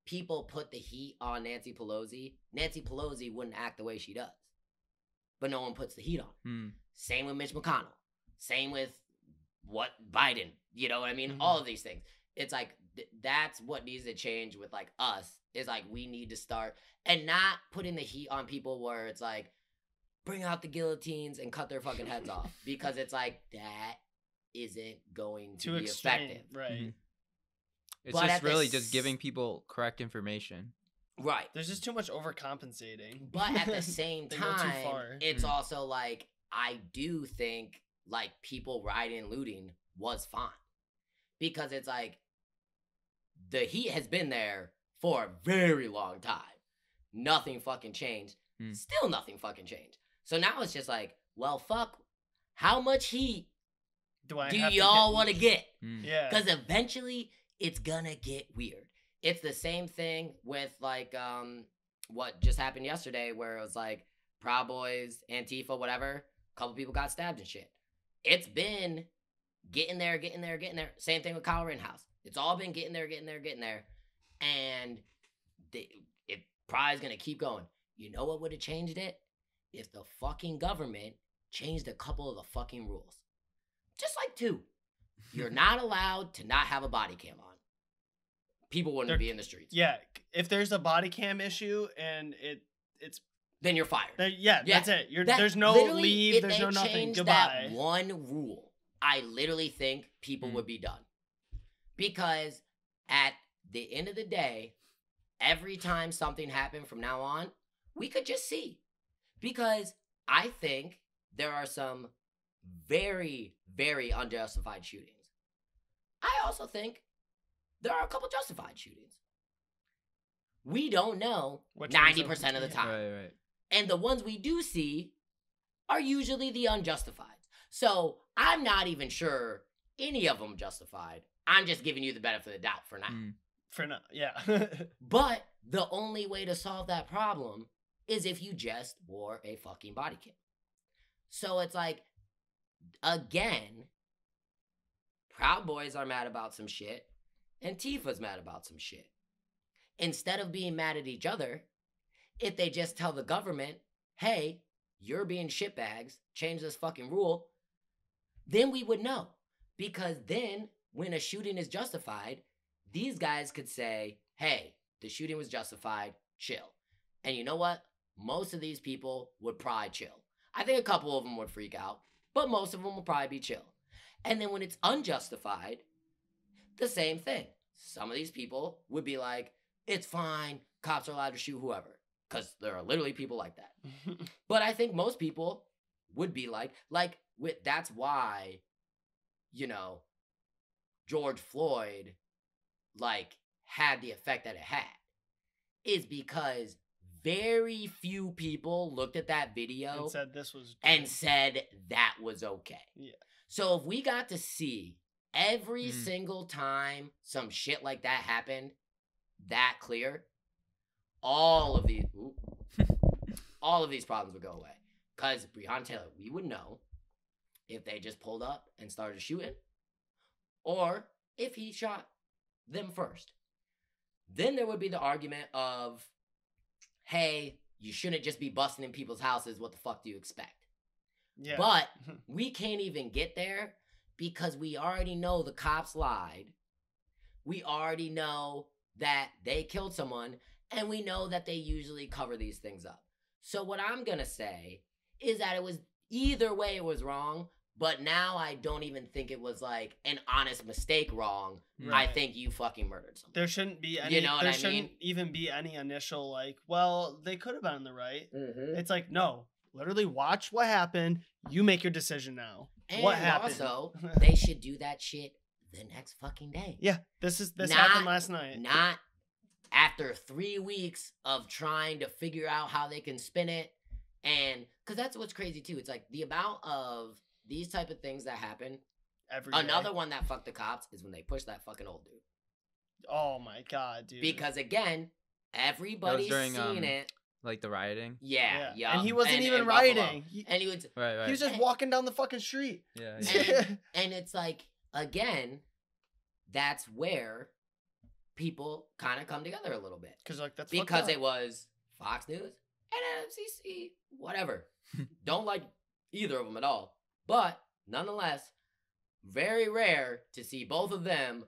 people put the heat on Nancy Pelosi wouldn't act the way she does. But no one puts the heat on. Same with Mitch McConnell. Same with what Biden, you know what I mean? All of these things. It's like that's what needs to change with like us, is like we need to start and not putting the heat on people where it's like bring out the guillotines and cut their fucking heads off, because it's like that isn't going to be effective. Right. It's But just at the really just giving people correct information. Right. There's just too much overcompensating. But at the same They go too time, far. it's also like, I do think like people rioting and looting was fine, because it's like the heat has been there for a very long time. Nothing fucking changed. Still nothing fucking changed. So now it's just like, well, fuck, how much heat do y'all want to get? Yeah. Because eventually it's gonna get weird. It's the same thing with like what just happened yesterday, where it was like Proud Boys, Antifa, whatever. A couple people got stabbed and shit. It's been getting there. Same thing with Kyle Rittenhouse. It's all been getting there. And it probably is gonna keep going. You know what would have changed it? If the fucking government changed a couple of the fucking rules. Just like 2. You're not allowed to not have a body cam on. People wouldn't be in the streets. Yeah. If there's a body cam issue and it's Then you're fired. that's it. There's no Literally, leave. if There's they no nothing. changed Goodbye. that one rule, I literally think people would be done. Because at the end of the day, every time something happened from now on, we could just see. Because I think there are some very, very unjustified shootings. I also think there are a couple justified shootings. We don't know 90% of the time. Right. And the ones we do see are usually the unjustified. So I'm not even sure any of them justified. I'm just giving you the benefit of the doubt for now. For now, yeah. But the only way to solve that problem is if you just wore a fucking body cam. So it's like, again, Proud Boys are mad about some shit, and Tifa's mad about some shit. Instead of being mad at each other, if they just tell the government, hey, you're being shitbags, change this fucking rule, then we would know. Because then, when a shooting is justified, these guys could say, hey, the shooting was justified, chill. And you know what? Most of these people would probably chill. I think a couple of them would freak out, but most of them will probably be chill. And then when it's unjustified, the same thing. Some of these people would be like, it's fine, cops are allowed to shoot whoever, because there are literally people like that. But I think most people would be like that's why, you know, George Floyd, like, had the effect that it had, is because very few people looked at that video and said this was and said that was okay. Yeah. So if we got to see every single time some shit like that happened, that clear, all of these problems would go away. Because Breonna Taylor, we would know if they just pulled up and started shooting, or if he shot them first. Then there would be the argument of, hey, you shouldn't just be busting in people's houses. What the fuck do you expect? Yeah. But we can't even get there because we already know the cops lied. We already know that they killed someone, and we know that they usually cover these things up. So what I'm going to say is that it was either way it was wrong, but now I don't even think it was like an honest mistake wrong. Right. I think you fucking murdered someone. There shouldn't be any. You know what there I shouldn't mean? even be any initial like. Well, they could have been in the right. Mm-hmm. It's like no. Literally, watch what happened. You make your decision now. And what happened? also, they should do that shit the next fucking day. Yeah, this Not- happened last night. Not after 3 weeks of trying to figure out how they can spin it. And because that's what's crazy too. It's like the amount of these type of things that happen. Every day. Another one that fucked the cops is when they push that fucking old dude. Oh my god, dude. Because again, everybody's during, seen it. Like the rioting. Yeah, yeah. And he wasn't even in Buffalo. rioting. And he was, Right. He was just walking down the fucking street. Yeah. and it's like, again, that's where people kind of come together a little bit. Because like that's Because fucked up. it was Fox News and FCC, whatever. Don't like either of them at all. But nonetheless, very rare to see both of them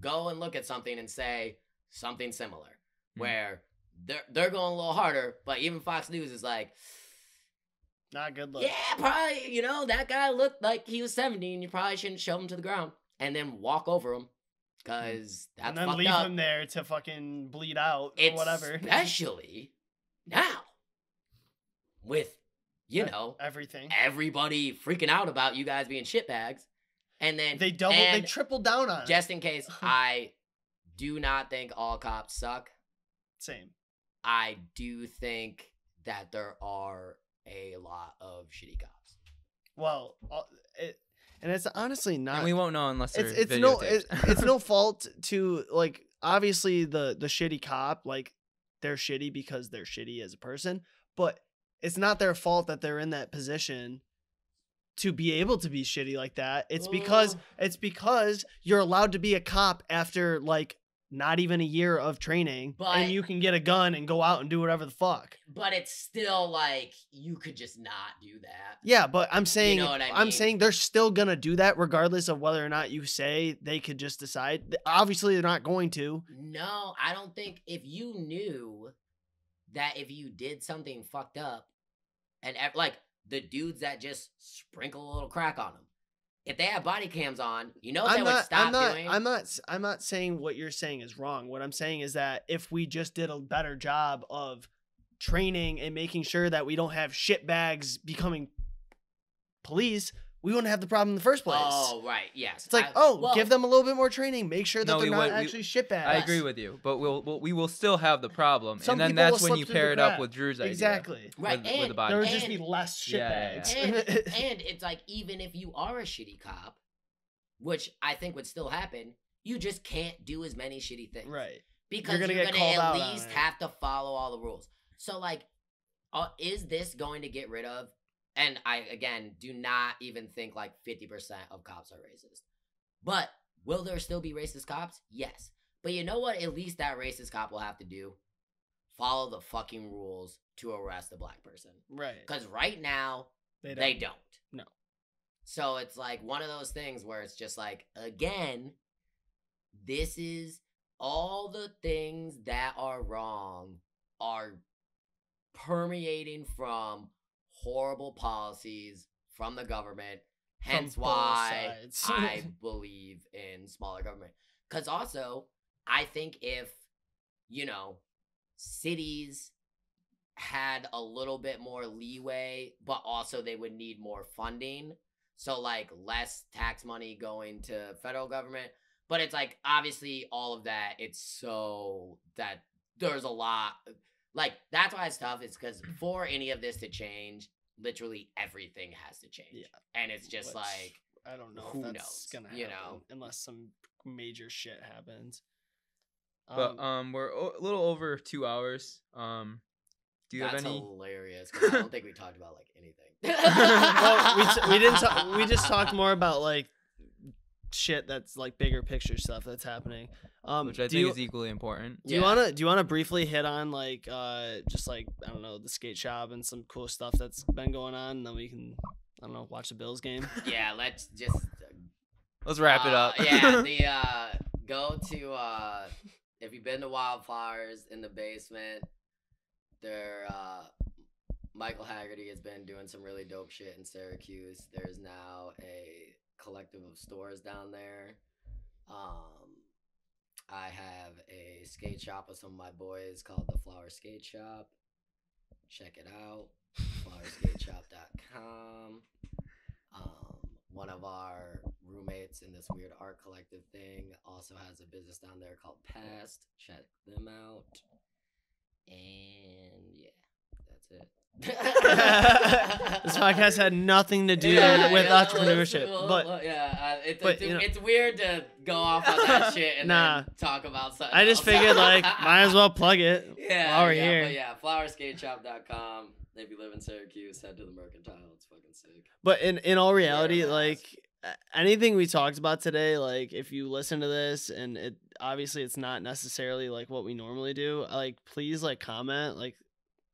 go and look at something and say something similar. Where they're going a little harder, but even Fox News is like, Not a good look. yeah, probably, you know, that guy looked like he was 70 and you probably shouldn't shove him to the ground and then walk over him because that's And then fucked leave up. him there to fucking bleed out or whatever. Especially now with, you know, Everything. everybody freaking out about you guys being shitbags. And then They tripled down on it. just in case, I do not think all cops suck. Same. I do think that there are a lot of shitty cops. Well, and it's honestly not. And we won't know unless they're it's no videotaped. it's no fault to like obviously the shitty cop, like they're shitty because they're shitty as a person, but it's not their fault that they're in that position to be able to be shitty like that. It's because you're allowed to be a cop after like not even a year of training, and you can get a gun and go out and do whatever the fuck. But it's still like you could just not do that. Yeah, but I'm saying You know what I I'm mean? saying they're still gonna do that regardless of whether or not you say they could just decide. Obviously, they're not going to. No, I don't think if you knew that if you did something fucked up, and like the dudes that just sprinkle a little crack on them, if they have body cams on, you know what they would stop doing? I'm not saying what you're saying is wrong. What I'm saying is that if we just did a better job of training and making sure that we don't have shitbags becoming police, we wouldn't have the problem in the first place. Oh, right, yes. It's like, give them a little bit more training. Make sure that they're not actually shitbags. I agree with you, but we will still have the problem, Some and then people that's will when slip you through pair the it up crack. with Drew's idea. Exactly. Right, with the body. There would And- just be less Yeah, shitbags. And it's like, even if you are a shitty cop, which I think would still happen, you just can't do as many shitty things. Right. Because You're gonna you're get going to called at out on least it. have to follow all the rules. So, like, is this going to get rid of? And I, again, do not even think like 50% of cops are racist. But will there still be racist cops? Yes. But you know what? At least that racist cop will have to do? Follow the fucking rules to arrest a black person. Right. Because right now, they don't. No. So it's like one of those things where it's just like, again, this is all the things that are wrong are permeating from horrible policies from the government Hence both why sides. I believe in smaller government. Because also, I think if, cities had a little bit more leeway, but also they would need more funding. So, like, less tax money going to federal government. But it's like, obviously, all of that, it's so that there's a lot. Like, that's why it's tough. It's because for any of this to change, literally everything has to change. Yeah. And it's just like, I don't know who if that's knows, gonna happen unless some major shit happens. But we're a little over 2 hours. Do you have that's any? hilarious. 'Cause I don't think we talked about, like, anything. Well, we didn't. We just talked more about like shit that's like bigger picture stuff that's happening. Which I think is equally important. Do you wanna briefly hit on like just like I don't know the skate shop and some cool stuff that's been going on, and then we can watch the Bills game. Yeah, let's just Let's wrap it up. Yeah, go to if you've been to Wildflowers in the basement, there Michael Haggerty has been doing some really dope shit in Syracuse. There's now a collective of stores down there. I have a skate shop with some of my boys called the Flower Skate Shop. Check it out. flowerskateshop.com. One of our roommates in this weird art collective thing also has a business down there called Past. Check them out. And yeah, that's it. This podcast had nothing to do with entrepreneurship, but it's weird to go off on that shit and then talk about something. I just figured like might as well plug it while we're here. But yeah, flowerskateshop.com. If you live in Syracuse, head to the Mercantile. It's fucking sick. But in all reality, like anything we talked about today, like if you listen to this and it obviously it's not necessarily like what we normally do, like please like comment, like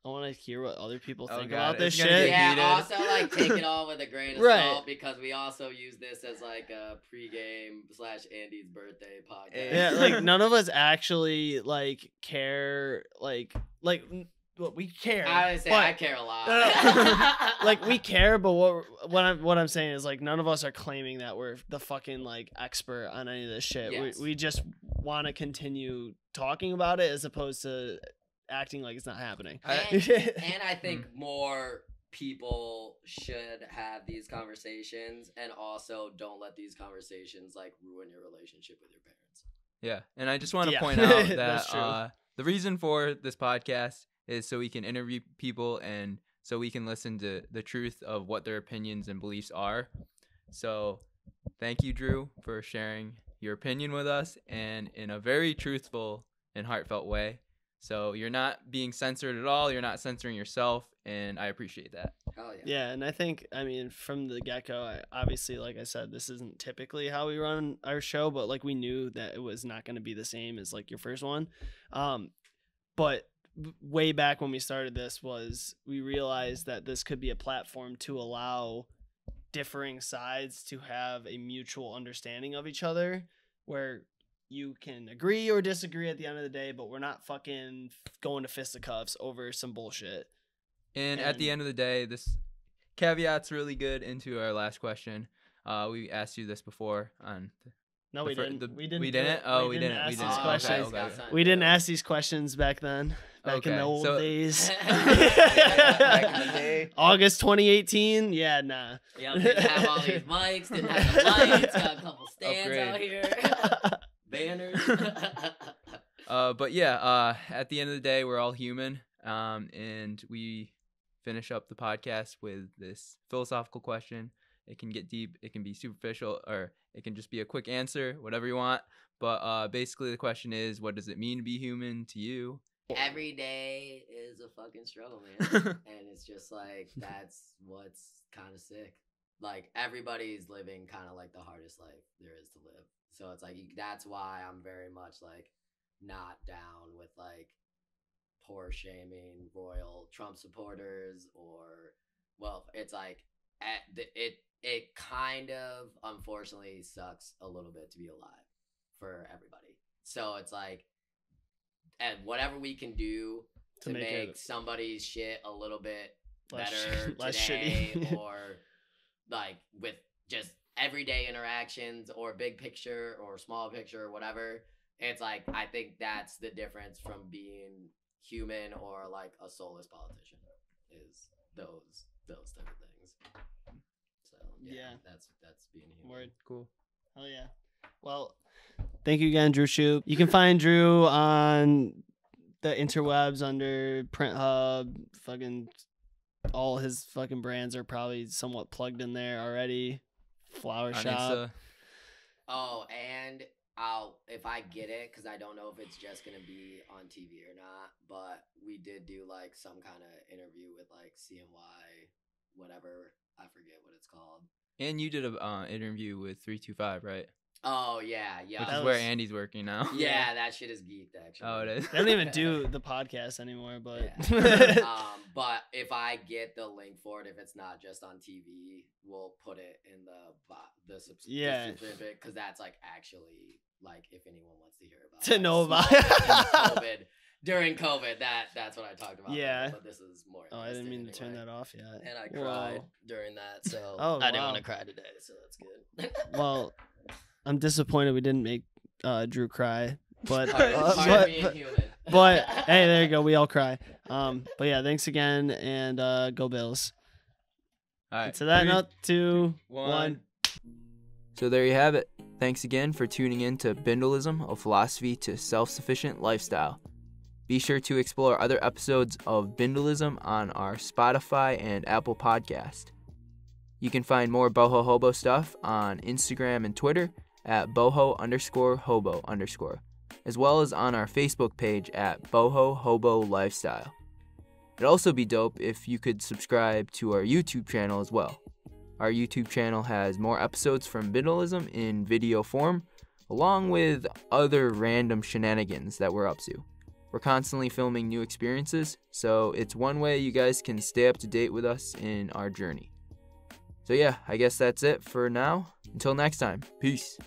I want to hear what other people think about this shit. Yeah, also like take it all with a grain of salt because we also use this as like a pregame / Andy's birthday podcast. Yeah, like none of us actually like care well, we care. I would say I care a lot. Like we care, but what I'm saying is like none of us are claiming that we're the fucking like expert on any of this shit. Yes. We just want to continue talking about it as opposed to acting like it's not happening. And I think more people should have these conversations, and also don't let these conversations like ruin your relationship with your parents. Yeah, and I just want to point out that the reason for this podcast is so we can interview people and so we can listen to the truth of what their opinions and beliefs are. So thank you, Drew, for sharing your opinion with us and in a very truthful and heartfelt way. So you're not being censored at all. You're not censoring yourself, and I appreciate that. Hell yeah. Yeah, and I think, I mean, from the get-go, obviously, like I said, this isn't typically how we run our show, but like we knew that it was not going to be the same as like your first one. But way back when we started this we realized that this could be a platform to allow differing sides to have a mutual understanding of each other where you can agree or disagree at the end of the day, but we're not fucking going to fisticuffs over some bullshit. And at the end of the day, this caveat's really good into our last question. We asked you this before on No, we didn't. We didn't? Oh, we didn't. Ask We these didn't. questions. Okay. We didn't ask these questions back then. Back in the old days. Back in the day. August 2018? Yeah, nah. Yeah, didn't have all these mics, didn't have the lights, got a couple stands out here. Banners. But yeah, at the end of the day, we're all human. And we finish up the podcast with this philosophical question. It can get deep, it can be superficial, or it can just be a quick answer, whatever you want. But basically the question is, what does it mean to be human to you? Every day is a fucking struggle, man. And it's just like, that's what's kind of sick. Like, everybody's living kind of like the hardest life there is to live. So it's like, that's why I'm very much like not down with like poor shaming royal Trump supporters, or, well, it's like it kind of unfortunately sucks a little bit to be alive for everybody. So it's like, and whatever we can do to make somebody's shit a little bit better less today, shitty. or like with just everyday interactions or big picture or small picture or whatever. It's like, I think that's the difference from being human or like a soulless politician, is those type of things. So yeah. that's being human. Word. Cool. Hell yeah. Well, thank you again, Drew Shoup. You can find Drew on the interwebs under Print Hub. Fucking all his fucking brands are probably somewhat plugged in there already. Flower On Shop. Insta. Oh, and if I get it, because I don't know if it's just gonna be on TV or not, but we did do like some kind of interview with like CNY, whatever, I forget what it's called. And you did a interview with 325, right? Oh yeah, Which yeah. is where Andy's working now. Yeah, that shit is geeked actually. Oh, it is. They don't even do the podcast anymore, but Yeah. But if I get the link for it, if it's not just on TV, we'll put it in the Yeah. because that's like actually like if anyone wants to hear about To like, know about small COVID, during COVID, that's what I talked about. Yeah. But this is more. oh, I didn't mean to interesting turn anyway. that off yet. And I Whoa. cried during that, so Oh, I didn't wow. want to cry today, so that's good. Well, I'm disappointed we didn't make Drew cry, but Part of being human. but hey, there you go. We all cry. But yeah, thanks again, and go Bills. All right. To that 3, note, 2, 1. 1. So there you have it. Thanks again for tuning in to Bindlism, a philosophy to self-sufficient lifestyle. Be sure to explore other episodes of Bindlism on our Spotify and Apple podcast. You can find more Boho Hobo stuff on Instagram and Twitter at boho_hobo_, as well as on our Facebook page at Boho Hobo Lifestyle. It'd also be dope if you could subscribe to our YouTube channel as well. Our YouTube channel has more episodes from Bindlism in video form, along with other random shenanigans that we're up to. We're constantly filming new experiences, so it's one way you guys can stay up to date with us in our journey. So yeah, I guess that's it for now. Until next time, peace.